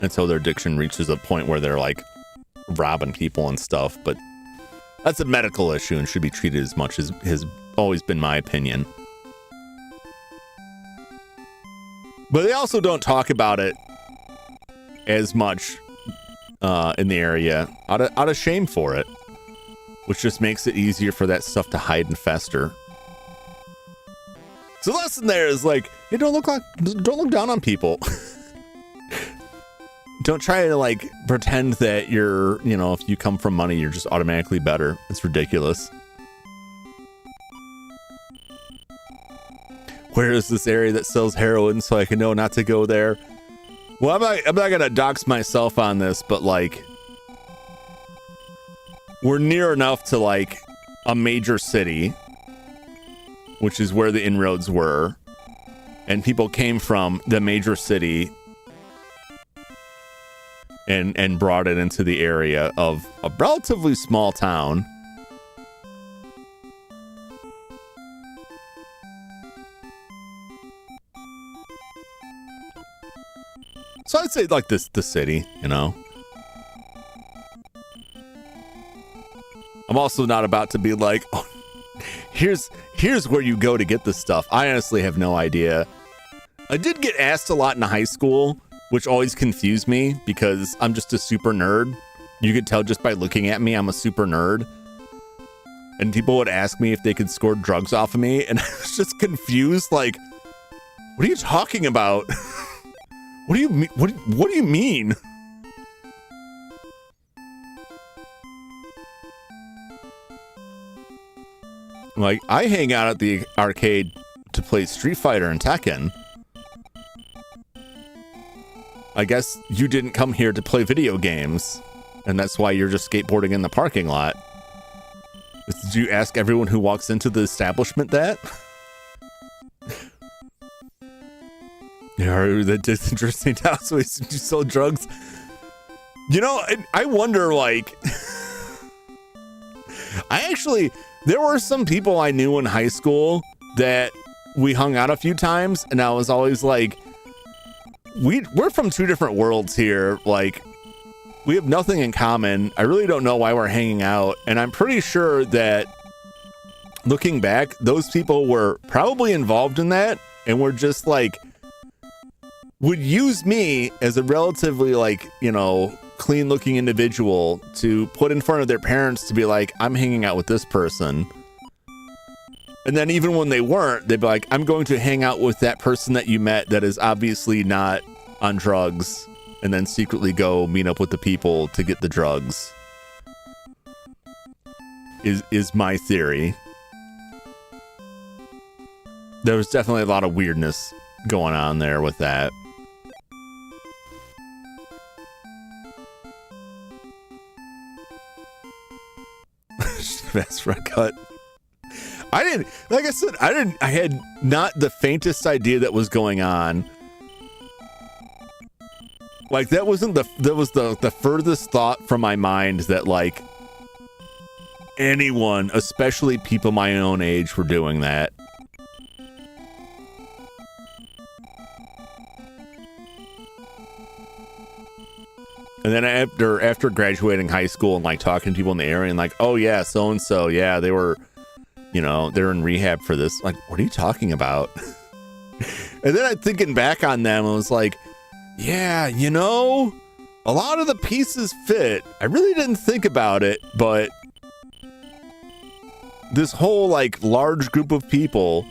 Speaker 1: Until their addiction reaches a point where they're like robbing people and stuff, but that's a medical issue and should be treated as much as has always been my opinion. But they also don't talk about it as much in the area out of shame for it, which just makes it easier for that stuff to hide and fester. So the lesson there is like, hey, don't look down on people. Don't try to like pretend that you're, you know, if you come from money, you're just automatically better. It's ridiculous. Where is this area that sells heroin so I can know not to go there? Well, I'm not gonna dox myself on this, but like, we're near enough to like a major city, which is where the inroads were, and people came from the major city and brought it into the area of a relatively small town. So I'd say like the city, you know. I'm also not about to be like, oh, here's where you go to get this stuff. I honestly have no idea. I did get asked a lot in high school, which always confused me because I'm just a super nerd. You could tell just by looking at me, I'm a super nerd. And people would ask me if they could score drugs off of me, and I was just confused, like, what are you talking about? What do you mean? What do you mean? Like, I hang out at the arcade to play Street Fighter and Tekken. I guess you didn't come here to play video games, and that's why you're just skateboarding in the parking lot. Did you ask everyone who walks into the establishment that? Yeah, that's interesting. So you sell drugs. You know, I wonder, like, there were some people I knew in high school that we hung out a few times, and I was always like, we're from two different worlds here. Like, we have nothing in common. I really don't know why we're hanging out. And I'm pretty sure that looking back, those people were probably involved in that and were just like, would use me as a relatively, like, you know, clean looking individual to put in front of their parents to be like, I'm hanging out with this person. And then even when they weren't, they'd be like, I'm going to hang out with that person that you met that is obviously not on drugs, and then secretly go meet up with the people to get the drugs. Is my theory. There was definitely a lot of weirdness going on there with that. Fast front cut. I had not the faintest idea that was going on. Like, that was the furthest thought from my mind that, like, anyone, especially people my own age, were doing that. And then after graduating high school and like talking to people in the area and like, oh yeah, so and so, yeah, they were, you know, they're in rehab for this. Like, what are you talking about? And then I'm thinking back on them, I was like, yeah, you know, a lot of the pieces fit. I really didn't think about it, but this whole like large group of people,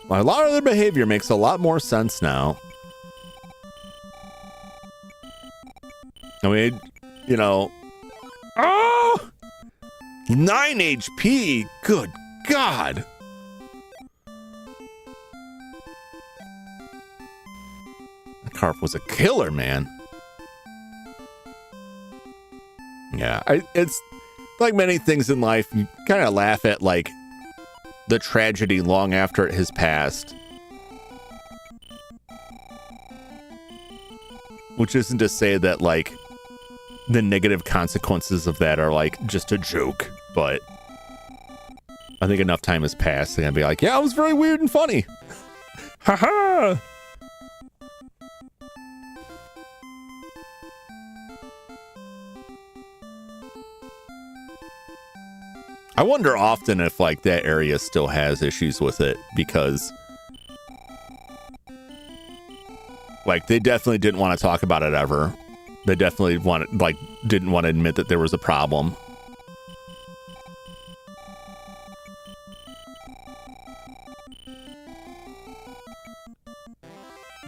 Speaker 1: a lot of their behavior makes a lot more sense now. I mean, you know, 9 HP. Good God. That Carp was a killer, man. Yeah, it's like many things in life. You kind of laugh at like the tragedy long after it has passed. Which isn't to say that like the negative consequences of that are like just a joke, but I think enough time has passed and I'd be like, yeah, it was very weird and funny. Haha. I wonder often if like that area still has issues with it, because Like, they definitely didn't want to talk about it ever. They definitely didn't want to admit that there was a problem.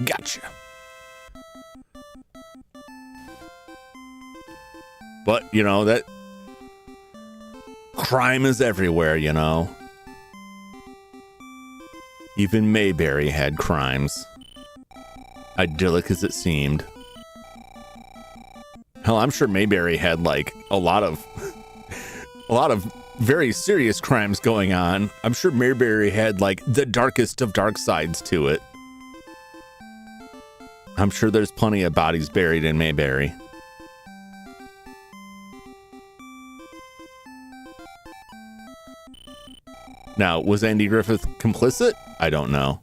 Speaker 1: Gotcha. But, you know, that crime is everywhere, you know. Even Mayberry had crimes. Idyllic as it seemed. Hell, I'm sure Mayberry had like a lot of very serious crimes going on. I'm sure Mayberry had like the darkest of dark sides to it. I'm sure there's plenty of bodies buried in Mayberry. Now, was Andy Griffith complicit? I don't know.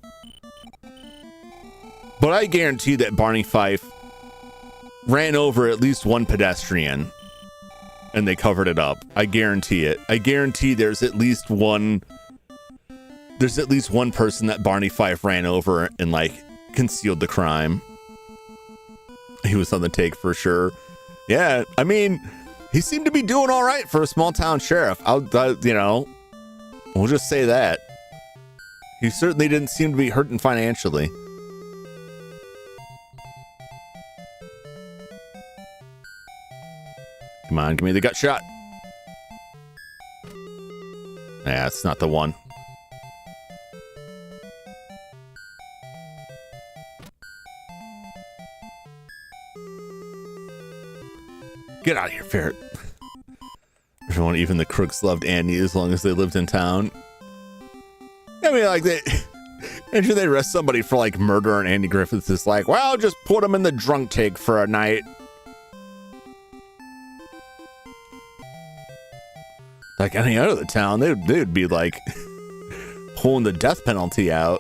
Speaker 1: But I guarantee that Barney Fife ran over at least one pedestrian and they covered it up. I guarantee it. I guarantee there's at least one person that Barney Fife ran over and like concealed the crime. He was on the take for sure. Yeah, I mean, he seemed to be doing all right for a small town sheriff. You know, we'll just say that. He certainly didn't seem to be hurting financially. Come on, give me the gut shot. Nah, it's not the one. Get out of here, ferret. Everyone, even the crooks, loved Andy as long as they lived in town. I mean, like, after they arrest somebody for like murder, and Andy Griffith is like, well, just put him in the drunk tank for a night. Like any other town, they'd be like pulling the death penalty out.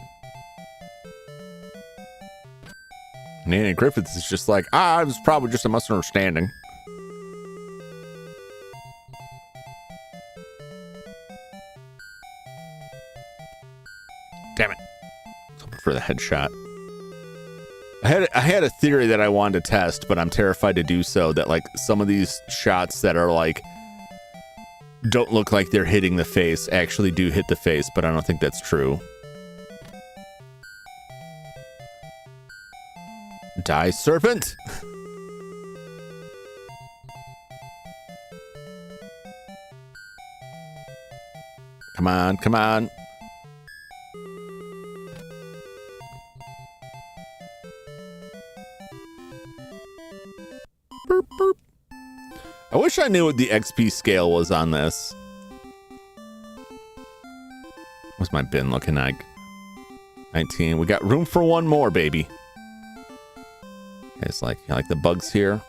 Speaker 1: And Andy Griffith is just like, it was probably just a misunderstanding. Damn it. For the headshot. I had a theory that I wanted to test, but I'm terrified to do so, that like some of these shots that are like don't look like they're hitting the face actually do hit the face, but I don't think that's true. Die, serpent! Come on, come on. Burp, burp. I wish I knew what the XP scale was on this. What's my bin looking like? 19. We got room for one more, baby. It's like, you like the bugs here?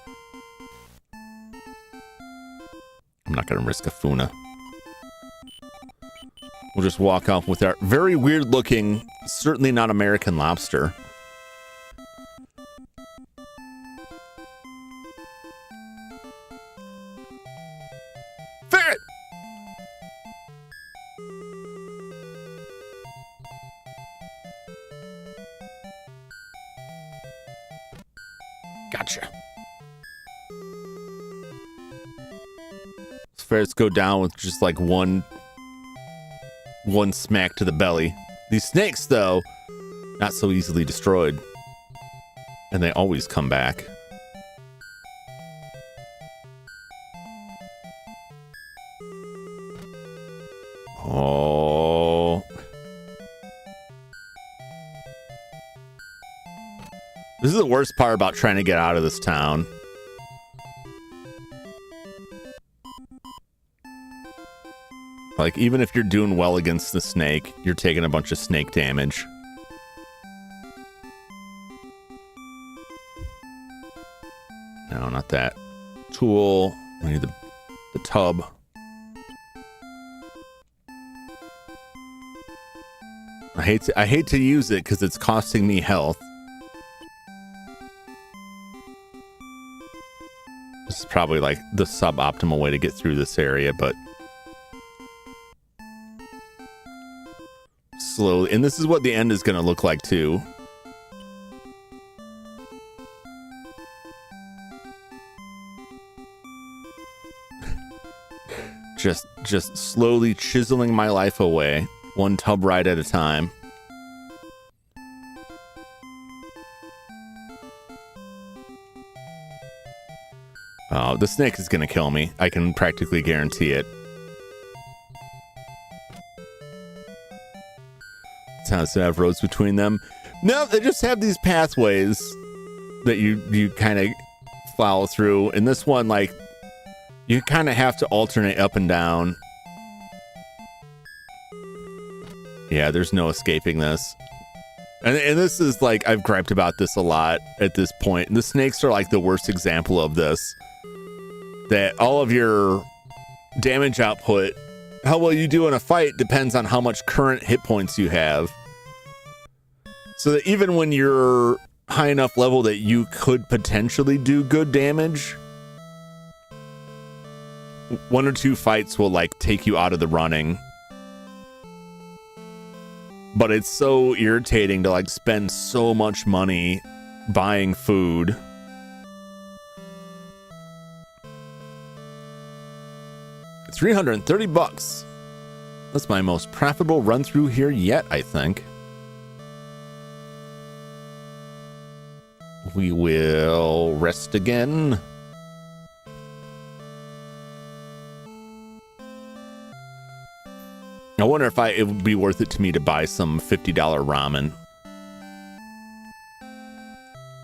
Speaker 1: I'm not gonna risk a Funa. We'll just walk off with our very weird looking, certainly not American lobster. Ferret! Gotcha. Ferrets go down with just like one smack to the belly. These snakes, though, not so easily destroyed. And they always come back. Oh. This is the worst part about trying to get out of this town. Like, even if you're doing well against the snake, you're taking a bunch of snake damage. No, not that. Tool. We need the tub. I hate to use it because it's costing me health. This is probably like the suboptimal way to get through this area, but slowly. And this is what the end is going to look like too. just slowly chiseling my life away, one tub ride at a time. Oh, the snake is gonna kill me. I can practically guarantee it. Sounds to have roads between them. No, they just have these pathways that you kind of follow through. And this one, like, you kind of have to alternate up and down. Yeah, there's no escaping this. And this is like, I've griped about this a lot at this point. And the snakes are like the worst example of this. That all of your damage output, how well you do in a fight, depends on how much current hit points you have. So that even when you're high enough level that you could potentially do good damage, one or two fights will like take you out of the running. But it's so irritating to like spend so much money buying food. $330. That's my most profitable run through here yet, I think. We will rest again. I wonder if it would be worth it to me to buy some $50 ramen.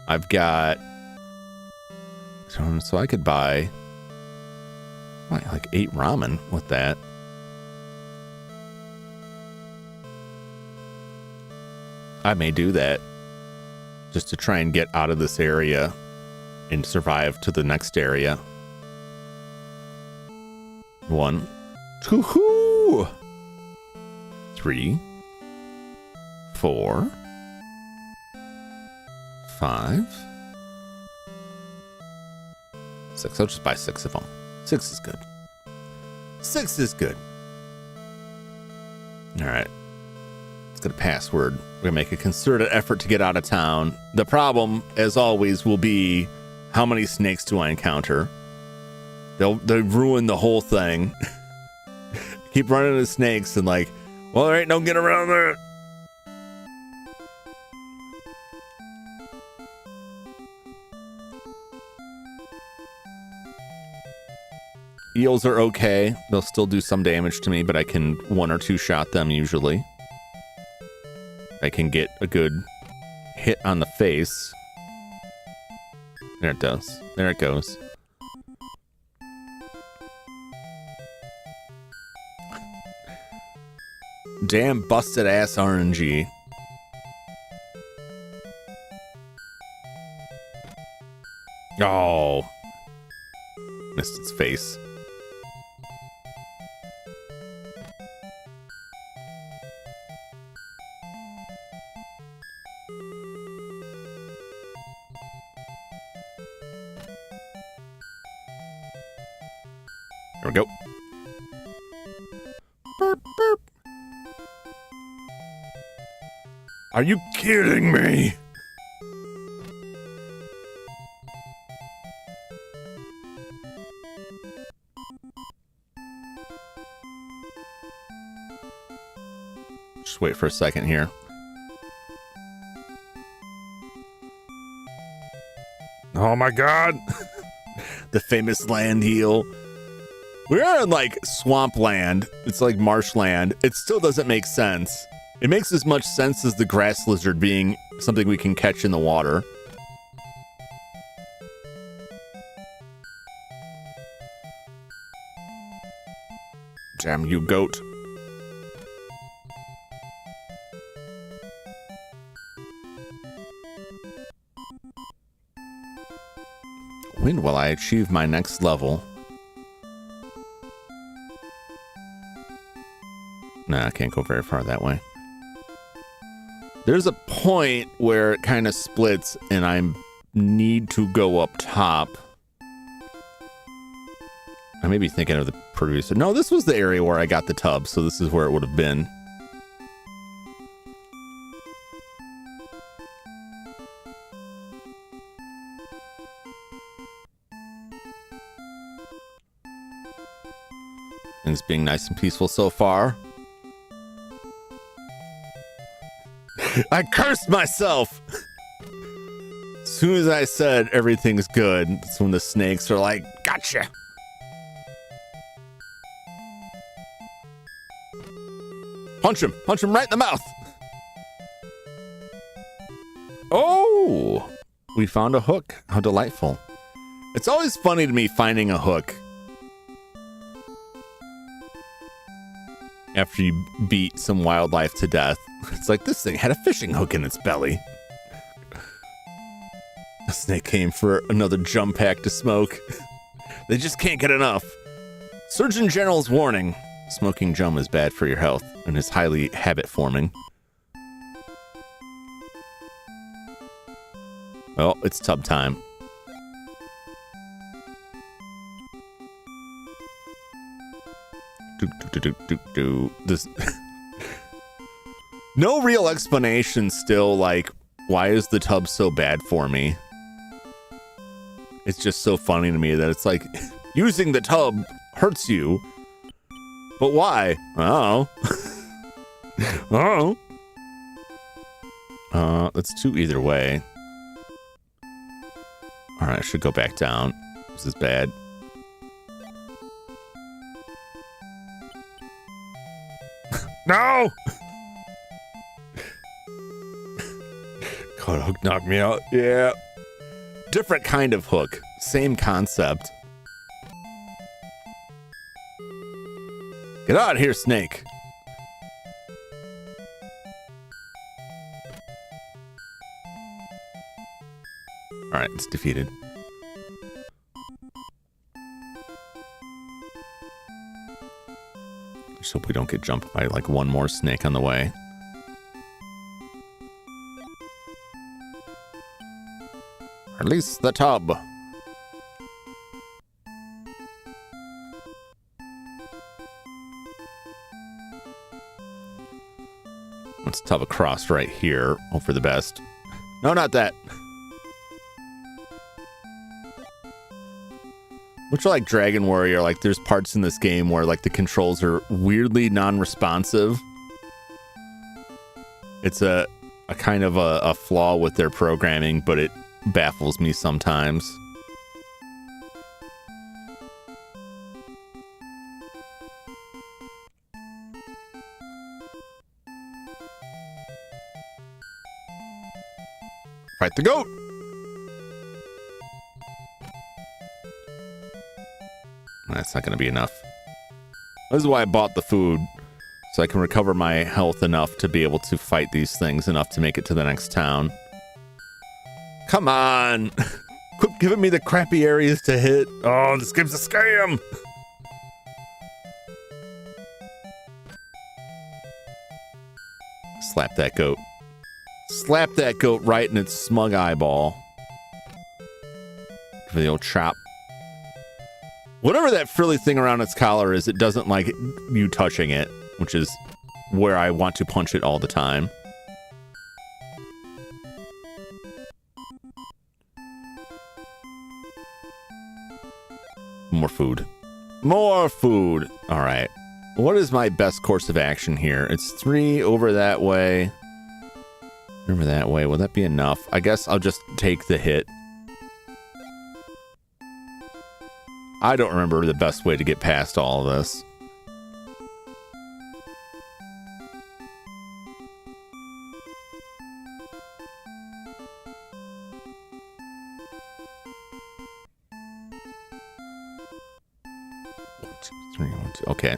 Speaker 1: I've got... So I could buy... like 8 ramen with that. I may do that. Just to try and get out of this area and survive to the next area. 1, 2, 3, 4, 5, 6. I'll just buy 6 of them. 6 is good. 6 is good. All right. Let's get a password. We're going to make a concerted effort to get out of town. The problem, as always, will be how many snakes do I encounter? They'll ruin the whole thing. Keep running into snakes and like, well, there ain't no getting around there. Eels are okay. They'll still do some damage to me, but I can 1 or 2 shot them usually. I can get a good hit on the face. There it does. There it goes. Damn busted ass RNG. Oh. Missed its face. There we go. Burp, burp. Are you kidding me? Just wait for a second here. Oh my god. The famous land heal. We are in like swampland. It's like marshland. It still doesn't make sense. It makes as much sense as the grass lizard being something we can catch in the water. Damn you, goat. When will I achieve my next level? Nah, I can't go very far that way. There's a point where it kind of splits and I need to go up top. I may be thinking of the producer. No, this was the area where I got the tub, so this is where it would have been. Things being nice and peaceful so far. I cursed myself! As soon as I said everything's good, that's when the snakes are like, gotcha! Punch him right in the mouth! Oh! We found a hook. How delightful. It's always funny to me finding a hook after you beat some wildlife to death. It's like, this thing had a fishing hook in its belly. The snake came for another jum pack to smoke. They just can't get enough. Surgeon General's warning. Smoking jum is bad for your health and is highly habit-forming. Oh, it's tub time. This no real explanation still, like, why is the tub so bad for me? It's just so funny to me that it's like, using the tub hurts you. But why? Oh. Oh. That's two either way. Alright, I should go back down. This is bad. No! God, hook knocked me out. Yeah. Different kind of hook. Same concept. Get out of here, snake. Alright, it's defeated. Just hope we don't get jumped by like one more snake on the way. Release the tub. Let's tub across right here. Hope for the best. No, not that. Much like Dragon Warrior, like there's parts in this game where like the controls are weirdly non-responsive. It's a kind of a flaw with their programming, but it baffles me sometimes. Fight the goat! That's not going to be enough. This is why I bought the food, so I can recover my health enough to be able to fight these things enough to make it to the next town. Come on! Quit giving me the crappy areas to hit. Oh, this game's a scam! Slap that goat. Slap that goat right in its smug eyeball. For the old chop. Whatever that frilly thing around its collar is, it doesn't like you touching it, which is where I want to punch it all the time. More food. More food. All right. What is my best course of action here? It's 3 over that way. Over that way. Will that be enough? I guess I'll just take the hit. I don't remember the best way to get past all of this. One, two, three, 1, 2. Okay.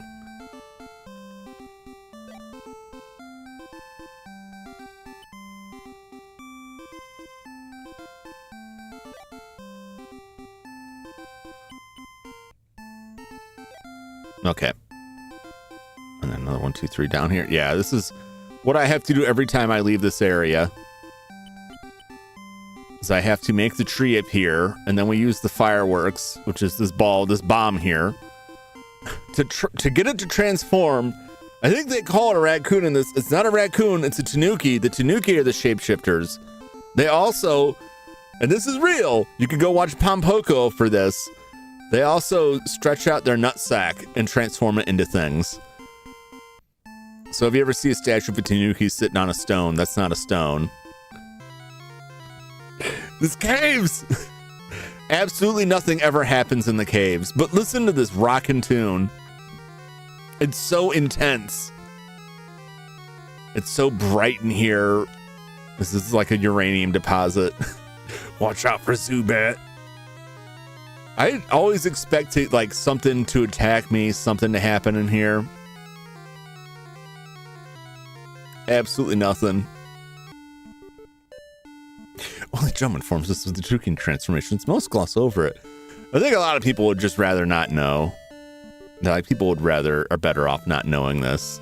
Speaker 1: Okay. And then another 1, 2, 3 down here. Yeah, this is what I have to do every time I leave this area. Is I have to make the tree appear, and then we use the fireworks, which is this bomb here, to get it to transform. I think they call it a raccoon in this. It's not a raccoon, it's a tanuki. The tanuki are the shapeshifters. They also, and this is real, you can go watch Pompoko for this. They also stretch out their nutsack and transform it into things. So if you ever see a statue of a tanuki sitting on a stone, that's not a stone. This caves! Absolutely nothing ever happens in the caves, but listen to this rockin' tune. It's so intense. It's so bright in here. This is like a uranium deposit. Watch out for Zubat. I always expect to, like, something to attack me, something to happen in here. Absolutely nothing. Only Jum informs us of the Juking transformations. Most gloss over it. I think a lot of people would just rather not know. Like, people would rather, are better off not knowing this.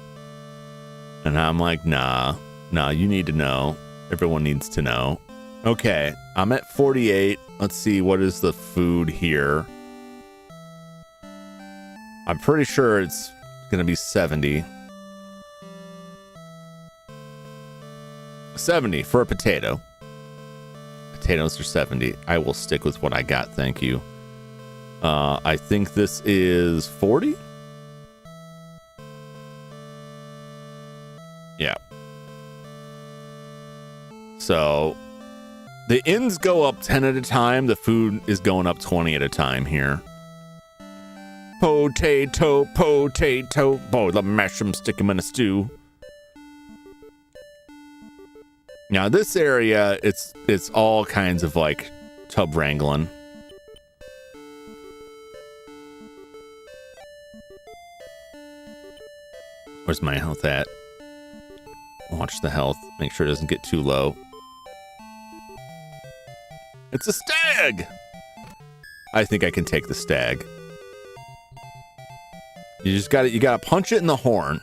Speaker 1: And I'm like, nah, you need to know. Everyone needs to know. Okay, I'm at 48. Let's see, what is the food here? I'm pretty sure it's gonna be 70. 70 for a potato. Potatoes are 70. I will stick with what I got, thank you. I think this is 40? Yeah. So the inns go up 10 at a time. The food is going up 20 at a time here. Potato, potato. Boil them, mash them, stick them in a stew. Now this area, it's all kinds of like tub wrangling. Where's my health at? Watch the health. Make sure it doesn't get too low. It's a stag! I think I can take the stag. You gotta punch it in the horn.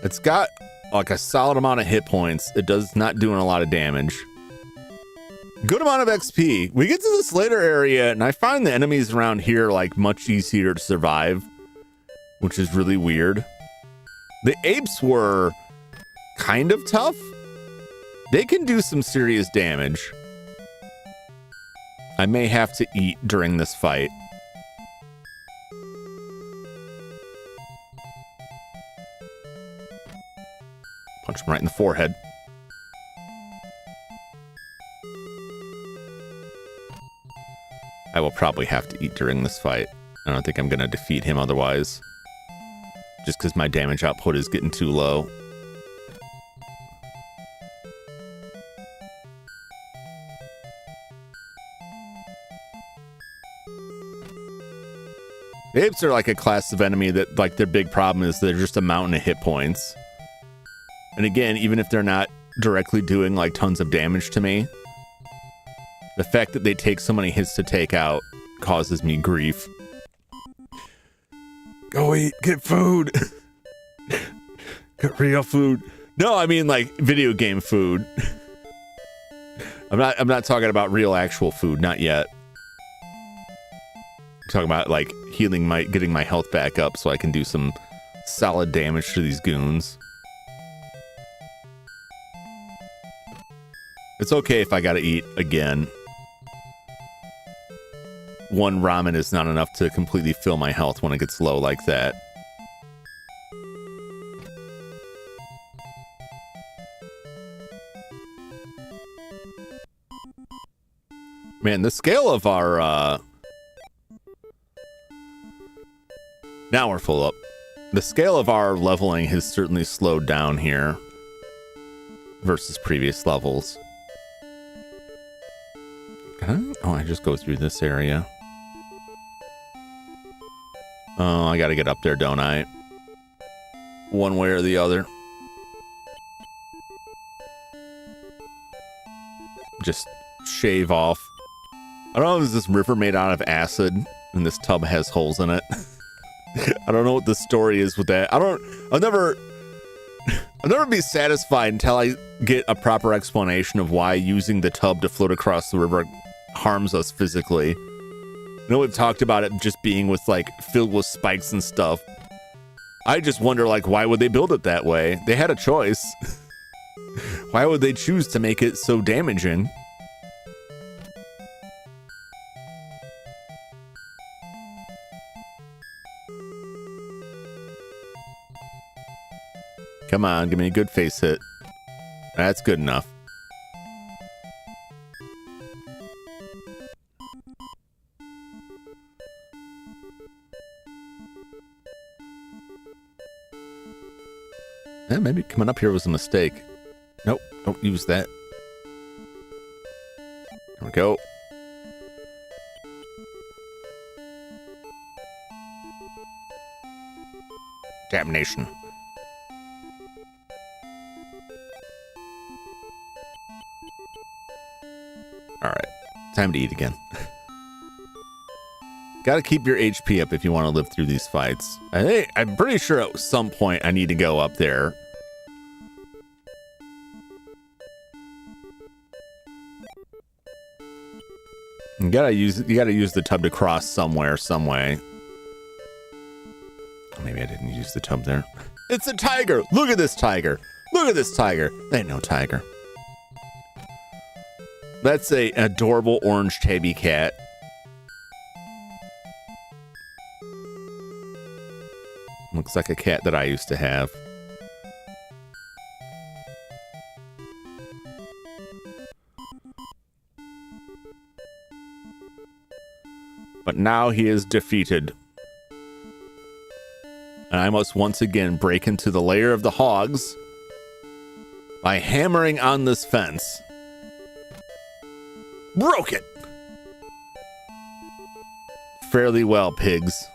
Speaker 1: It's got like a solid amount of hit points. It does not doing a lot of damage. Good amount of XP. We get to this later area and I find the enemies around here like much easier to survive, which is really weird. The apes were kind of tough. They can do some serious damage. I may have to eat during this fight. Punch him right in the forehead. I will probably have to eat during this fight. I don't think I'm going to defeat him otherwise. Just because my damage output is getting too low. The apes are like a class of enemy that, like, their big problem is they're just a mountain of hit points. And again, even if they're not directly doing like tons of damage to me, the fact that they take so many hits to take out causes me grief. Go eat, get food. Get real food. No, I mean like video game food. I'm not talking about real actual food, not yet. I'm talking about like getting my health back up so I can do some solid damage to these goons. It's okay if I gotta eat again. One ramen is not enough to completely fill my health when it gets low like that. Man, the scale of our, now we're full up. The scale of our leveling has certainly slowed down here versus previous levels. Oh, I just go through this area. Oh, I gotta get up there, don't I? One way or the other. Just shave off. I don't know, is this river made out of acid and this tub has holes in it? I don't know what the story is with that. I'll never be satisfied until I get a proper explanation of why using the tub to float across the river harms us physically. I know we've talked about it just being with like filled with spikes and stuff. I just wonder like why would they build it that way? They had a choice. Why would they choose to make it so damaging? Come on, give me a good face hit. That's good enough. Yeah, maybe coming up here was a mistake. Nope, don't use that. There we go. Damnation. Alright, time to eat again. Gotta keep your HP up if you want to live through these fights. I'm pretty sure at some point I need to go up there. You gotta use the tub to cross somewhere, some way. Oh, maybe I didn't use the tub there. It's a tiger! Look at this tiger! Look at this tiger! That ain't no tiger. That's an adorable orange tabby cat. Looks like a cat that I used to have. But now he is defeated. And I must once again break into the lair of the hogs by hammering on this fence. Broke it! Fare thee well, pigs.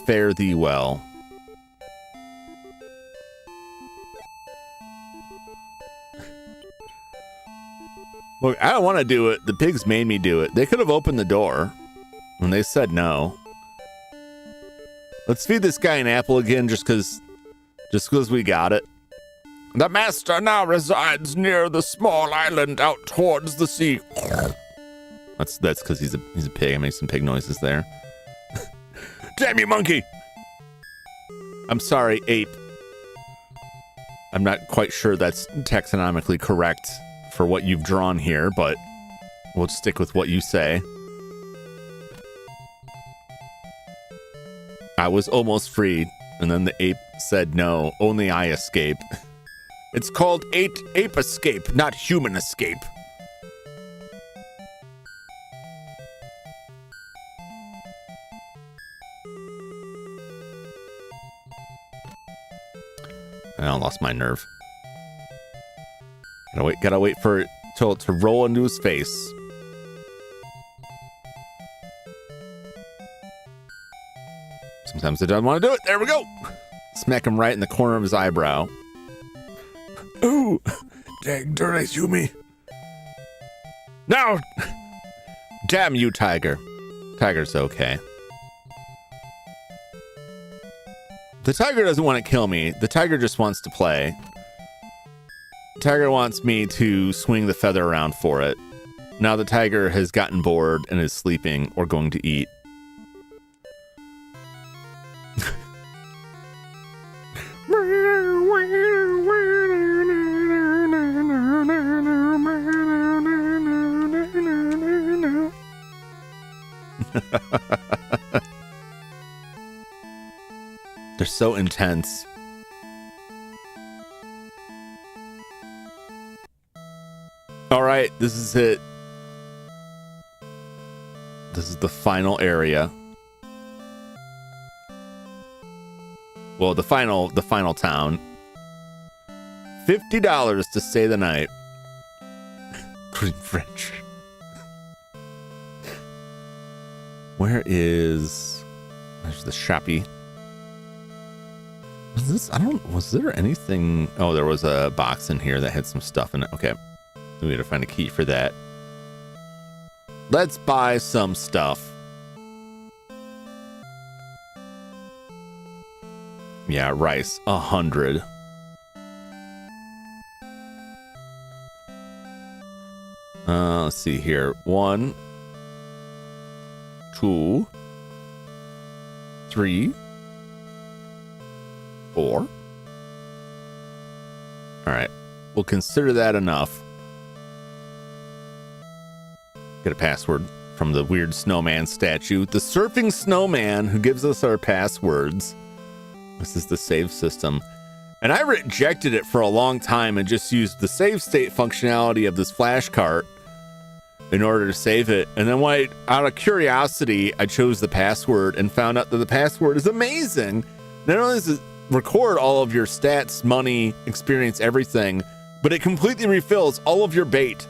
Speaker 1: Fare thee well. Look, I don't want to do it. The pigs made me do it. They could have opened the door. And they said no. Let's feed this guy an apple again just because we got it. The master now resides near the small island out towards the sea. That's because he's a pig. I made some pig noises there. Damn you, monkey! I'm sorry, ape. I'm not quite sure that's taxonomically correct for what you've drawn here, but we'll stick with what you say. I was almost freed, and then the ape said no, only I escape. It's called ape escape, not human escape. I lost my nerve. Gotta wait for it to roll into his face. Sometimes it doesn't want to do it. There we go. Smack him right in the corner of his eyebrow. Ooh, dang dirty Yumi. Now, damn you, tiger. Tiger's okay. The tiger doesn't want to kill me. The tiger just wants to play. The tiger wants me to swing the feather around for it. Now the tiger has gotten bored and is sleeping or going to eat. They're so intense. All right, this is it. This is the final area. Well, the final town. $50 to stay the night. Including French. Where is... There's the shoppy. Was there anything... Oh, there was a box in here that had some stuff in it. Okay. We need to find a key for that. Let's buy some stuff. Yeah, rice. 100. Let's see here. 1, 2, 3, 4. All right. We'll consider that enough. Get a password from the weird snowman statue. The surfing snowman who gives us our passwords. This is the save system. And I rejected it for a long time and just used the save state functionality of this flash cart in order to save it. And then out of curiosity, I chose the password and found out that the password is amazing. Not only does it record all of your stats, money, experience, everything, but it completely refills all of your bait,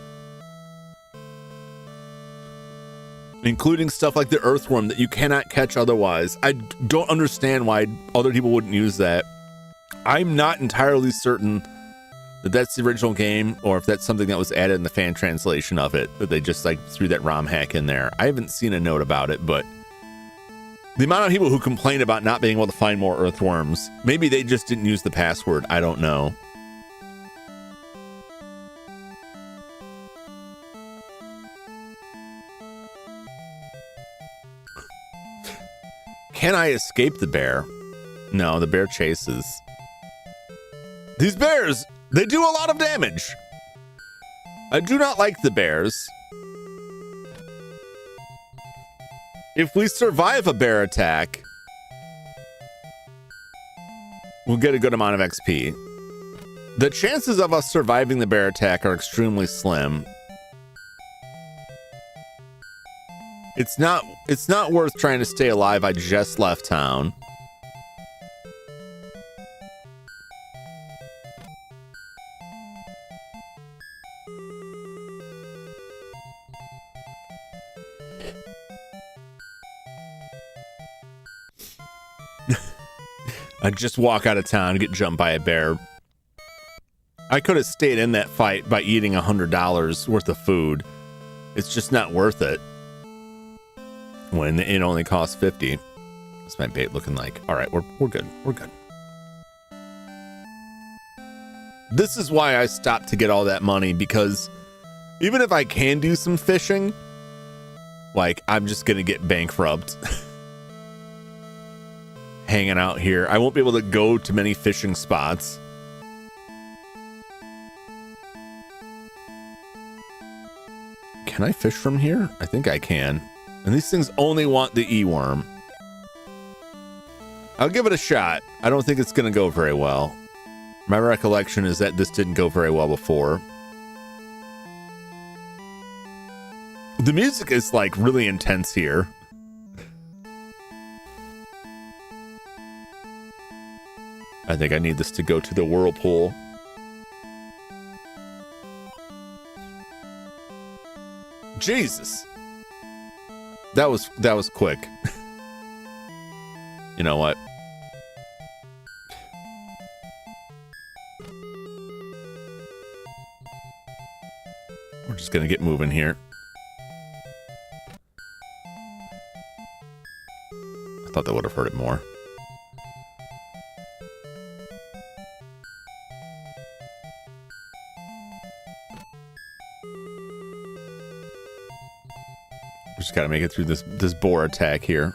Speaker 1: including stuff like the earthworm that you cannot catch otherwise. I don't understand why other people wouldn't use that. I'm not entirely certain that that's the original game or if that's something that was added in the fan translation of it, that they just like threw that ROM hack in there. I haven't seen a note about it, but the amount of people who complain about not being able to find more earthworms, maybe they just didn't use the password. I don't know. Can I escape the bear? No, the bear chases. These bears, they do a lot of damage. I do not like the bears. If we survive a bear attack, we'll get a good amount of XP. The chances of us surviving the bear attack are extremely slim. It's not worth trying to stay alive. I just left town. I just walk out of town and get jumped by a bear. I could have stayed in that fight by eating $100 worth of food. It's just not worth it when it only costs 50. What's my bait looking like? All right, we're good. We're good. This is why I stopped to get all that money, because even if I can do some fishing, like, I'm just gonna get bankrupt. Hanging out here. I won't be able to go to many fishing spots. Can I fish from here? I think I can. And these things only want the E-worm. I'll give it a shot. I don't think it's going to go very well. My recollection is that this didn't go very well before. The music is like really intense here. I think I need this to go to the whirlpool. Jesus. That was quick. You know what? We're just gonna get moving here. I thought that would have hurt it more. Just gotta make it through this boar attack here.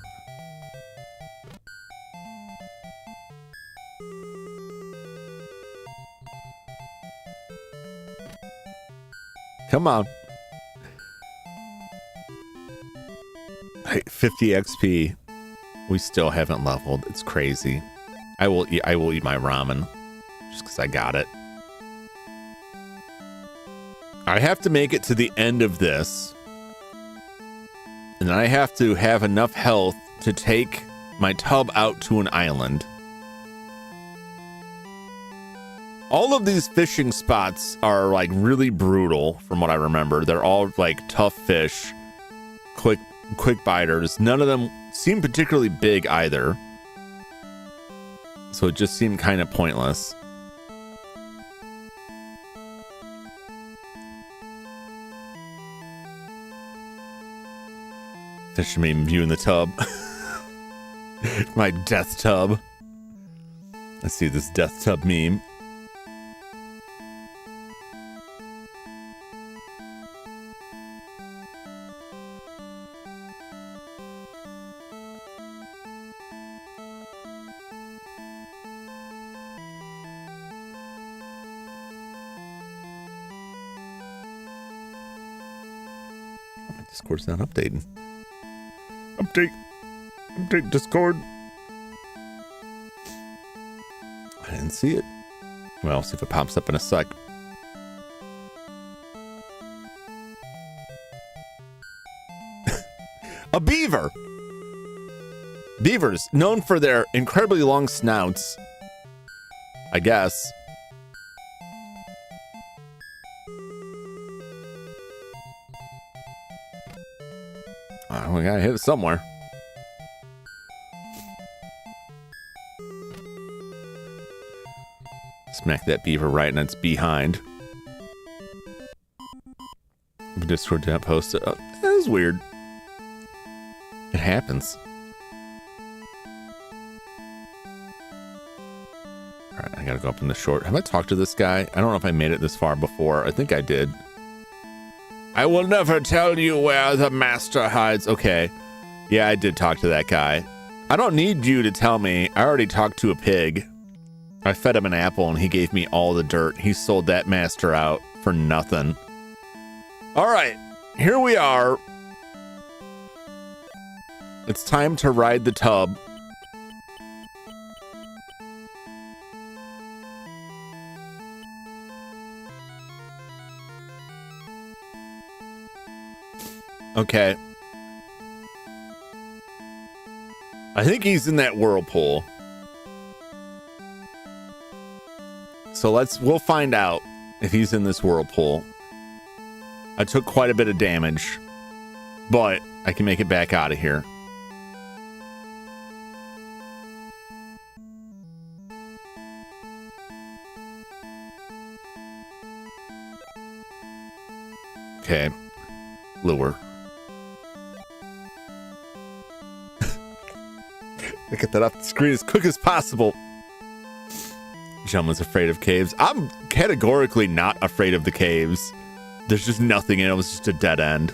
Speaker 1: Come on. Hey, 50 XP. We still haven't leveled. It's crazy. I will eat my ramen just because I got it. I have to make it to the end of this. And I have to have enough health to take my tub out to an island. All of these fishing spots are like really brutal from what I remember. They're all like tough fish, quick biters. None of them seem particularly big either. So it just seemed kind of pointless. Fish meme view in the tub. My death tub. Let's see this death tub meme. Discord's not updating. Update Discord. I didn't see it. Well, see if it pops up in a sec. A beaver. Beavers, known for their incredibly long snouts, I guess. We gotta hit it somewhere. Smack that beaver right in its behind. Discord didn't post it. Oh, that is weird. It happens. Alright, I gotta go up in the short. Have I talked to this guy? I don't know if I made it this far before. I think I did. I will never tell you where the master hides. Okay. Yeah, I did talk to that guy. I don't need you to tell me. I already talked to a pig. I fed him an apple and he gave me all the dirt. He sold that master out for nothing. Alright, here we are. It's time to ride the tub. Okay. I think he's in that whirlpool. So we'll find out if he's in this whirlpool. I took quite a bit of damage, but I can make it back out of here. Okay. Lure. Get that off the screen as quick as possible. Jum was afraid of caves. I'm categorically not afraid of the caves. There's just nothing in it. It was just a dead end.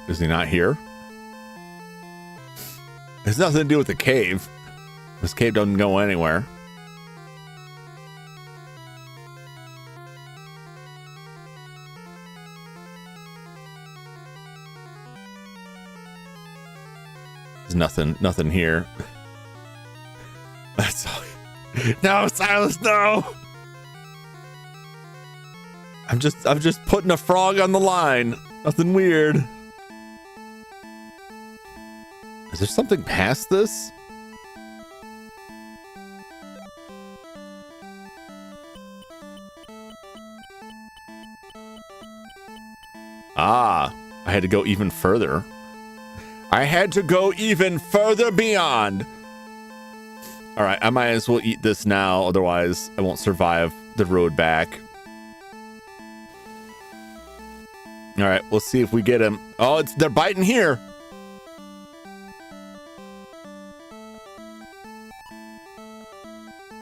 Speaker 1: Is he not here? It has nothing to do with the cave. This cave doesn't go anywhere. There's nothing here. That's all. No, Silas, no. I'm just putting a frog on the line. Nothing weird. Is there something past this? Ah, I had to go even further. I had to go even further beyond. All right, I might as well eat this now. Otherwise, I won't survive the road back. All right, we'll see if we get him. Oh, they're biting here.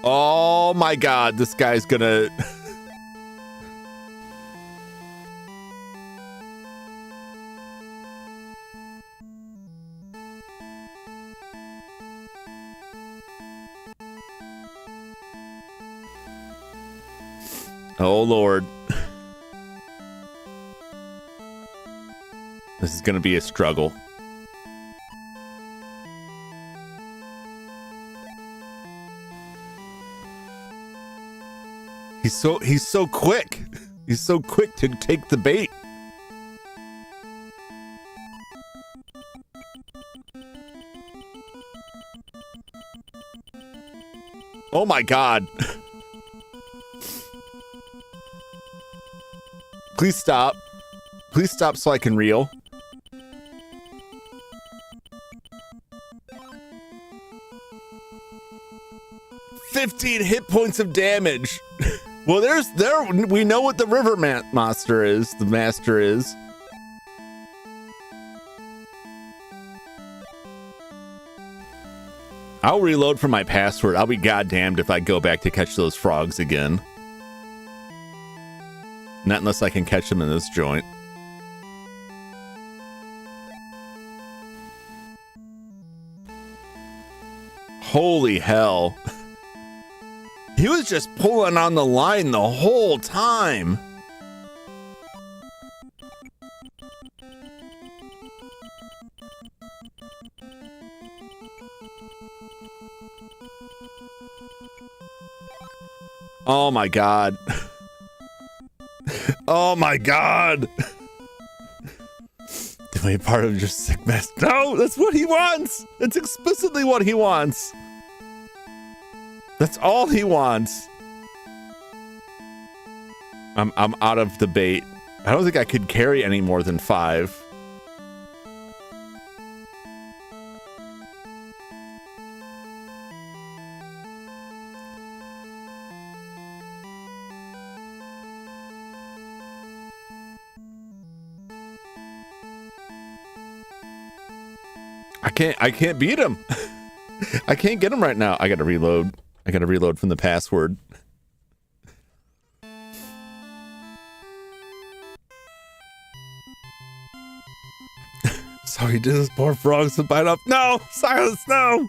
Speaker 1: Oh my God, this guy's gonna... Oh Lord. This is gonna be a struggle. He's so quick. He's so quick to take the bait. Oh my God. Please stop. Please stop so I can reel. $15 hit points of damage. Well, we know what the river master is. The master is. I'll reload for my password. I'll be goddamned if I go back to catch those frogs again. Not unless I can catch him in this joint. Holy hell. He was just pulling on the line the whole time. Oh my god. Oh my god. To be part of your sick mess. No, that's what he wants. That's explicitly what he wants. That's all he wants. I'm out of the bait. I don't think I could carry any more than 5. I can't beat him. I can't get him right now. I gotta reload. I gotta reload from the password. Sorry, did this poor frogs to bite up. No, silence, no.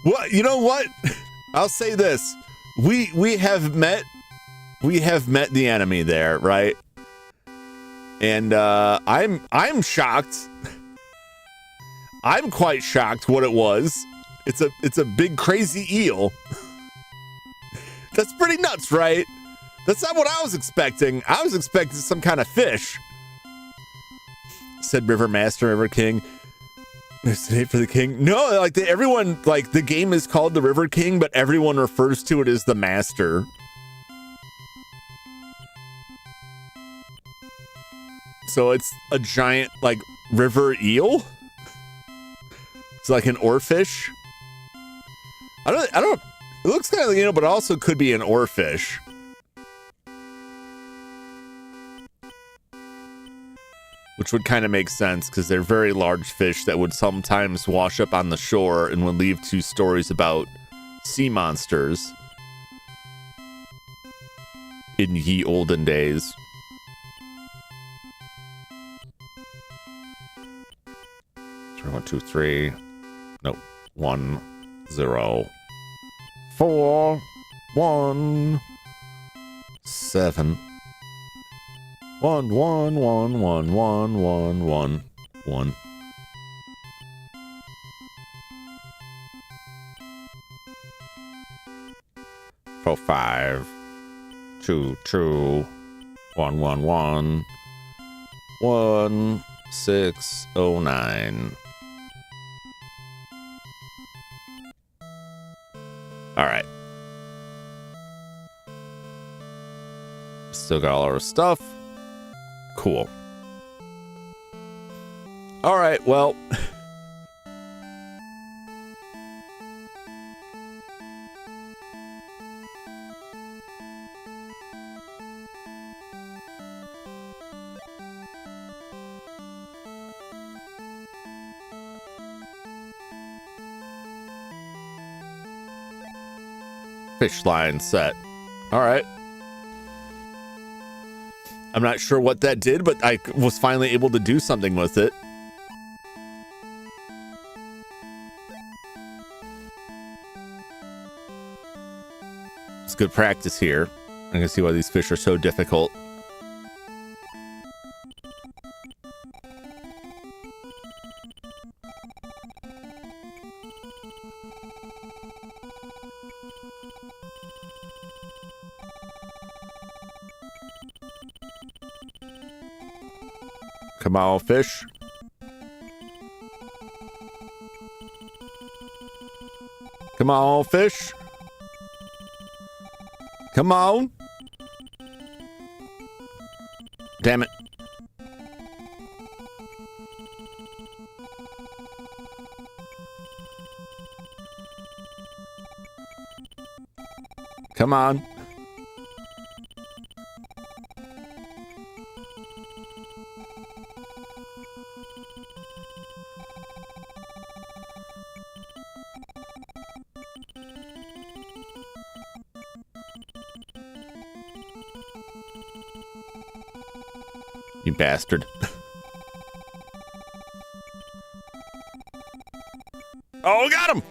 Speaker 1: What? You know what? I'll say this. We have met the enemy there, right? And I'm shocked. I'm quite shocked what it was. It's a big crazy eel. That's pretty nuts, right? That's not what I was expecting. I was expecting some kind of fish. Said River Master, River King. There's a name for the king. No, like everyone, like the game is called the River King, but everyone refers to it as the Master. So it's a giant like river eel. It's like an oarfish. I don't. It looks kind of, you know, but also could be an oarfish. Which would kind of make sense because they're very large fish that would sometimes wash up on the shore and would leave 2 stories about sea monsters in ye olden days. One, 2, 3. Nope. 1, 0, 4, 1, 7. 1, 1, 1, 1, 1, 1, 1, 1. Four, 5, 2, 2, 1, 1, 1, 1, 6, 0, 9. All right. Still got all our stuff. Cool. All right, well. Fish line set. All right. I'm not sure what that did, but I was finally able to do something with it. It's good practice here. I can see why these fish are so difficult. Come on, fish. Come on, fish. Come on. Damn it. Come on. You bastard. Oh, got him!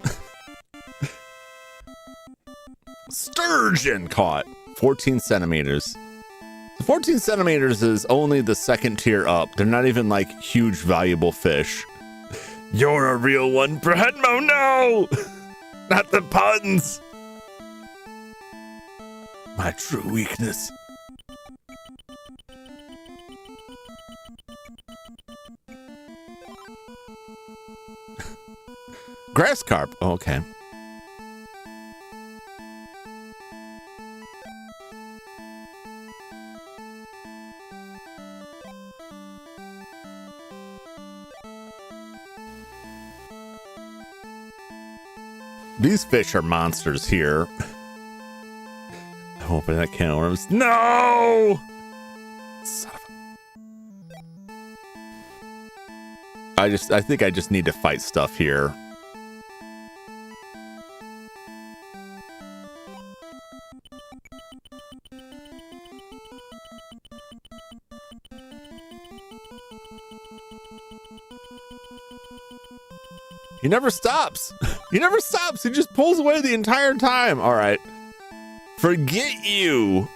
Speaker 1: Sturgeon caught. 14 centimeters. 14 centimeters is only the second tier up. They're not even like huge valuable fish. You're a real one, Brahedmo. No! Not the puns. My true weakness. Grass carp. Oh, okay. These fish are monsters here. I'm opening that can of worms. No! Son of a... I think I just need to fight stuff here. He never stops. He never stops. He just pulls away the entire time. All right. Forget you.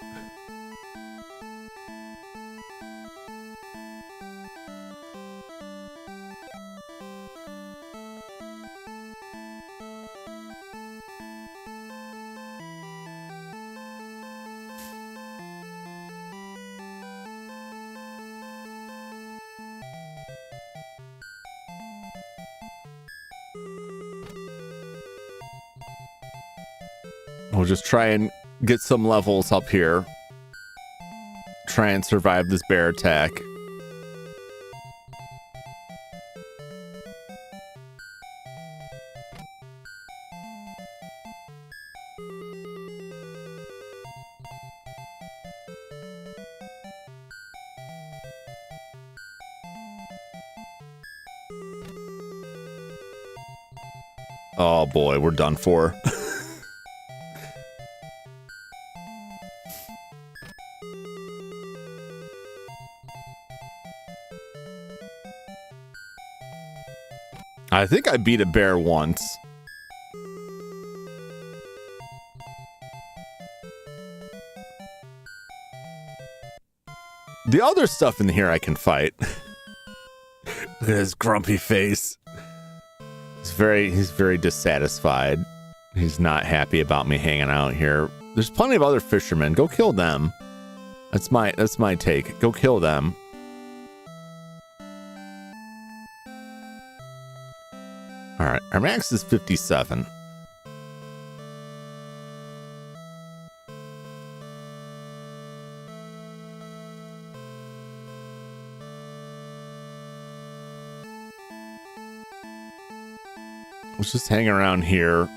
Speaker 1: We'll just try and get some levels up here. Try and survive this bear attack. Oh boy, we're done for. I think I beat a bear once. The other stuff in here I can fight. Look at his grumpy face. He's very dissatisfied. He's not happy about me hanging out here. There's plenty of other fishermen. Go kill them. That's my take. Go kill them. All right, our max is 57. Let's just hang around here.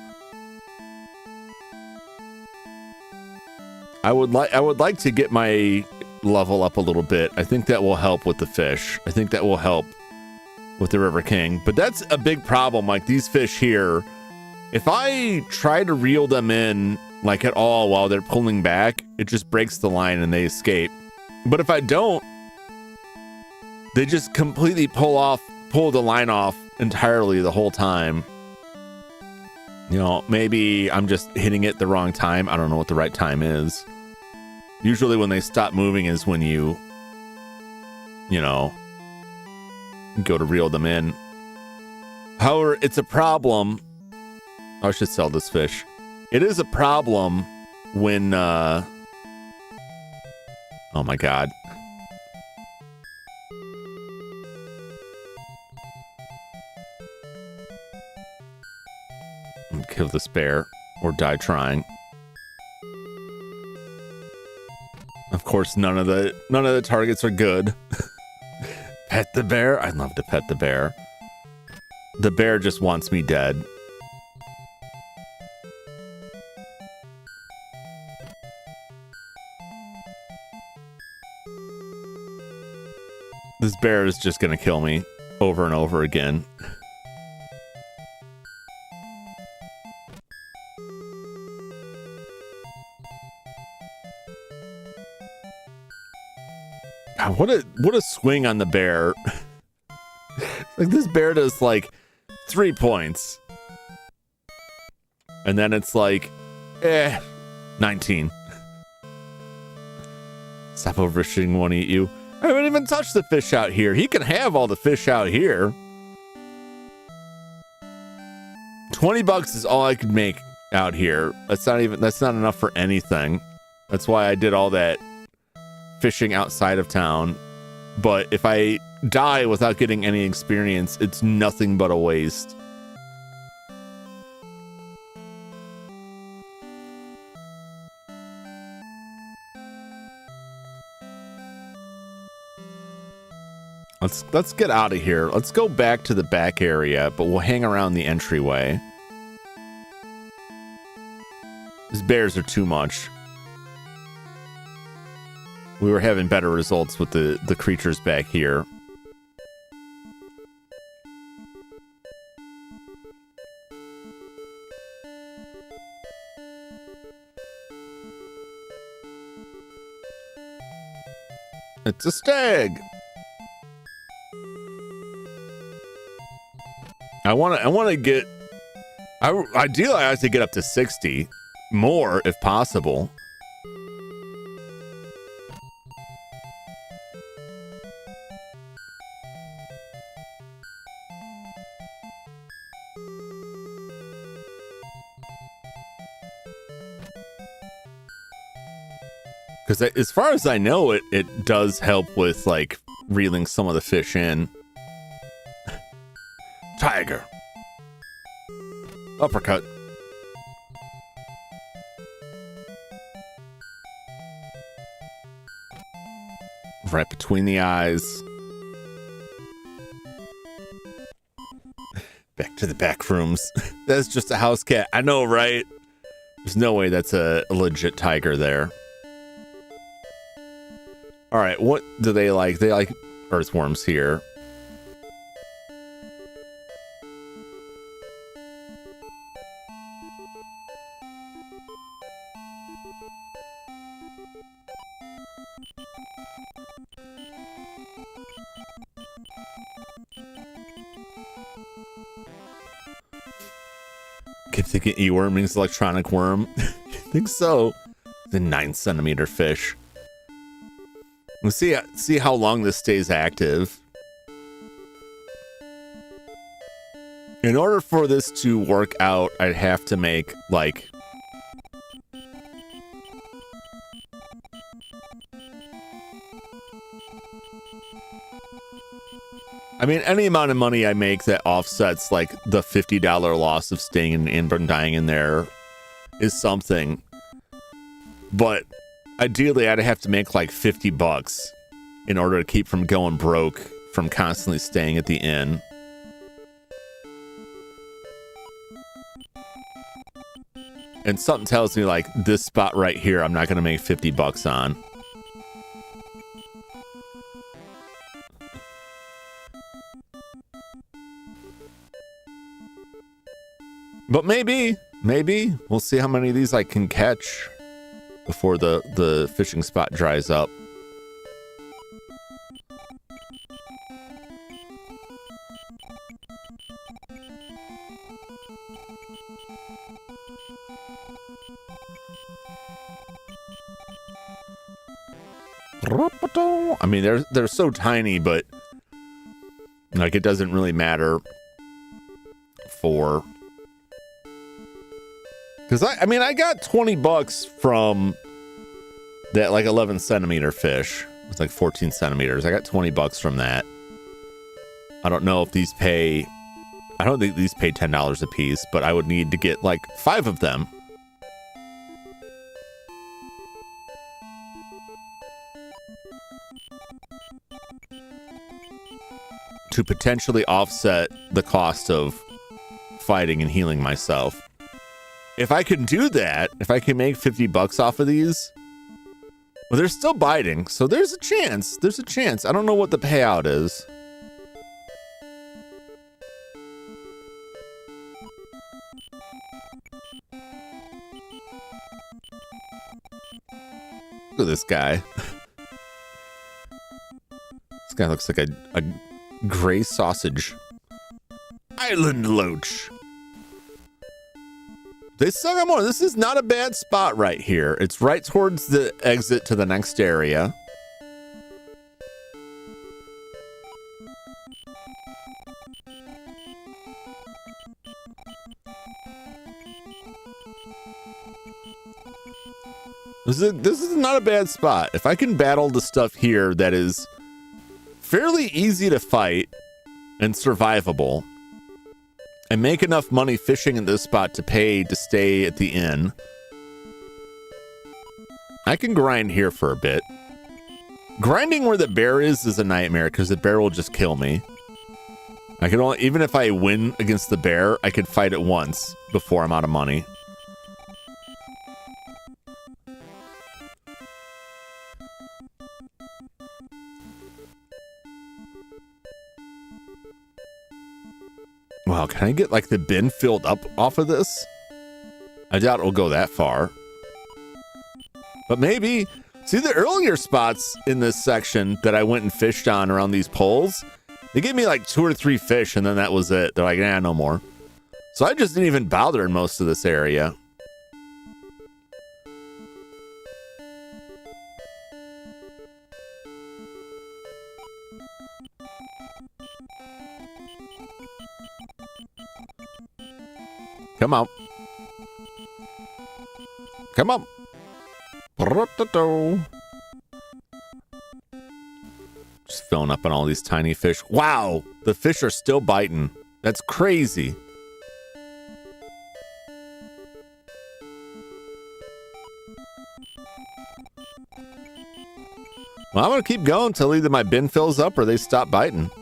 Speaker 1: I would like to get my level up a little bit. I think that will help with the fish. I think that will help with the River King, but that's a big problem. Like these fish here, if I try to reel them in like at all while they're pulling back, it just breaks the line and they escape. But if I don't, they just completely pull the line off entirely the whole time. You know, maybe I'm just hitting it the wrong time. I don't know what the right time is. Usually when they stop moving is when you know, go to reel them in. However, it's a problem. I should sell this fish. It is a problem when oh my god. Kill this bear or die trying. Of course, none of the targets are good. Pet the bear? I'd love to pet the bear. The bear just wants me dead. This bear is just gonna kill me over and over again. what a swing on the bear. Like this bear does like 3 points. And then it's like 19. Stop overfishing, won't eat you. I haven't even touched the fish out here. He can have all the fish out here. $20 is all I could make out here. That's not enough for anything. That's why I did all that fishing outside of town. But if I die without getting any experience, it's nothing but a waste. Let's get out of here. Let's go back to the back area, but we'll hang around the entryway. These bears are too much. We were having better results with the creatures back here. It's a stag. Ideally I like to get up to 60 more if possible. Because as far as I know, it does help with like reeling some of the fish in. Tiger. Uppercut. Right between the eyes. Back to the back rooms. That's just a house cat. I know, right? There's no way that's a legit tiger there. All right, what do they like? They like earthworms here. Keep thinking E-worm means electronic worm. I think so. The 9-centimeter fish. We'll see how long this stays active. In order for this to work out, I'd have to make like I mean, any amount of money I make that offsets like the $50 loss of staying in an inn and dying in there is something. But ideally, I'd have to make like $50 in order to keep from going broke from constantly staying at the inn. And something tells me like this spot right here, I'm not going to make $50 on. But maybe we'll see how many of these I can catch before the fishing spot dries up. I mean, they're so tiny, but like it doesn't really matter for. Because I mean, I got $20 from that like 11-centimeter fish. It's like 14 centimeters. I got $20 from that. I don't know if these pay. I don't think these pay $10 a piece, but I would need to get like 5 of them. To potentially offset the cost of fighting and healing myself. If I can do that, if I can make $50 off of these, well, they're still biting, so there's a chance. There's a chance. I don't know what the payout is. Look at this guy. guy looks like a gray sausage. Island loach. They suck on more. This is not a bad spot right here. It's right towards the exit to the next area. This is not a bad spot. If I can battle the stuff here that is fairly easy to fight and survivable, and make enough money fishing in this spot to pay to stay at the inn, I can grind here for a bit. Grinding where the bear is a nightmare because the bear will just kill me. I can only, even if I win against the bear, I could fight it once before I'm out of money. Wow, can I get like the bin filled up off of this? I doubt it'll go that far. But maybe. See, the earlier spots in this section that I went and fished on around these poles, they gave me like 2 or 3 fish and then that was it. They're like, nah, no more. So I just didn't even bother in most of this area. Come on. Come on. Just filling up on all these tiny fish. Wow, the fish are still biting. That's crazy. Well, I'm going to keep going until either my bin fills up or they stop biting.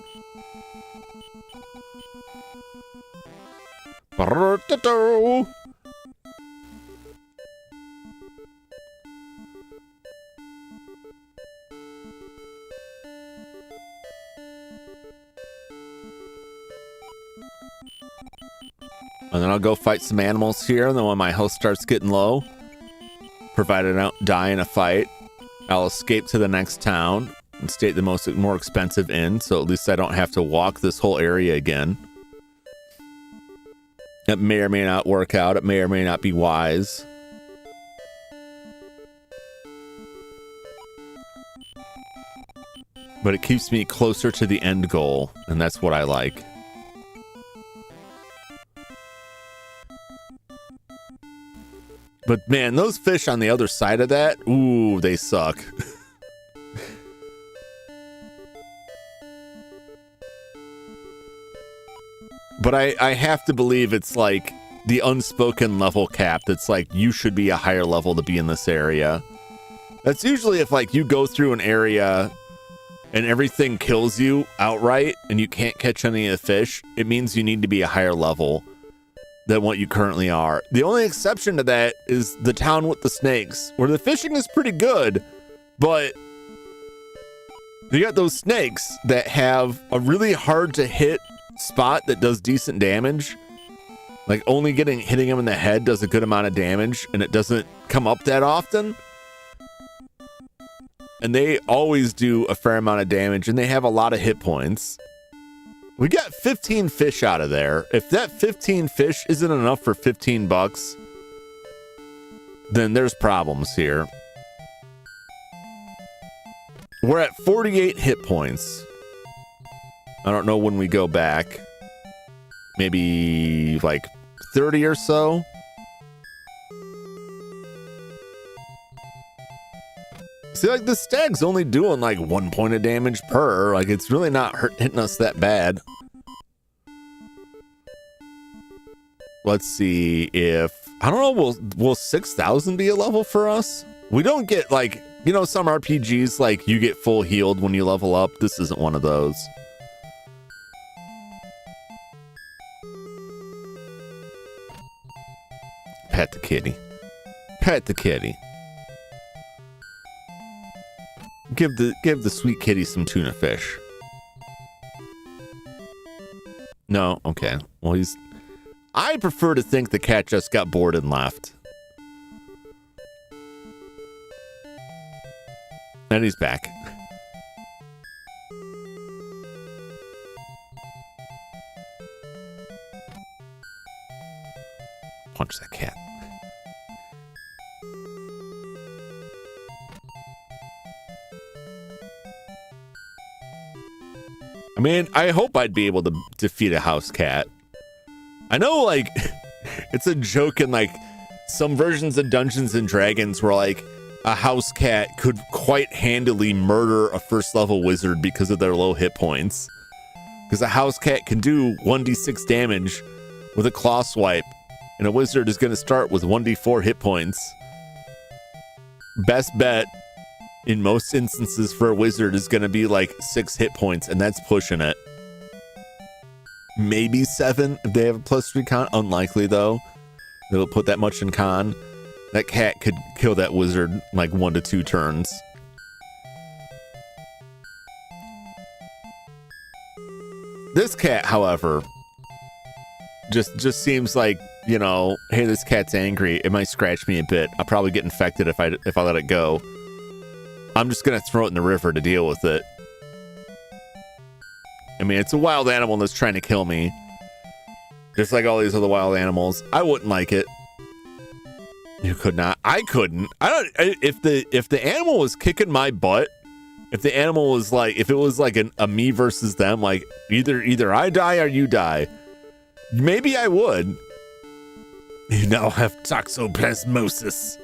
Speaker 1: And then I'll go fight some animals here, and then when my health starts getting low, provided I don't die in a fight, I'll escape to the next town and stay at the more expensive inn, so at least I don't have to walk this whole area again. It may or may not work out. It may or may not be wise. But it keeps me closer to the end goal, and that's what I like. But man, those fish on the other side of that, ooh, they suck. But I have to believe it's like the unspoken level cap that's like, you should be a higher level to be in this area. That's usually if like you go through an area and everything kills you outright and you can't catch any of the fish, it means you need to be a higher level than what you currently are. The only exception to that is the town with the snakes, where the fishing is pretty good, but you got those snakes that have a really hard to hit spot that does decent damage. Like only hitting him in the head does a good amount of damage, and it doesn't come up that often. And they always do a fair amount of damage, and they have a lot of hit points. We got 15 fish out of there. If that 15 fish isn't enough for 15 bucks, then there's problems here. We're at 48 hit points. I don't know when we go back. Maybe like 30 or so. See, like the stag's only doing like 1 point of damage per. Like it's really not hitting us that bad. Let's see if, I don't know, will 6,000 be a level for us? We don't get like, you know, some RPGs like you get full healed when you level up. This isn't one of those. Pet the kitty. Pet the kitty. Give the sweet kitty some tuna fish. No, okay. Well, I prefer to think the cat just got bored and left. And he's back. Punch that cat. I mean, I hope I'd be able to defeat a house cat. I know, like, it's a joke in, like, some versions of Dungeons and Dragons where, like, a house cat could quite handily murder a first level wizard because of their low hit points. Because a house cat can do 1d6 damage with a claw swipe, and a wizard is going to start with 1d4 hit points. Best bet in most instances for a wizard is going to be like 6 hit points, and that's pushing it. Maybe 7 if they have a +3 con. Unlikely though. They'll put that much in con. That cat could kill that wizard in like 1 to 2 turns. This cat, however, just seems like, you know, hey, this cat's angry. It might scratch me a bit. I'll probably get infected if I let it go. I'm just gonna throw it in the river to deal with it. I mean, it's a wild animal that's trying to kill me, just like all these other wild animals. I wouldn't like it. You could not. I couldn't. I don't. If the animal was kicking my butt, if the animal was like, if it was like a me versus them, like either I die or you die, maybe I would. You now have toxoplasmosis.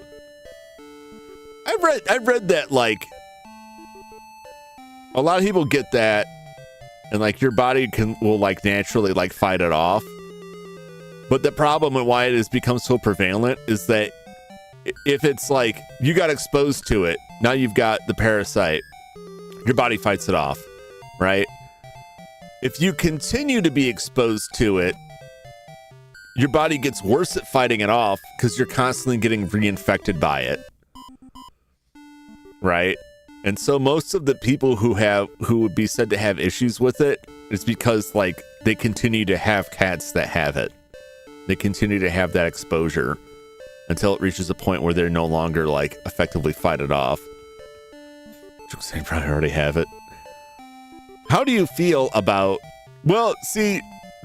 Speaker 1: I've read that, like, a lot of people get that, and like your body will like naturally like fight it off. But the problem with why it has become so prevalent is that if it's like you got exposed to it, now you've got the parasite, your body fights it off, right? If you continue to be exposed to it, your body gets worse at fighting it off because you're constantly getting reinfected by it. Right? And so most of the people who would be said to have issues with it is because like they continue to have cats that have it. They continue to have that exposure until it reaches a point where they're no longer like effectively fight it off. They probably already have it. How do you feel about, well, see,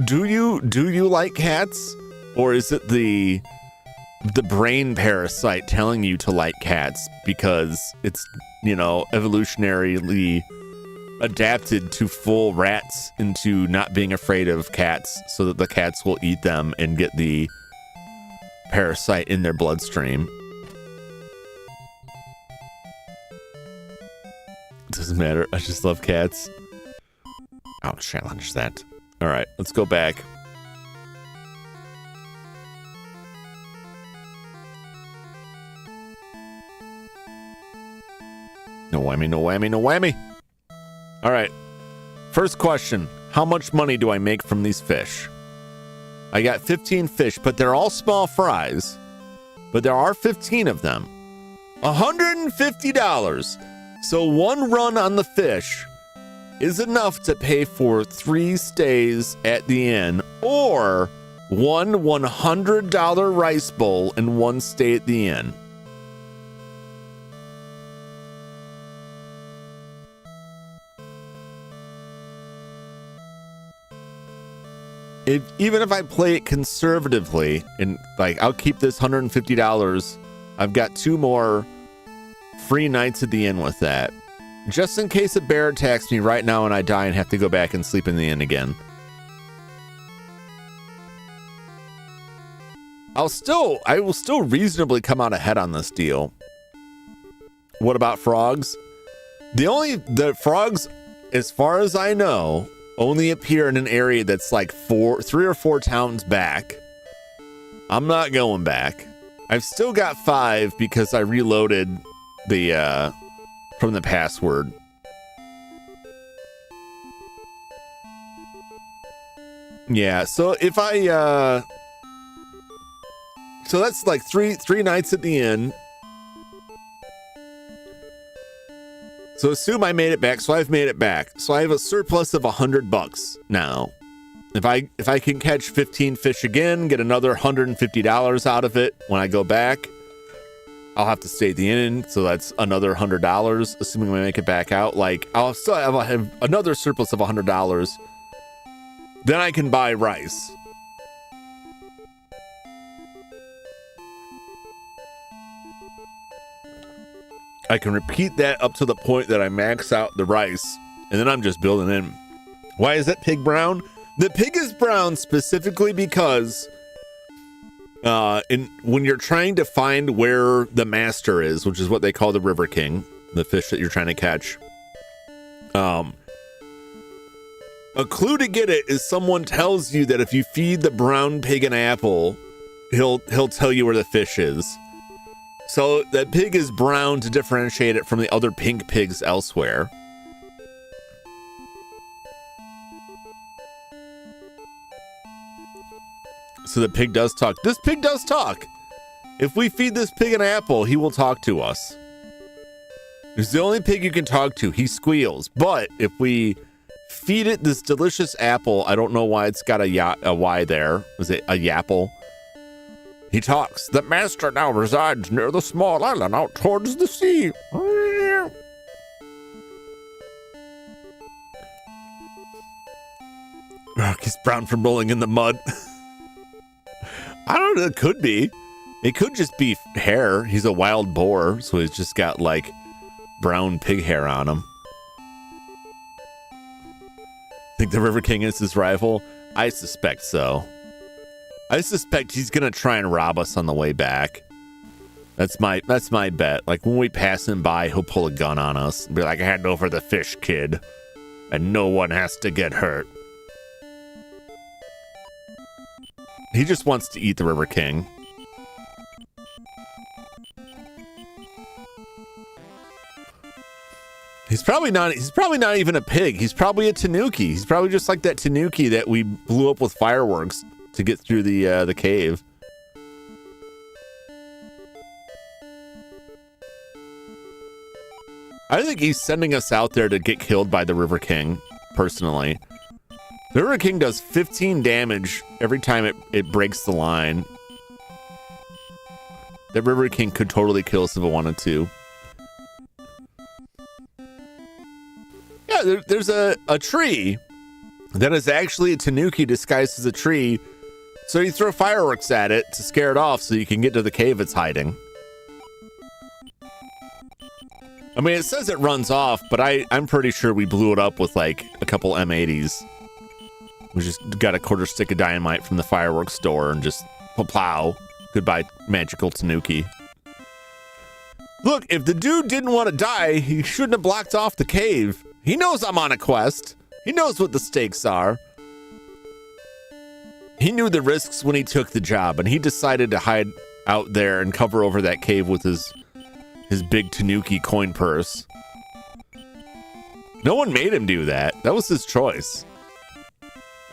Speaker 1: do you like cats, or is it the brain parasite telling you to like cats because it's, you know, evolutionarily adapted to fool rats into not being afraid of cats so that the cats will eat them and get the parasite in their bloodstream? It doesn't matter. I just love cats. I'll challenge that. All right, let's go back. No whammy, no whammy, no whammy. All right. First question. How much money do I make from these fish? I got 15 fish, but they're all small fries. But there are 15 of them. $150. So one run on the fish is enough to pay for 3 stays at the inn, or one $100 rice bowl and 1 stay at the inn. Even if I play it conservatively and like I'll keep this $150, I've got 2 more free nights at the inn with that, just in case a bear attacks me right now and I die and have to go back and sleep in the inn again. I will still reasonably come out ahead on this deal. What about frogs? The frogs, as far as I know, only appear in an area that's like 3 or 4 towns back. I'm not going back. I've still got 5 because I reloaded the from the password. Yeah, so if I so that's like three nights at the inn. So assume I made it back. So I've made it back. So I have a surplus of $100 now. If I can catch 15 fish again, get another $150 out of it when I go back, I'll have to stay at the inn. So that's another $100, assuming I make it back out. Like I'll still have another surplus of $100. Then I can buy rice. I can repeat that up to the point that I max out the rice, and then I'm just building in. Why is that pig brown? The pig is brown specifically because when you're trying to find where the master is, which is what they call the River King, the fish that you're trying to catch, a clue to get it is someone tells you that if you feed the brown pig an apple, he'll tell you where the fish is. So that pig is brown to differentiate it from the other pink pigs elsewhere. So the pig does talk. This pig does talk. If we feed this pig an apple, he will talk to us. It's the only pig you can talk to. He squeals. But if we feed it this delicious apple, I don't know why it's got a Y there. Was it a yapple? He talks. The master now resides near the small island out towards the sea. He's brown from rolling in the mud. I don't know. It could be. It could just be hair. He's a wild boar, so he's just got like brown pig hair on him. Think the River King is his rival? I suspect so. I suspect he's gonna try and rob us on the way back. That's my bet. Like when we pass him by, he'll pull a gun on us and be like, "Hand over the fish, kid, and no one has to get hurt." He just wants to eat the River King. He's probably not even a pig. He's probably a tanuki. He's probably just like that tanuki that we blew up with fireworks to get through the cave. I think he's sending us out there to get killed by the River King, personally. The River King does 15 damage every time it breaks the line. The River King could totally kill us if it wanted to. Yeah, there's a tree that is actually a tanuki disguised as a tree. So you throw fireworks at it to scare it off so you can get to the cave it's hiding. I mean, it says it runs off, but I'm pretty sure we blew it up with like a couple M80s. We just got a quarter stick of dynamite from the fireworks store and just plow. Goodbye, magical tanuki. Look, if the dude didn't want to die, he shouldn't have blocked off the cave. He knows I'm on a quest. He knows what the stakes are. He knew the risks when he took the job, and he decided to hide out there and cover over that cave with his big tanuki coin purse. No one made him do that. That was his choice.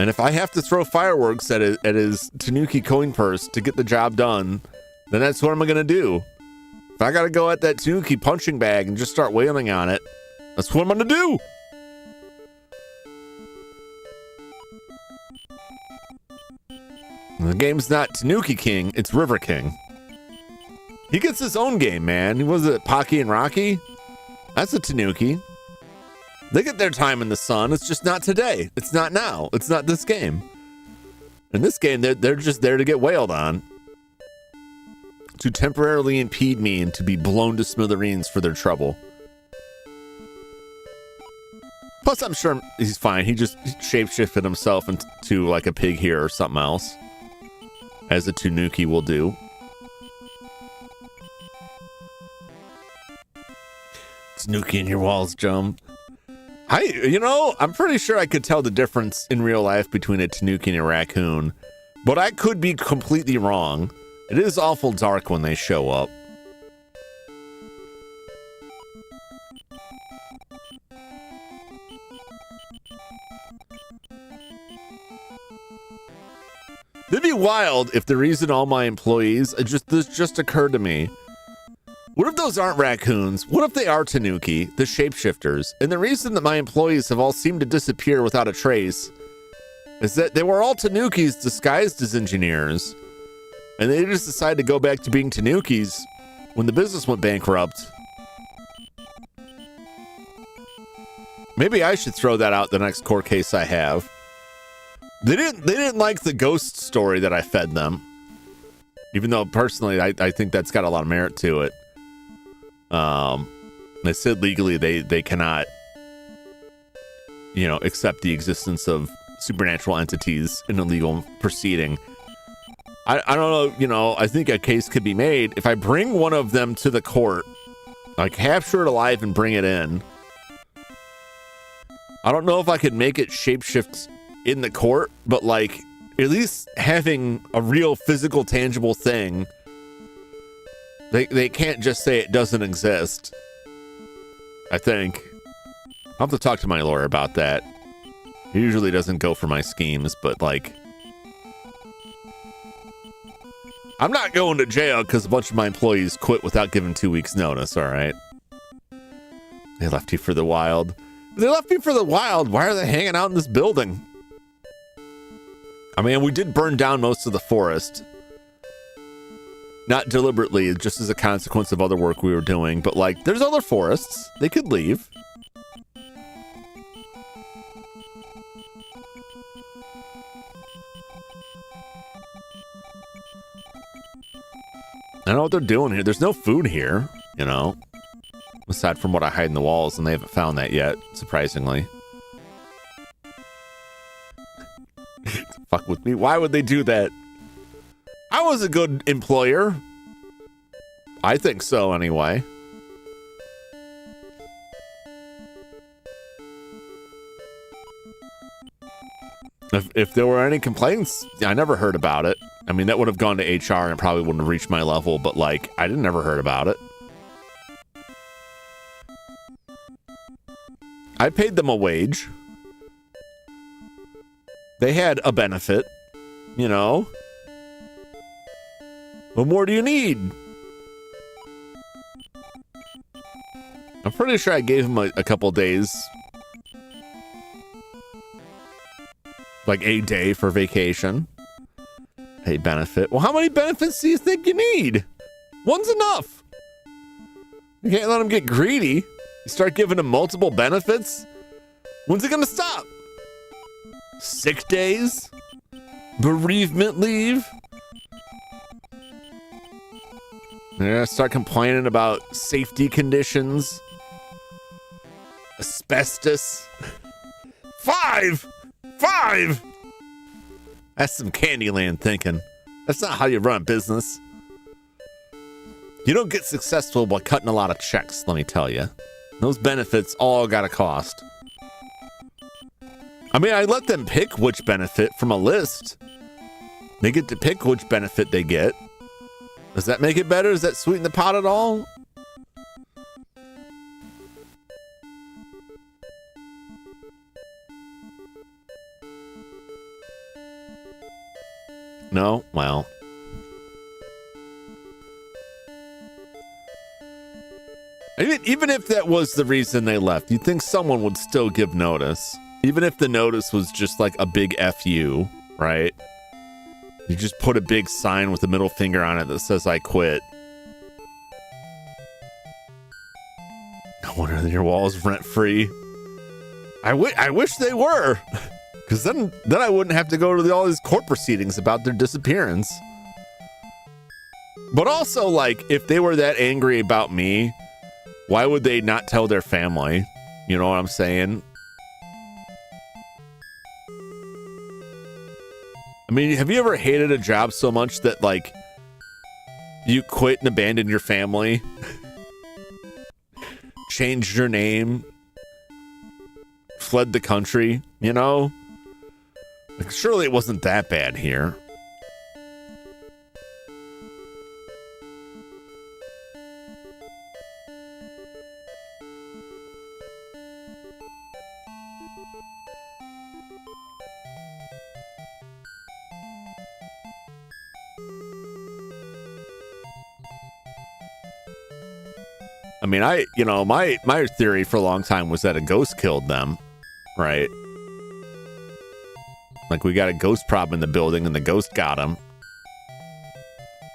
Speaker 1: And if I have to throw fireworks at his tanuki coin purse to get the job done, then that's what I'm going to do. If I got to go at that tanuki punching bag and just start wailing on it, that's what I'm going to do. The game's not Tanuki King, it's River King. He gets his own game, man. Was it Pocky and Rocky? That's a Tanuki. They get their time in the sun. It's just not today. It's not now. It's not this game. In this game, they're just there to get wailed on. To temporarily impede me and to be blown to smithereens for their trouble. Plus, I'm sure he's fine. He just shapeshifted himself into like a pig here or something else. As a tanuki will do. Tanuki in your walls, Jum. I'm pretty sure I could tell the difference in real life between a tanuki and a raccoon. But I could be completely wrong. It is awful dark when they show up. It'd be wild if the reason all my employees, this just occurred to me. What if those aren't raccoons? What if they are tanuki, the shapeshifters? And the reason that my employees have all seemed to disappear without a trace is that they were all tanukis disguised as engineers. And they just decided to go back to being tanukis when the business went bankrupt. Maybe I should throw that out the next court case I have. They didn't like the ghost story that I fed them. Even though personally I think that's got a lot of merit to it. They said legally they cannot, accept the existence of supernatural entities in a legal proceeding. I don't know, I think a case could be made if I bring one of them to the court, like capture it alive and bring it in. I don't know if I could make it shapeshift in the court, but like at least having a real physical tangible thing, they can't just say it doesn't exist. I think I'll have to talk to my lawyer about that. He usually doesn't go for my schemes, but like, I'm not going to jail because a bunch of my employees quit without giving 2 weeks notice. All right. They left you for the wild. If they left me for the wild, why are they hanging out in this building? I mean, we did burn down most of the forest. Not deliberately, just as a consequence of other work we were doing. But like, there's other forests. They could leave. I don't know what they're doing here. There's no food here, aside from what I hide in the walls, and they haven't found that yet, surprisingly. Fuck with me. Why would they do that? I was a good employer. I think so, anyway. If there were any complaints, I never heard about it. I mean, that would have gone to HR and it probably wouldn't have reached my level, but like, I didn't ever heard about it. I paid them a wage. They had a benefit, What more do you need? I'm pretty sure I gave them a couple days. Like a day for vacation. A benefit. Well, how many benefits do you think you need? One's enough. You can't let them get greedy. You start giving them multiple benefits. When's it gonna stop? Sick days? Bereavement leave? They're gonna start complaining about safety conditions. Asbestos. Five! That's some Candyland thinking. That's not how you run a business. You don't get successful by cutting a lot of checks, let me tell you. Those benefits all got a cost. I mean, I let them pick which benefit from a list. They get to pick which benefit they get. Does that make it better? Does that sweeten the pot at all? No? Well. Even if that was the reason they left, you'd think someone would still give notice. Even if the notice was just like a big FU, right? You just put a big sign with a middle finger on it that says, I quit. I wonder if your walls rent-free. I wish they were. Because then I wouldn't have to go to all these court proceedings about their disappearance. But also, like, if they were that angry about me, why would they not tell their family? You know what I'm saying? I mean, have you ever hated a job so much that, like, you quit and abandoned your family? Changed your name? Fled the country? Like, surely it wasn't that bad here. I mean, my theory for a long time was that a ghost killed them, right? Like, we got a ghost problem in the building and the ghost got him.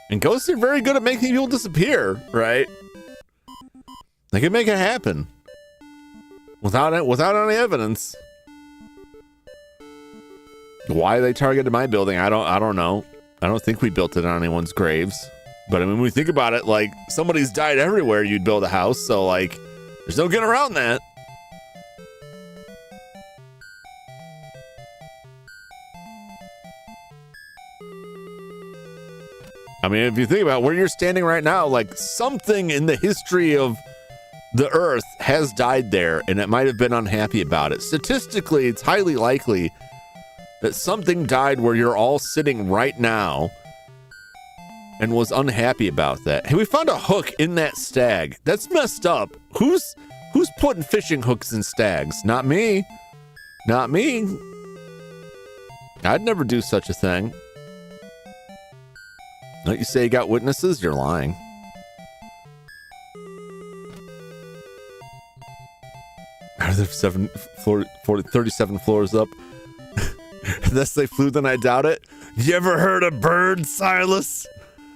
Speaker 1: And ghosts are very good at making people disappear, right? They can make it happen without any evidence. Why they targeted my building, I don't know. I don't think we built it on anyone's graves. But I mean, when we think about it, like, somebody's died everywhere you'd build a house. So, like, There's no getting around that. I mean, if you think about where you're standing right now, like something in the history of the Earth has died there, and it might have been unhappy about it. Statistically, it's highly likely that something died where you're all sitting right now and was unhappy about that. Hey, we found a hook in that stag. That's messed up. Who's putting fishing hooks in stags? Not me. Not me. I'd never do such a thing. Don't you say you got witnesses? You're lying. Are there 37 floors up? Unless they flew, then I doubt it. You ever heard of birds, Silas?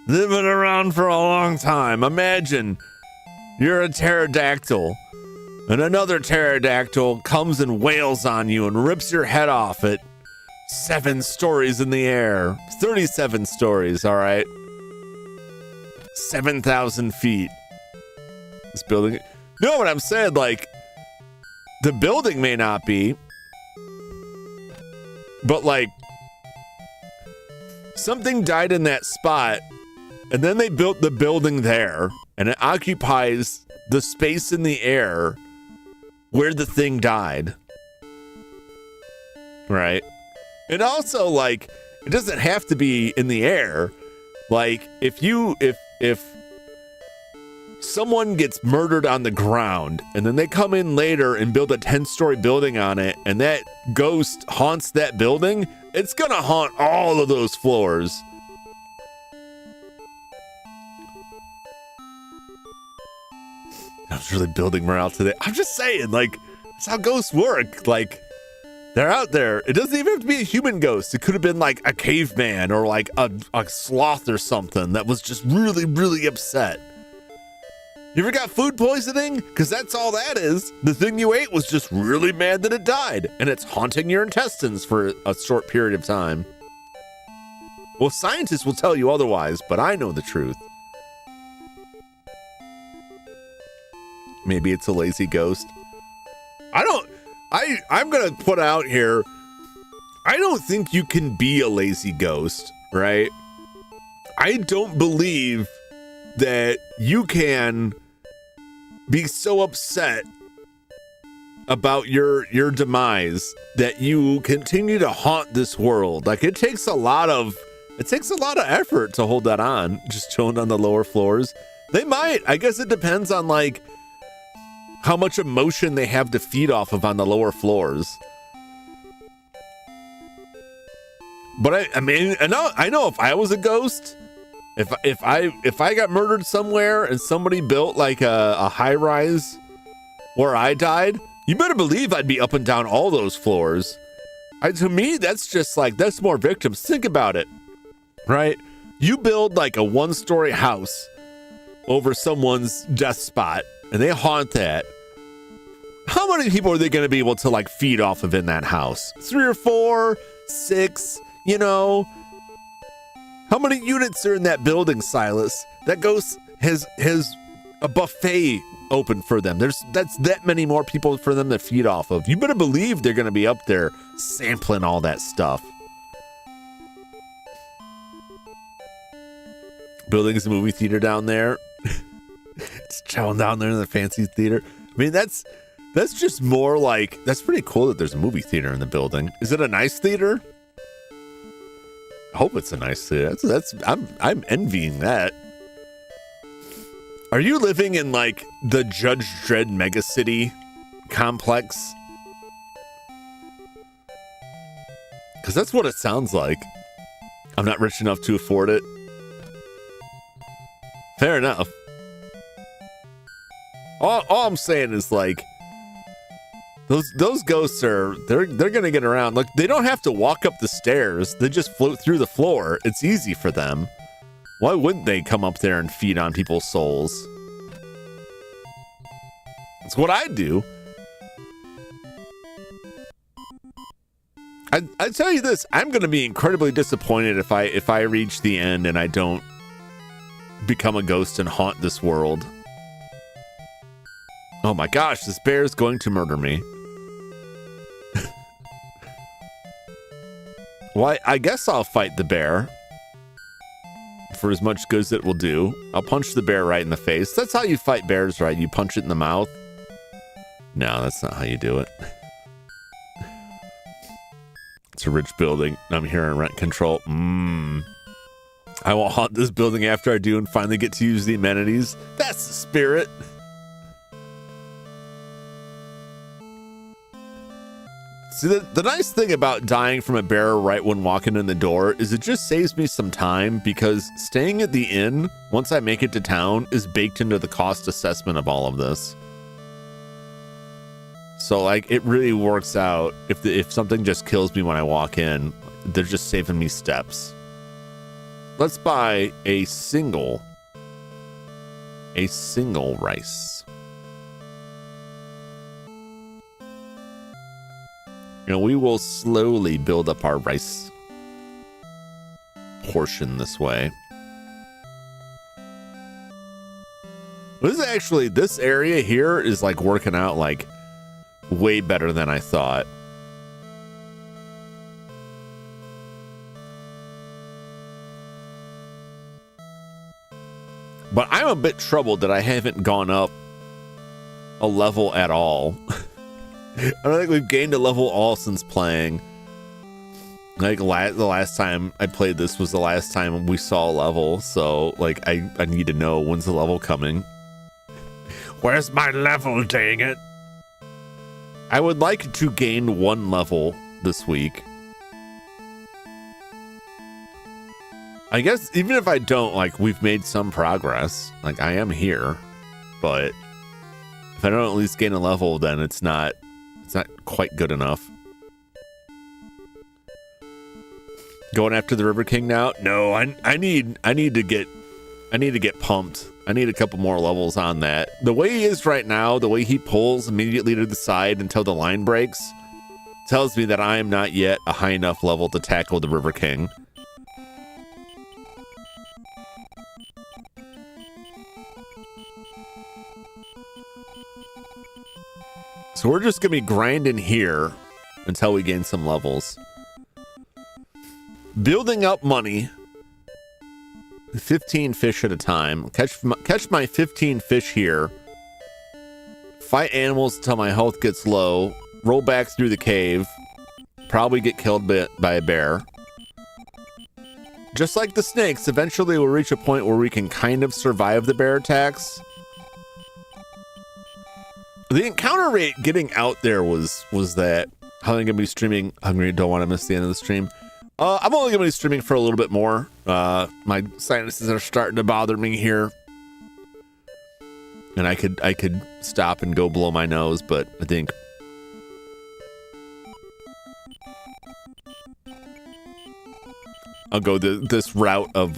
Speaker 1: They've been around for a long time. Imagine you're a pterodactyl, and another pterodactyl comes and wails on you and rips your head off at 7 stories in the air. 37 stories, all right? 7,000 feet. This building... You know what I'm saying? Like, the building may not be, but like, something died in that spot, and then they built the building there, and it occupies the space in the air where the thing died. Right? And also, like, it doesn't have to be in the air. Like, if someone gets murdered on the ground and then they come in later and build a 10-story building on it, and that ghost haunts that building, it's gonna haunt all of those floors. I was really building morale today. I'm just saying, like, that's how ghosts work. Like, they're out there. It doesn't even have to be a human ghost. It could have been like a caveman or like a sloth or something that was just really, really upset. You ever got food poisoning? Because that's all that is. The thing you ate was just really mad that it died, and it's haunting your intestines for a short period of time. Well, scientists will tell you otherwise, but I know the truth. Maybe it's a lazy ghost. I'm gonna put out here, I don't think you can be a lazy ghost, right? I don't believe that you can be so upset about your demise that you continue to haunt this world. Like, it takes a lot of effort to hold that on, just chilling on the lower floors. They might. I guess it depends on like how much emotion they have to feed off of on the lower floors. But I mean, I know if I was a ghost, if I got murdered somewhere and somebody built like a high rise where I died, you better believe I'd be up and down all those floors. To me, that's just like, that's more victims. Think about it, right? You build like a 1-story house over someone's death spot and they haunt that. How many people are they going to be able to like feed off of in that house? 3 or 4, 6, you know? How many units are in that building, Silas? That ghost has a buffet open for them. That's that many more people for them to feed off of. You better believe they're going to be up there sampling all that stuff. Building's a movie theater down there. It's chilling down there in the fancy theater. I mean, that's just more like, that's pretty cool that there's a movie theater in the building. Is it a nice theater? I hope it's a nice theater. I'm envying that. Are you living in like the Judge Dredd megacity complex? Because that's what it sounds like. I'm not rich enough to afford it. Fair enough. All I'm saying is like, those ghosts they're gonna get around. Like, they don't have to walk up the stairs. They just float through the floor. It's easy for them. Why wouldn't they come up there and feed on people's souls? It's what I do. I tell you this, I'm gonna be incredibly disappointed if I reach the end and I don't become a ghost and haunt this world. Oh my gosh, this bear is going to murder me. Well, I guess I'll fight the bear. For as much good as it will do. I'll punch the bear right in the face. That's how you fight bears, right? You punch it in the mouth. No, that's not how you do it. It's a rich building. I'm here in rent control. I will haunt this building after I do and finally get to use the amenities. That's the spirit. See, the nice thing about dying from a bear right when walking in the door is it just saves me some time because staying at the inn, once I make it to town, is baked into the cost assessment of all of this. So, like, it really works out. If something just kills me when I walk in, they're just saving me steps. Let's buy a single rice. You know, we will slowly build up our rice portion this way. This area here is like working out like way better than I thought. But I'm a bit troubled that I haven't gone up a level at all. I don't think we've gained a level all since playing. Like the last time I played this was the last time we saw a level. So like I need to know when's the level coming. Where's my level, dang it? I would like to gain 1 level this week. I guess even if I don't, like, we've made some progress. Like, I am here, but if I don't at least gain a level, then it's not quite good enough. Going after the River King now? No, I need to get pumped. I need a couple more levels on that. The way he is right now, the way he pulls immediately to the side until the line breaks, tells me that I am not yet a high enough level to tackle the River King. So we're just gonna be grinding here until we gain some levels. Building up money. 15 fish at a time. Catch my 15 fish here. Fight animals until my health gets low. Roll back through the cave. Probably get killed by a bear. Just like the snakes, eventually we'll reach a point where we can kind of survive the bear attacks. The encounter rate getting out there was that. How am I gonna be streaming? Hungry, don't want to miss the end of the stream. I'm only gonna be streaming for a little bit more. My sinuses are starting to bother me here, and I could stop and go blow my nose, but I think I'll go this route of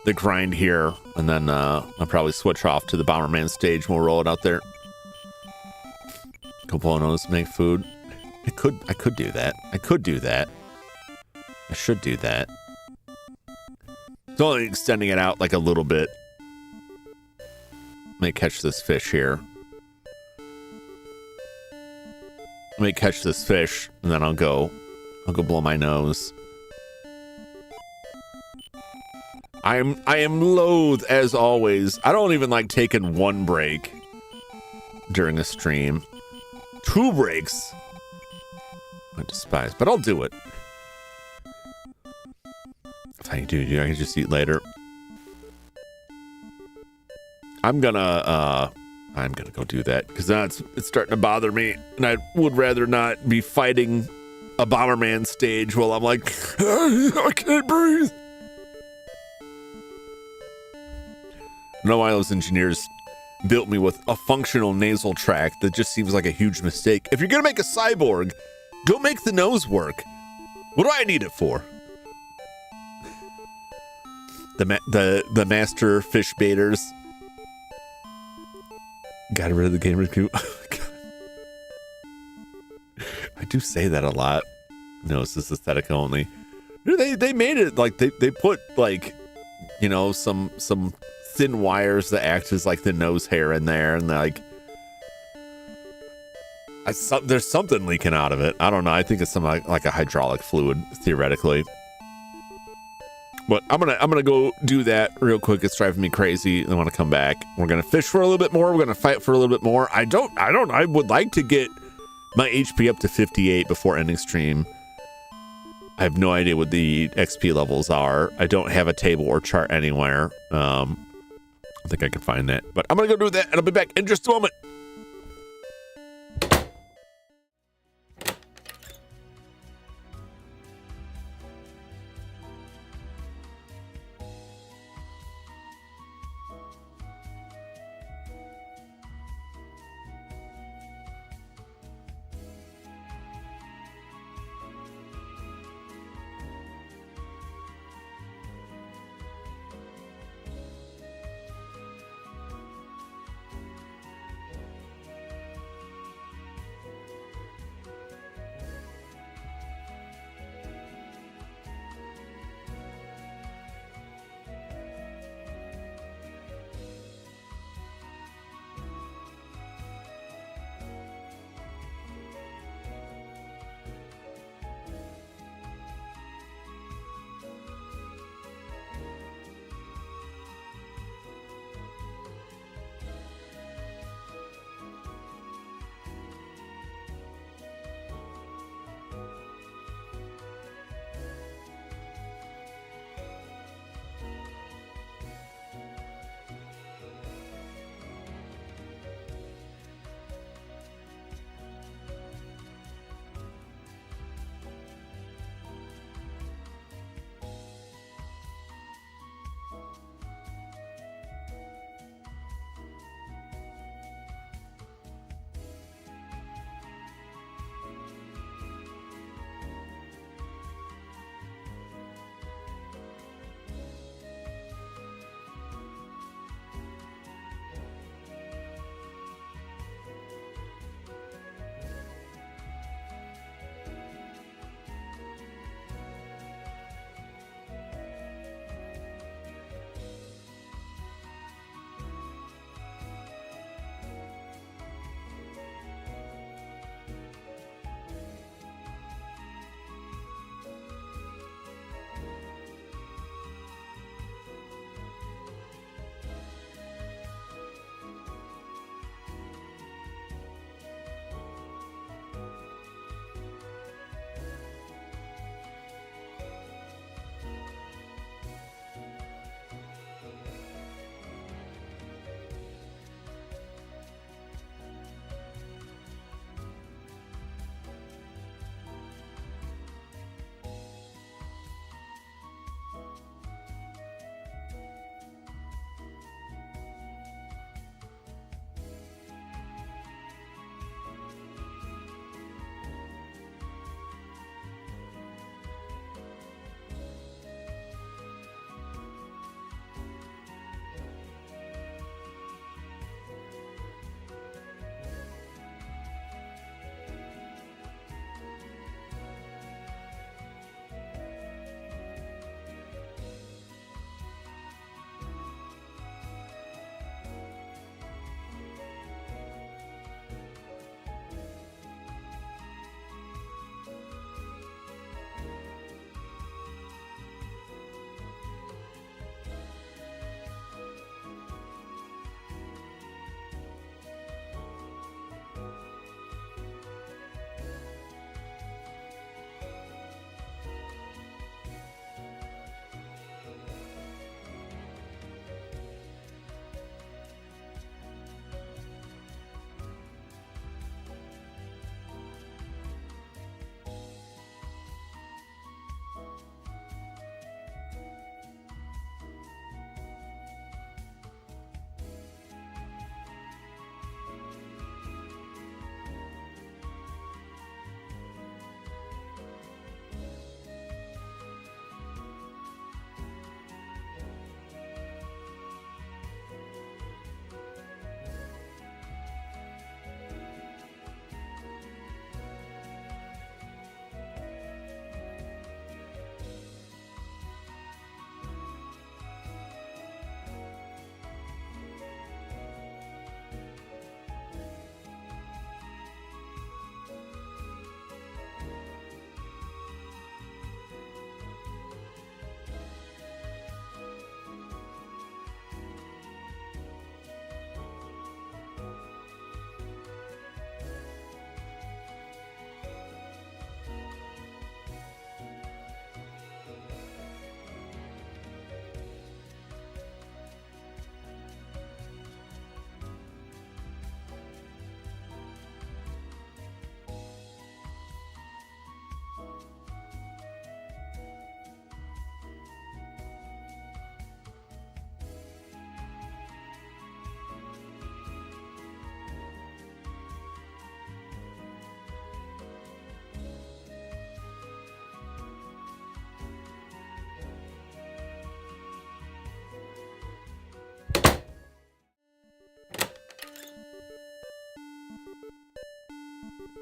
Speaker 1: the grind here, and then I'll probably switch off to the Bomberman stage and we'll roll it out there. Go blow a nose, make food. I could do that. I could do that. I should do that. It's only extending it out like a little bit. Let me catch this fish here. Let me catch this fish, and then I'll go blow my nose. I am loath as always. I don't even like taking 1 break during a stream. 2 breaks. I despise, but I'll do it. If I do, I can just eat later. I'm gonna go do that because it's starting to bother me, and I would rather not be fighting a Bomberman stage while I'm like, I can't breathe. I don't know why those engineers built me with a functional nasal tract. That just seems like a huge mistake. If you're gonna make a cyborg, go make the nose work. What do I need it for? The master fish baiters. Got rid of the gamer queue. Oh my God. I do say that a lot. No, it's just aesthetic only. They made it like they put like, you know, some thin wires that act as like the nose hair in there, and like there's something leaking out of it. I don't know. I think it's some like a hydraulic fluid theoretically. But I'm gonna go do that real quick. It's driving me crazy. I want to come back. We're gonna fish for a little bit more. We're gonna fight for a little bit more. I would like to get my HP up to 58 before ending stream. I have no idea what the XP levels are. I don't have a table or chart anywhere. I think I can find that. But I'm gonna go do that, and I'll be back in just a moment.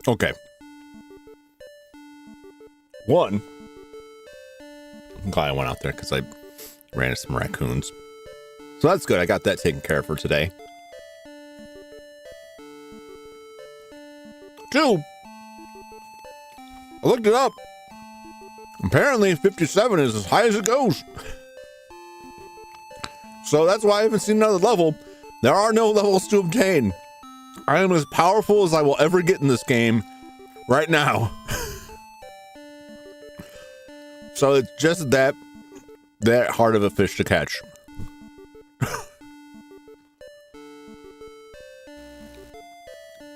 Speaker 1: Okay. One, I'm glad I went out there because I ran into some raccoons. So that's good. I got that taken care of for today. 2, I looked it up. Apparently 57 is as high as it goes. So that's why I haven't seen another level. There are no levels to obtain. I am as powerful as I will ever get in this game right now. So it's just that hard of a fish to catch.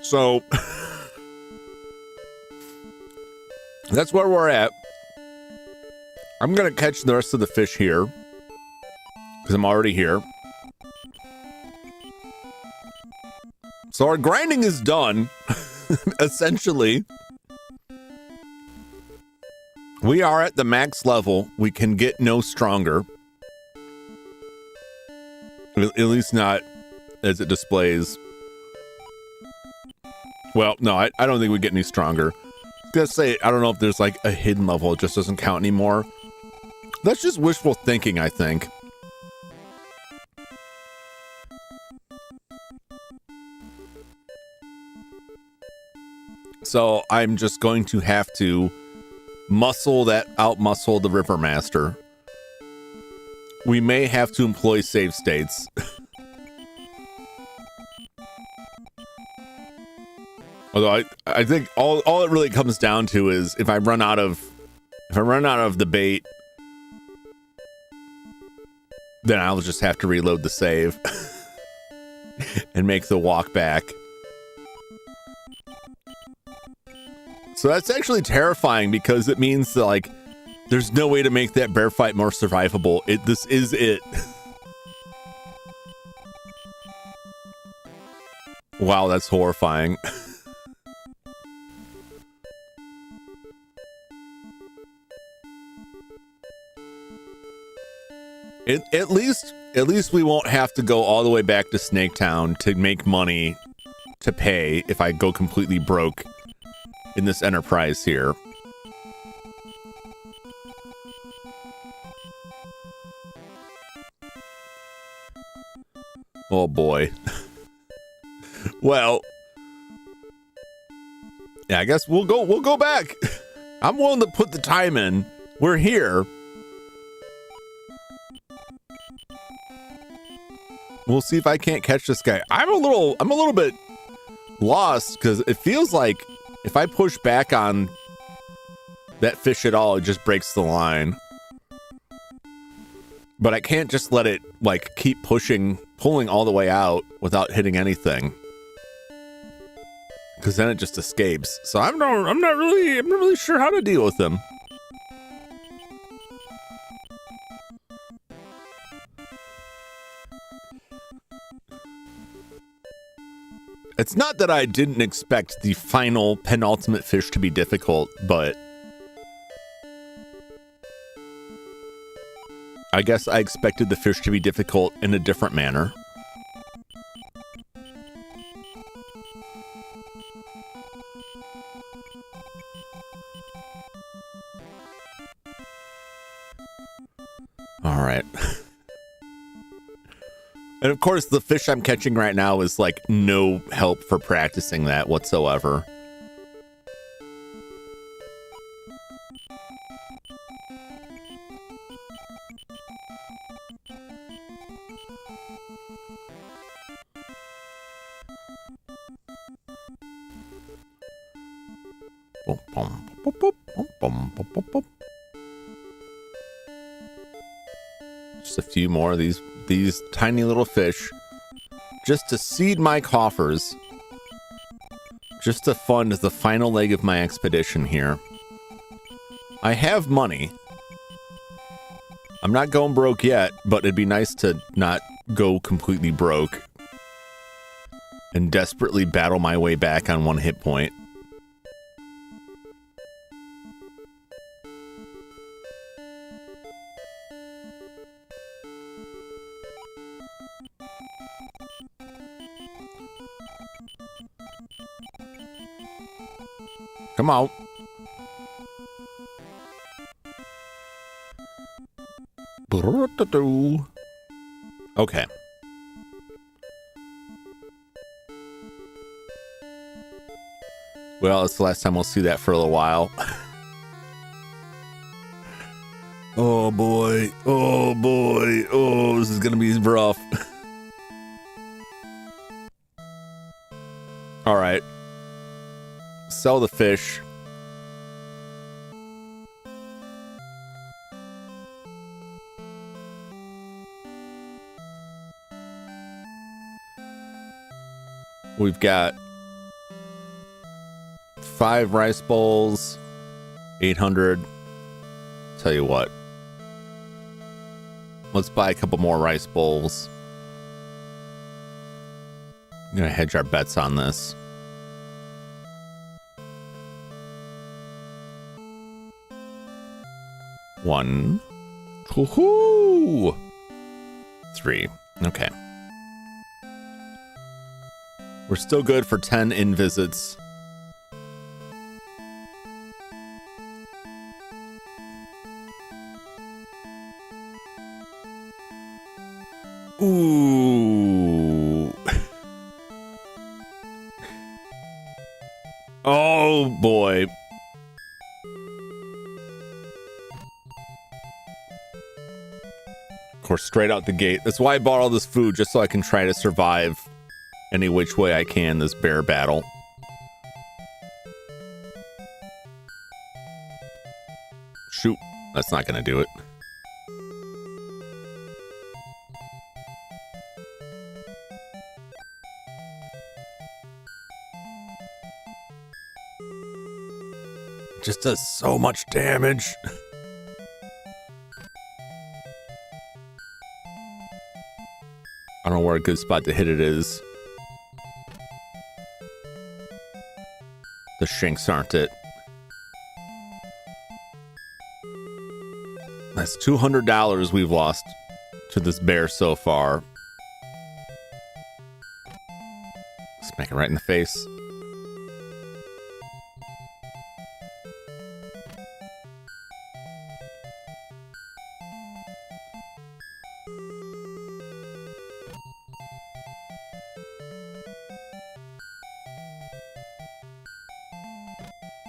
Speaker 1: So that's where we're at. I'm gonna catch the rest of the fish here because I'm already here. So our grinding is done. Essentially, we are at the max level. We can get no stronger. At least not as it displays. Well, no, I don't think we get any stronger. I was gonna say, I don't know if there's like a hidden level. It just doesn't count anymore. That's just wishful thinking, I think. So I'm just going to have to out-muscle the River Master. We may have to employ save states. Although I think all it really comes down to is if I run out of the bait, then I'll just have to reload the save and make the walk back. So that's actually terrifying because it means that, like, there's no way to make that bear fight more survivable. This is it. Wow, that's horrifying. At least we won't have to go all the way back to Snaketown to make money to pay if I go completely broke in this enterprise here. Oh boy. Well, yeah, I guess we'll go back. I'm willing to put the time in. We're here. We'll see if I can't catch this guy. I'm a little bit lost because it feels like if I push back on that fish at all, it just breaks the line. But I can't just let it like keep pulling all the way out without hitting anything, because then it just escapes. So I'm not really sure how to deal with him. It's not that I didn't expect the final penultimate fish to be difficult, but I guess I expected the fish to be difficult in a different manner. All right. And of course, the fish I'm catching right now is like no help for practicing that whatsoever. Just a few more of these tiny little fish, just to seed my coffers, just to fund the final leg of my expedition here. I have money. I'm not going broke yet, but it'd be nice to not go completely broke and desperately battle my way back on 1 hit point. Come out. Okay. Well, it's the last time we'll see that for a little while. Oh boy. Oh boy. Oh, this is gonna be rough. All right. Sell the fish. We've got 5 rice bowls, 800. Tell you what. Let's buy a couple more rice bowls. I'm gonna hedge our bets on this. One, 2, 3. Okay. We're still good for 10 in visits. Ooh. Oh boy. Of course, straight out the gate. That's why I bought all this food, just so I can try to survive any which way I can this bear battle. Shoot, that's not gonna do it. Just does so much damage. I don't know where a good spot to hit it is. The shanks aren't it. That's $200 we've lost to this bear so far. Smack it right in the face.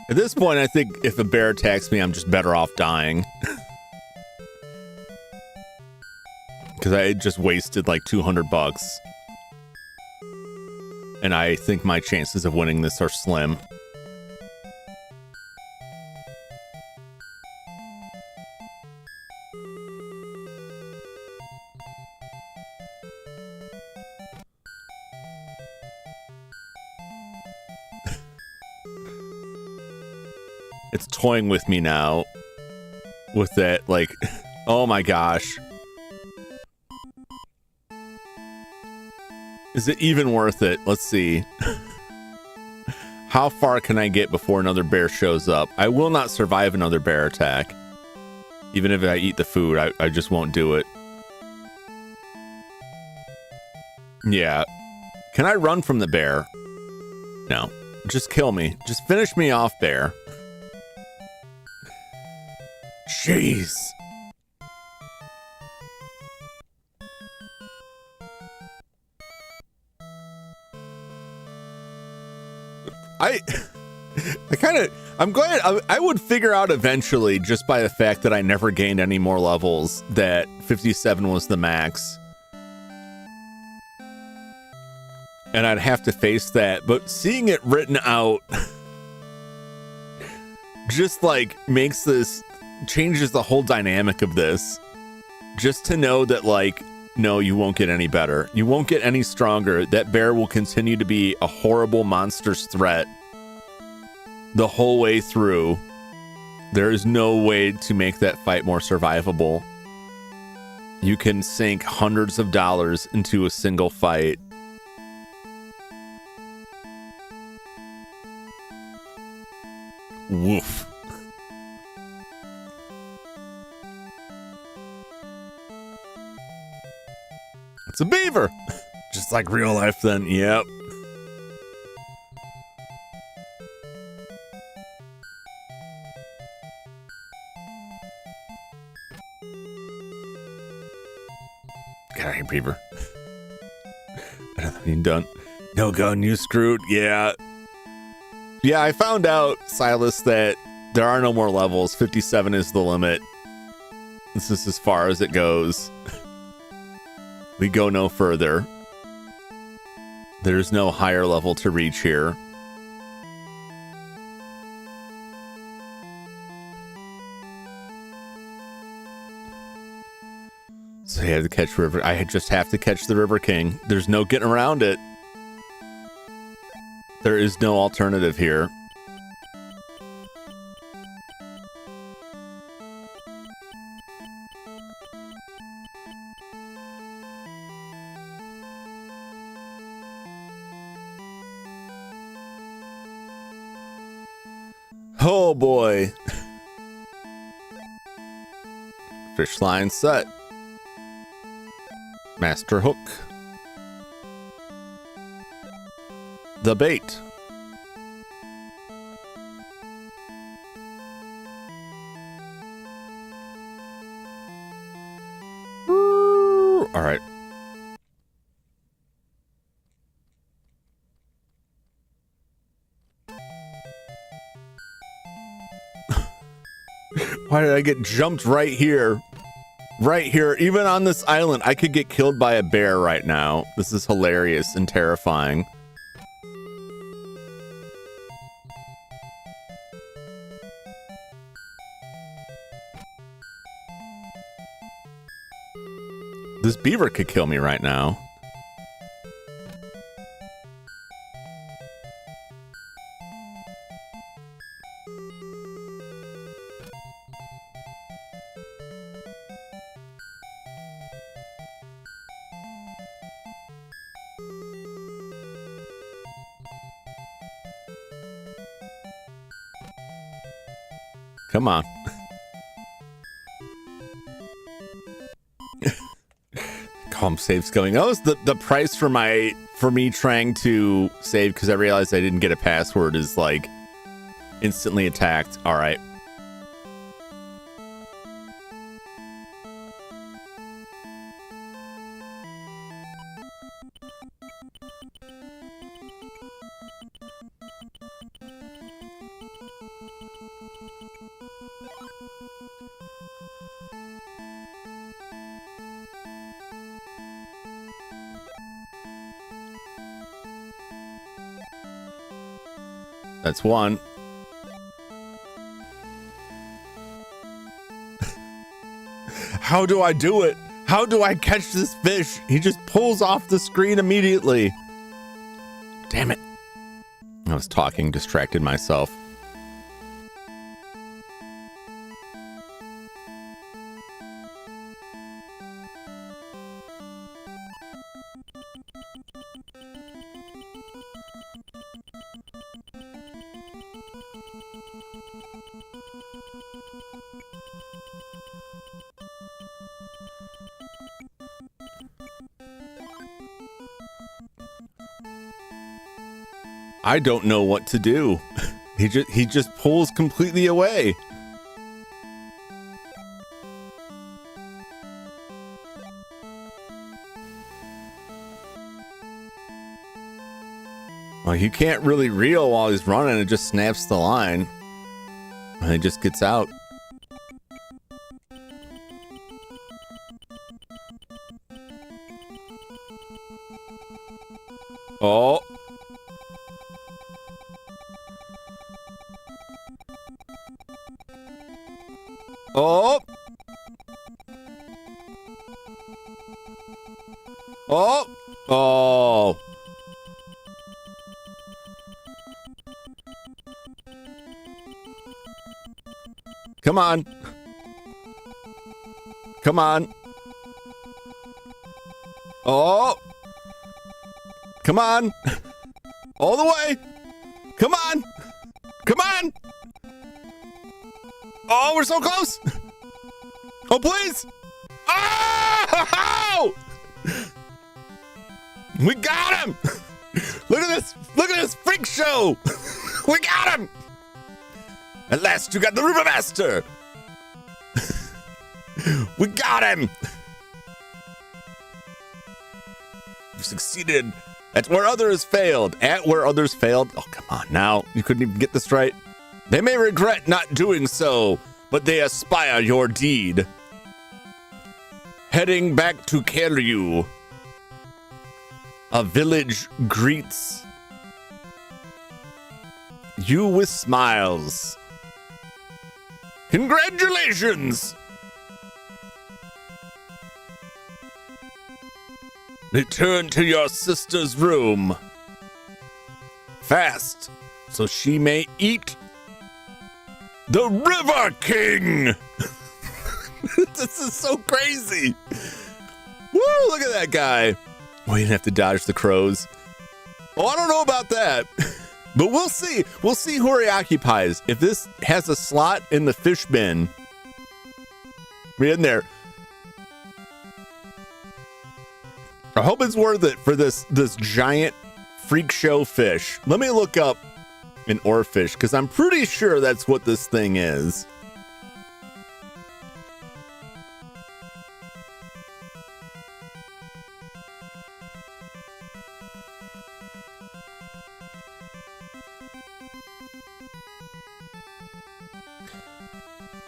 Speaker 1: At this point, I think if a bear attacks me, I'm just better off dying. Because I just wasted like $200. And I think my chances of winning this are slim. It's toying with me now with that, like, oh my gosh. Is it even worth it? Let's see. How far can I get before another bear shows up? I will not survive another bear attack. Even if I eat the food, I just won't do it. Yeah. Can I run from the bear? No. Just kill me. Just finish me off, bear. Jeez. I'm glad I would figure out eventually, just by the fact that I never gained any more levels, that 57 was the max. And I'd have to face that, but seeing it written out just like changes the whole dynamic of this. Just to know that, like, no, you won't get any better. You won't get any stronger. That bear will continue to be a horrible monstrous threat the whole way through. There is no way to make that fight more survivable. You can sink hundreds of dollars into a single fight. Woof. It's a beaver. Just like real life then. Yep. God, I hate Beaver. I mean, don't. No gun, you screwed. Yeah. Yeah, I found out, Silas, that there are no more levels. 57 is the limit. This is as far as it goes. We go no further. There's no higher level to reach here. So you have to catch River. I just have to catch the River King. There's no getting around it. There is no alternative here. Oh boy. Fish line set. Master hook. The bait. All right. Why did I get jumped right here? Right here, even on this island, I could get killed by a bear right now. This is hilarious and terrifying. This beaver could kill me right now. Come on. Calm save's going. Oh, it's the price for me trying to save because I realized I didn't get a password is like instantly attacked. All right. That's one. How do I do it? How do I catch this fish? He just pulls off the screen immediately. Damn it. I was talking, distracted myself. I don't know what to do. He just pulls completely away. Well, you can't really reel while he's running. It just snaps the line. And he just gets out. Oh. Oh. Oh. Oh. Come on. Come on. Oh. Come on. All the way. Come on. Come on. Oh, we're so close. Oh, please. Oh! We got him. Look at this. Look at this freak show. We got him. At last, you got the River Master. We got him. You've succeeded at where others failed. At where others failed? Oh, come on now. You couldn't even get this right. They may regret not doing so, but they aspire your deed. Heading back to Keryu, a village greets you with smiles. Congratulations! Return to your sister's room. Fast, so she may eat the River King! This is so crazy. Woo, look at that guy. Oh, you didn't have to dodge the crows. Oh, I don't know about that. But we'll see. We'll see who he occupies. If this has a slot in the fish bin, we're in there. I hope it's worth it for this giant freak show fish. Let me look up an oarfish, because I'm pretty sure that's what this thing is.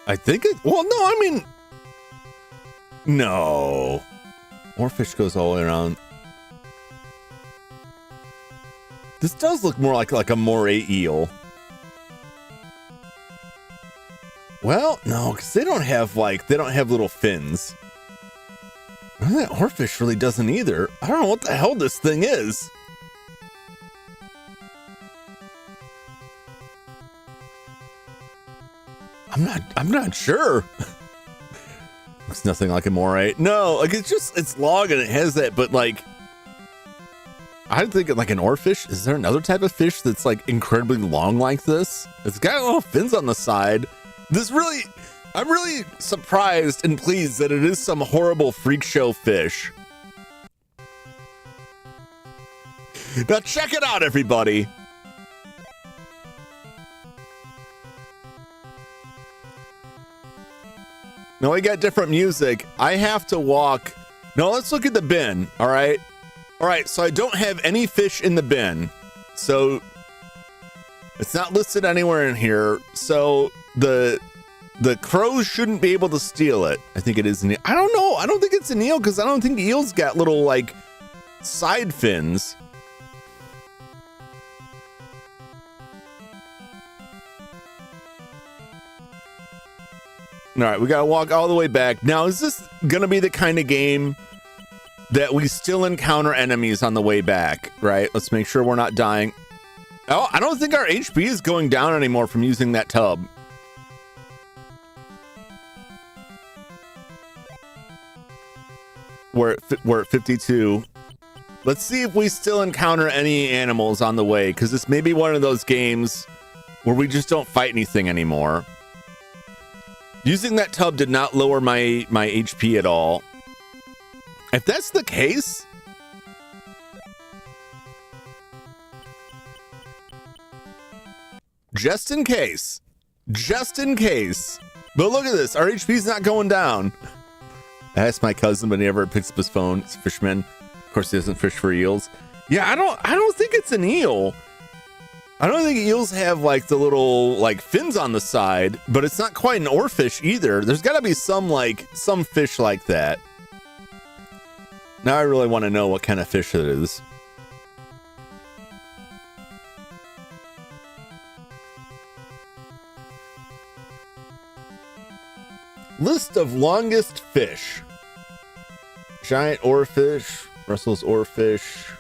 Speaker 1: I think it, well, no, I mean, no. Oarfish goes all the way around. This does look more like a moray eel. Well, no, because they don't have little fins. Well, that oarfish really doesn't either. I don't know what the hell this thing is. I'm not sure. Looks nothing like a moray. No, like it's long and it has that, but like I think like an oarfish. Is there another type of fish that's like incredibly long like this? It's got little fins on the side. I'm really surprised and pleased that it is some horrible freak show fish. Now check it out, everybody. No, we got different music. I have to walk. No, let's look at the bin. All right. All right. So I don't have any fish in the bin. So it's not listed anywhere in here. So the crows shouldn't be able to steal it. I think it is an eel. I don't know. I don't think it's an eel because I don't think eels got little like side fins. All right, we gotta walk all the way back. Now, is this gonna be the kind of game that we still encounter enemies on the way back, right? Let's make sure we're not dying. Oh, I don't think our HP is going down anymore from using that tub. We're at 52. Let's see if we still encounter any animals on the way, because this may be one of those games where we just don't fight anything anymore. Using that tub did not lower my HP at all. If that's the case, just in case. But look at this, our HP's not going down. I asked my cousin when he ever picks up his phone. It's a fisherman. Of course, he doesn't fish for eels. Yeah, I don't think it's an eel. I don't think eels have like the little like fins on the side, but it's not quite an oarfish either. There's got to be some fish like that. Now I really want to know what kind of fish it is. List of longest fish. Giant oarfish, Russell's oarfish,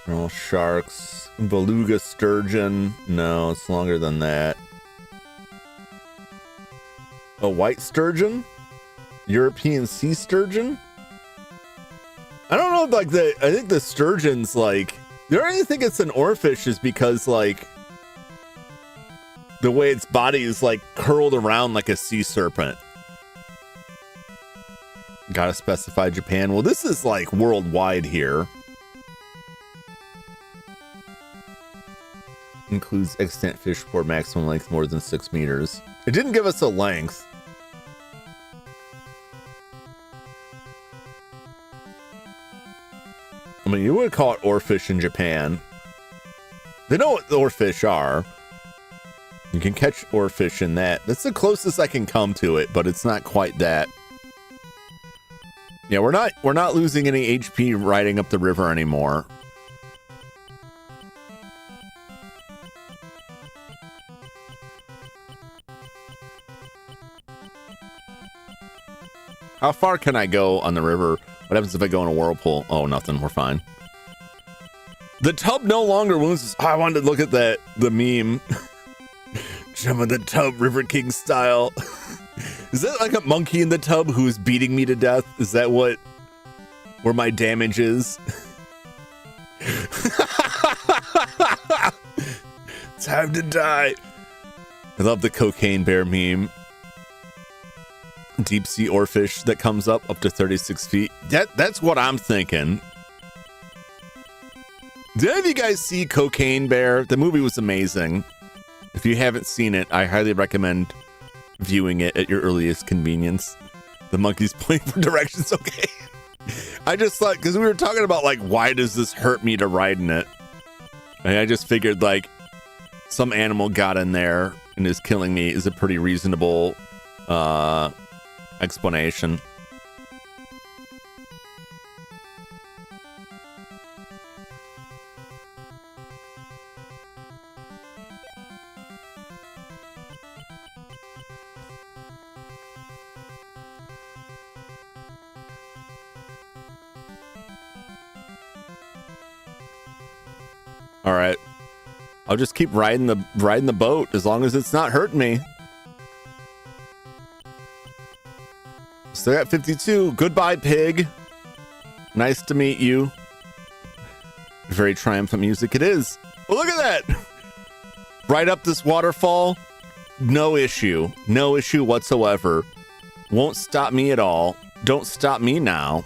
Speaker 1: normal sharks. Beluga sturgeon. No, it's longer than that. A white sturgeon? European sea sturgeon? I don't know, like I think the sturgeon's like, the only reason I think it's an oarfish is because like the way its body is like curled around like a sea serpent. Gotta specify Japan. Well, this is like worldwide here. Includes extant fish for maximum length more than 6 meters. It didn't give us a length. mean, you would call it oarfish in Japan. They know what the oarfish are. You can catch oarfish in that. That's the closest I can come to it, but it's not quite that. Yeah, we're not losing any HP riding up the river anymore. How far can I go on the river? What happens if I go in a whirlpool? Oh, nothing. We're fine. The tub no longer wounds us. Oh, I wanted to look at the meme. Jump in the tub, River King style. Is that like a monkey in the tub who is beating me to death? Is that where my damage is? Time to die. I love the cocaine bear meme. Deep sea oarfish that comes up to 36 feet. That's what I'm thinking. Did any of you guys see Cocaine Bear? The movie was amazing. If you haven't seen it, I highly recommend viewing it at your earliest convenience. The monkey's playing for directions, okay? I just thought, because we were talking about, like, why does this hurt me to ride in it? And I just figured, like, some animal got in there and is killing me is a pretty reasonable explanation. All right, I'll just keep riding the boat as long as it's not hurting me. Still at 52. Goodbye, pig. Nice to meet you. Very triumphant music it is. Well, look at that. Right up this waterfall. No issue. No issue whatsoever. Won't stop me at all. Don't stop me now.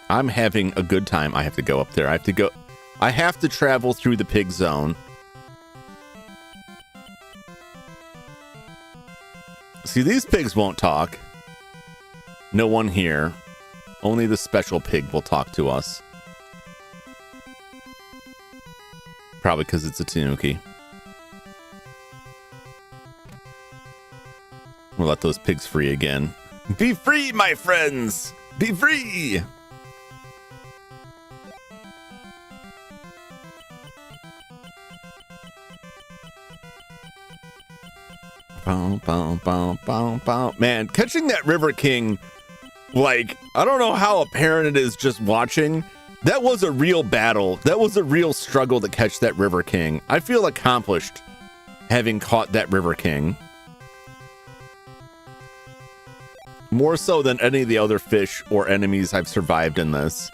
Speaker 1: I'm having a good time. I have to go up there. I have to travel through the pig zone. See, these pigs won't talk. No one here. Only the special pig will talk to us. Probably because it's a tanuki. We'll let those pigs free again. Be free, my friends! Be free! Bow, bow, bow, bow, bow. Man, catching that River King, like, I don't know how apparent it is just watching. That was a real battle. That was a real struggle to catch that River King. I feel accomplished having caught that River King. More so than any of the other fish or enemies I've survived in this.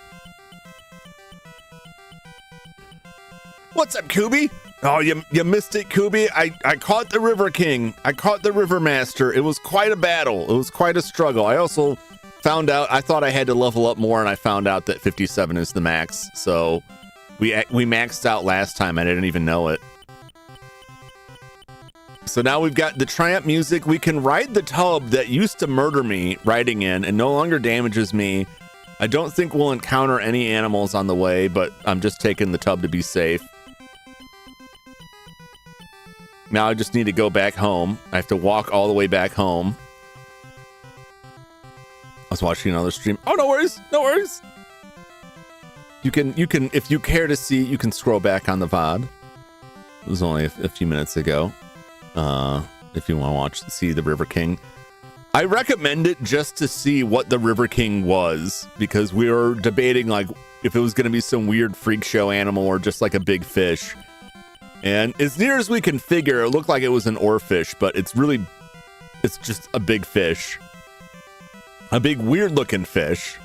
Speaker 1: What's up, Kubi? Oh, you missed it, Kubi. I caught the River King. I caught the River Master. It was quite a battle. It was quite a struggle. I also found out, I thought I had to level up more, and I found out that 57 is the max. So we maxed out last time. I didn't even know it. So now we've got the Triumph music. We can ride the tub that used to murder me riding in and no longer damages me. I don't think we'll encounter any animals on the way, but I'm just taking the tub to be safe. Now I just need to go back home. I have to walk all the way back home. I was watching another stream. Oh, no worries. No worries. You can, if you care to see, you can scroll back on the VOD. It was only a few minutes ago. If you want to see the River King. I recommend it just to see what the River King was, because we were debating like if it was going to be some weird freak show animal or just like a big fish. And as near as we can figure, it looked like it was an oarfish, but it's just a big fish. A big weird looking fish.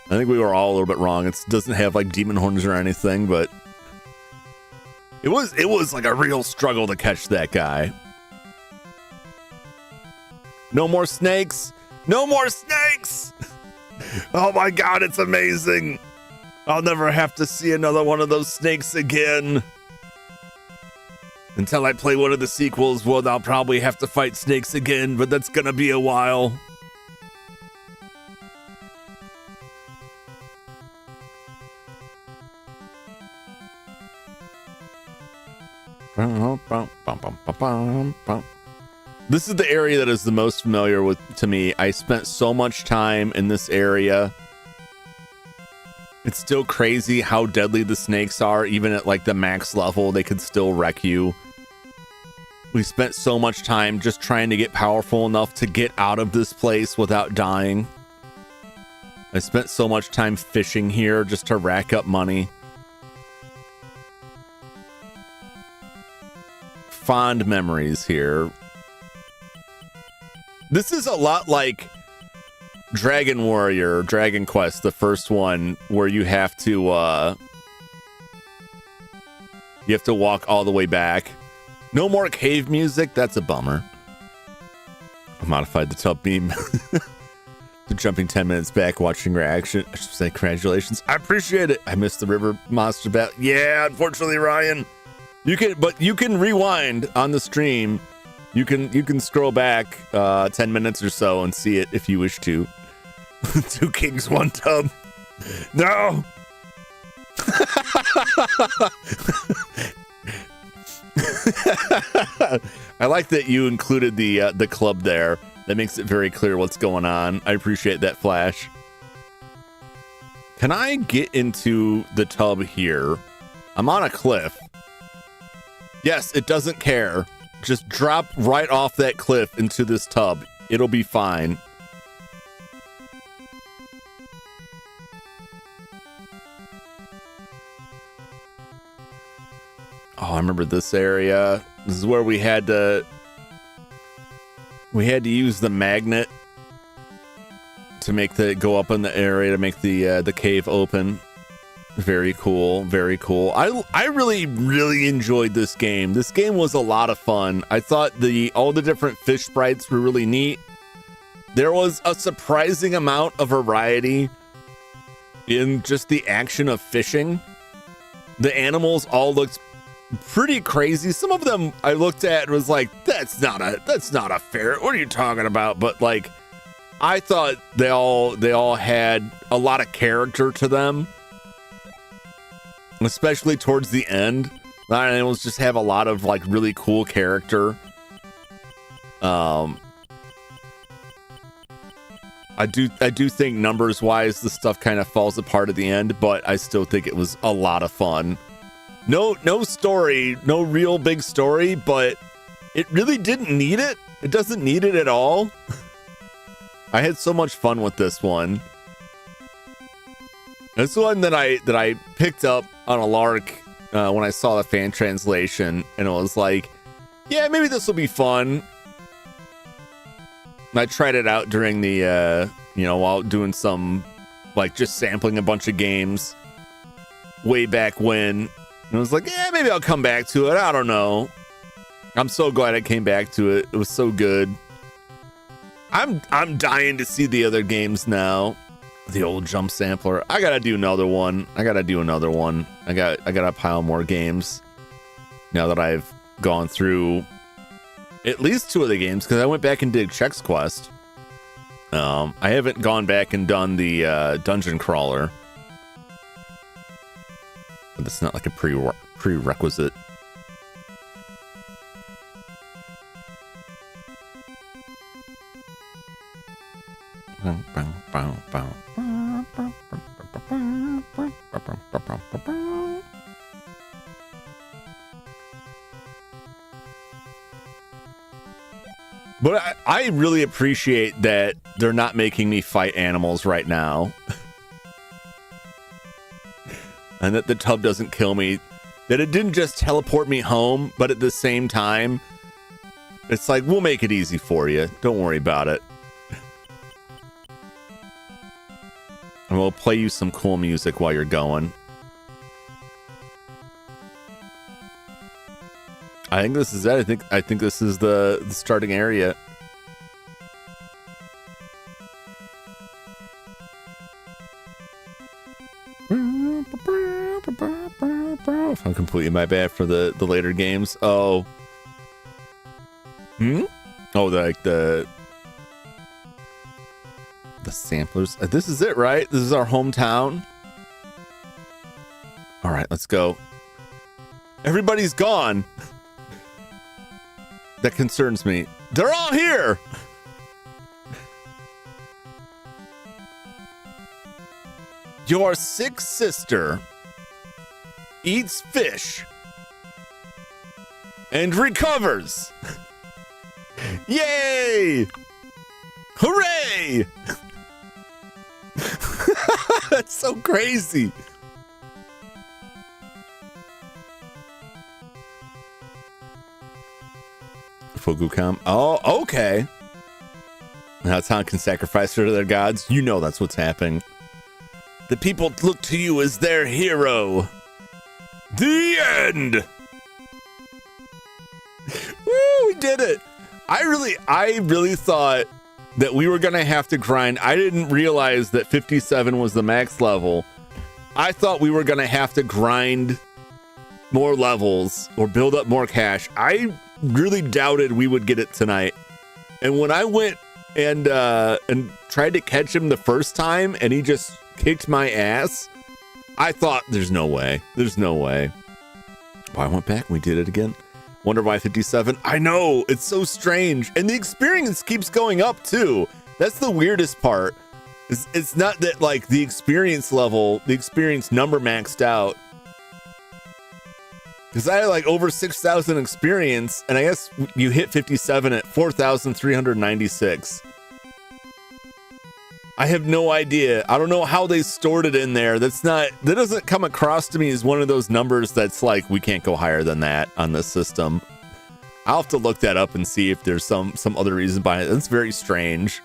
Speaker 1: I think we were all a little bit wrong. It doesn't have like demon horns or anything, but it was like a real struggle to catch that guy. No more snakes. No more snakes. Oh my God, it's amazing. I'll never have to see another one of those snakes again. Until I play one of the sequels, well, I'll probably have to fight snakes again, but that's gonna be a while. This is the area that is the most familiar with to me. I spent so much time in this area. It's still crazy how deadly the snakes are. Even at like the max level, they could still wreck you. We spent so much time just trying to get powerful enough to get out of this place without dying. I spent so much time fishing here just to rack up money. Fond memories here. This is a lot like Dragon Warrior, Dragon Quest, the first one, where you have to walk all the way back. No more cave music. That's a bummer. I modified the tub beam. The jumping 10 minutes back, watching reaction. I should say congratulations. I appreciate it. I missed the river monster battle. Yeah, unfortunately, Ryan. You can rewind on the stream. You can scroll back 10 minutes or so and see it if you wish to. 2 kings, 1 tub. No. I like that you included the club there. That makes it very clear what's going on. I appreciate that, Flash. Can I get into the tub here? I'm on a cliff. Yes, it doesn't care. Just drop right off that cliff into this tub. It'll be fine. Oh, I remember this area. This is where we had to use the magnet to make the go up in the area to make the cave open. Very cool, very cool. I really enjoyed this game. This game was a lot of fun. I thought all the different fish sprites were really neat. There was a surprising amount of variety in just the action of fishing. The animals all looked pretty crazy. Some of them I looked at and was like, that's not a ferret. What are you talking about? But like, I thought they all had a lot of character to them, especially towards the end. The animals just have a lot of like really cool character. I do think numbers wise, the stuff kind of falls apart at the end, but I still think it was a lot of fun. No story, no real big story, but it really didn't need it. It doesn't need it at all. I had so much fun with this one. This one that I picked up on a lark when I saw the fan translation, and it was like, yeah, maybe this will be fun. And I tried it out during the while doing some like just sampling a bunch of games way back when. And I was like, yeah, maybe I'll come back to it. I don't know. I'm so glad I came back to it. It was so good. I'm dying to see the other games now. The old jump sampler. I gotta do another one. I gotta pile more games now that I've gone through at least 2 of the games, because I went back and did Chex Quest. I haven't gone back and done the dungeon crawler. But that's not like a prerequisite. But I really appreciate that they're not making me fight animals right now. And that the tub doesn't kill me. That it didn't just teleport me home, but at the same time, it's like, we'll make it easy for you. Don't worry about it. And we'll play you some cool music while you're going. I think this is it. I think this is the starting area. I'm completely my bad for the later games. Oh. Oh, the samplers. This is it, right? This is our hometown. All right, let's go. Everybody's gone. that concerns me. They're all here. Your sick sister eats fish and recovers. Yay! Hooray! That's so crazy. Fogukam. Oh, okay. Now Tan can sacrifice her to their gods. You know that's what's happening. The people look to you as their hero. The end. Woo, we did it. I really thought that we were gonna have to grind. I didn't realize that 57 was the max level. I thought we were gonna have to grind more levels or build up more cash. I really doubted we would get it tonight. And when I went and tried to catch him the first time and he just kicked my ass, I thought there's no way. There's no way. Well, I went back and we did it again. Wonder why 57? I know, it's so strange. And the experience keeps going up too. That's the weirdest part. It's not that like the experience level, the experience number maxed out. Because I had like over 6,000 experience, and I guess you hit 57 at 4,396. I have no idea. I don't know how they stored it in there. That doesn't come across to me as one of those numbers that's like, we can't go higher than that on this system. I'll have to look that up and see if there's some other reason behind it. That's very strange.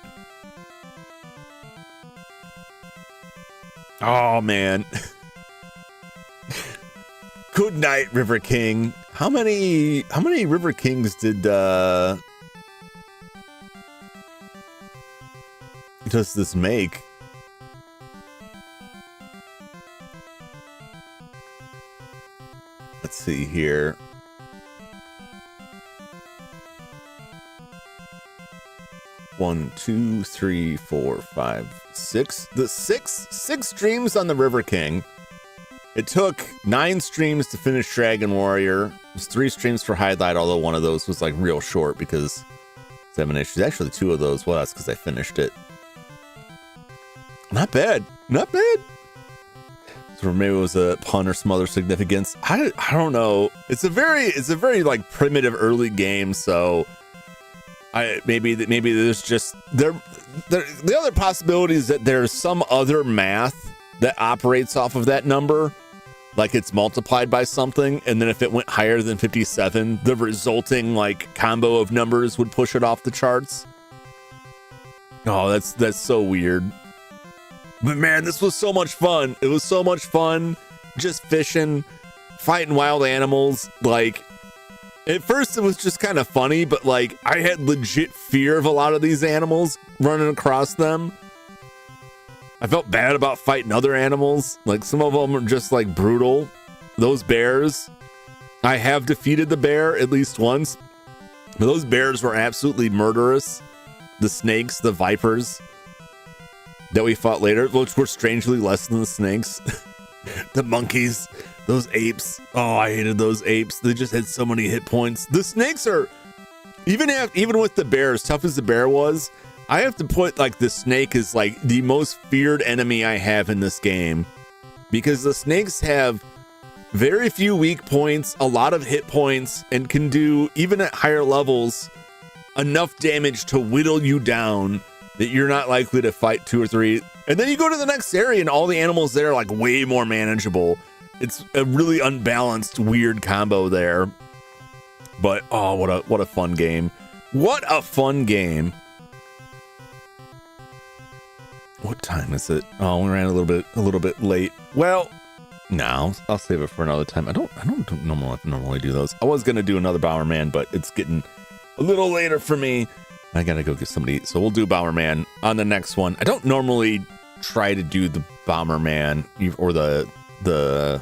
Speaker 1: Oh man. Good night, River King. How many River Kings did does this make? Let's see here. One, two, three, four, five, six. The six streams on the River King. It took 9 streams to finish Dragon Warrior. It was 3 streams for Highlight, although one of those was like real short because 7 issues. Actually, 2 of those was because I finished it. Not bad. Not bad. So maybe it was a pun or some other significance. I don't know. It's a very like primitive early game, so maybe there's just the other possibility is that there's some other math that operates off of that number, like it's multiplied by something, and then if it went higher than 57, the resulting like combo of numbers would push it off the charts. Oh, that's so weird. But man, this was so much fun. It was so much fun just fishing, fighting wild animals. Like at first it was just kind of funny, but like I had legit fear of a lot of these animals running across them. I felt bad about fighting other animals. Like some of them are just like brutal. Those bears, I have defeated the bear at least once. But those bears were absolutely murderous. The snakes, the vipers that we fought later, which were strangely less than the snakes. The monkeys, those apes. Oh, I hated those apes. They just had so many hit points. The snakes are, even with the bear, as tough as the bear was, I have to put like the snake is like the most feared enemy I have in this game, because the snakes have very few weak points, a lot of hit points, and can do, even at higher levels, enough damage to whittle you down that you're not likely to fight 2 or 3. And then you go to the next area and all the animals there are like way more manageable. It's a really unbalanced, weird combo there. But oh, what a fun game. What a fun game. What time is it? Oh, we ran a little bit late. Well, no, I'll save it for another time. I don't normally do those. I was gonna do another Bomberman, but it's getting a little later for me. I gotta go get somebody to eat. So we'll do Bomberman on the next one. I don't normally try to do the Bomberman or the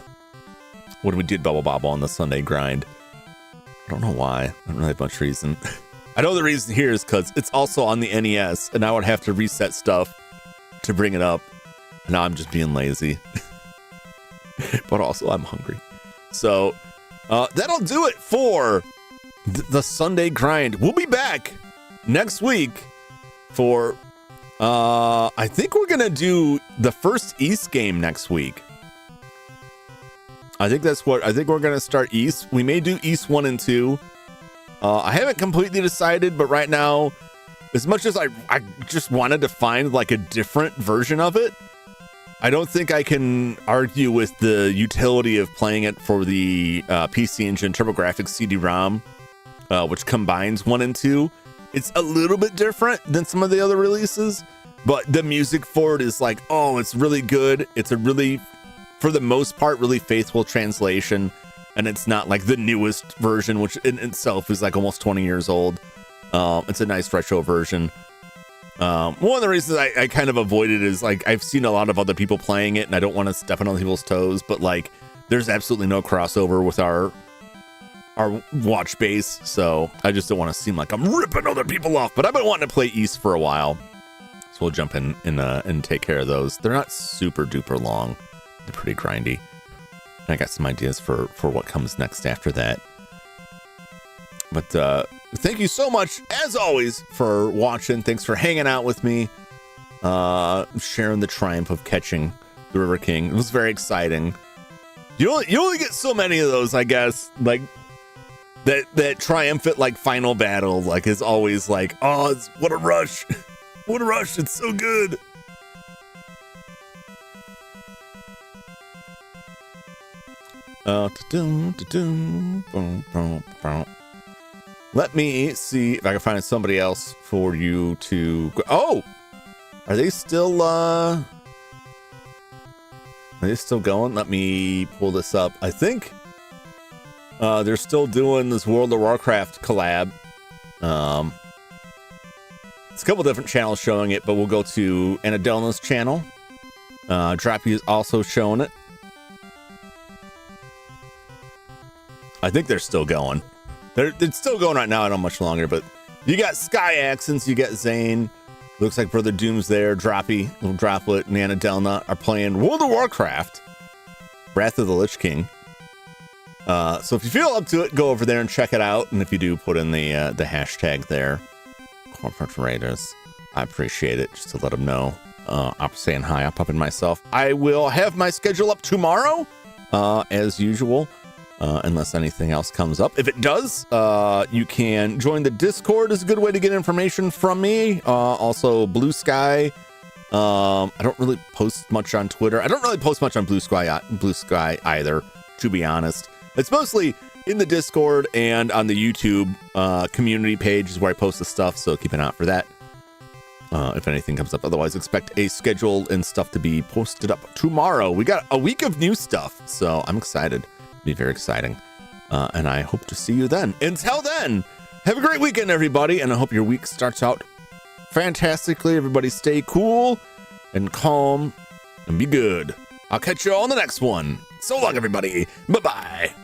Speaker 1: when we did Bubble Bobble on the Sunday grind. I don't know why. I don't really have much reason. I know the reason here is because it's also on the NES, and I would have to reset stuff to bring it up. Now I'm just being lazy. But also I'm hungry. So that'll do it for the Sunday grind. We'll be back next week for I think we're gonna do the first East game next week. I think we're gonna start East. We may do East 1 and 2. I haven't completely decided, but right now, as much as I just wanted to find like a different version of it, I don't think I can argue with the utility of playing it for the PC Engine TurboGrafx CD-ROM, which combines 1 and 2. It's a little bit different than some of the other releases, but the music for it is like, oh, it's really good. It's a really, for the most part, really faithful translation. And it's not like the newest version, which in itself is like almost 20 years old. It's a nice retro version. One of the reasons I kind of avoid it is like I've seen a lot of other people playing it and I don't want to step on other people's toes, but like there's absolutely no crossover with our watch base, so I just don't want to seem like I'm ripping other people off. But I've been wanting to play East for a while, so we'll jump in and take care of those. They're not super duper long, they're pretty grindy. And I got some ideas for what comes next after that. But thank you so much, as always, for watching. Thanks for hanging out with me, sharing the triumph of catching the River King. It was very exciting. You only get so many of those, I guess. Like that triumphant like final battle, like is always like, oh, what a rush, what a rush! It's so good. Let me see if I can find somebody else for you to go. Oh, are they still going? Let me pull this up. I think they're still doing this World of Warcraft collab. It's a couple different channels showing it, but we'll go to Anadelna's channel. Droppy is also showing it. I think they're still going. It's still going right now. I don't know much longer, but you got Sky Accents, you got Zane. Looks like Brother Doom's there. Droppy, Little Droplet, and Anadelna are playing World of Warcraft, Wrath of the Lich King. So if you feel up to it, go over there and check it out. And if you do, put in the hashtag there, Corporate Raiders. I appreciate it, just to let them know. I'm saying hi. I'm popping myself. I will have my schedule up tomorrow, as usual. Unless anything else comes up. If it does, you can join the Discord. Is a good way to get information from me. Also, Blue Sky. I don't really post much on Twitter. I don't really post much on Blue Sky either, to be honest. It's mostly in the Discord and on the YouTube community page is where I post the stuff, so keep an eye out for that. If anything comes up. Otherwise, expect a schedule and stuff to be posted up tomorrow. We got a week of new stuff, so I'm excited. Be very exciting, and I hope to see you then. Until then, have a great weekend, everybody, and I hope your week starts out fantastically. Everybody stay cool and calm and be good. I'll catch you all on the next one. So long, everybody. Bye-bye.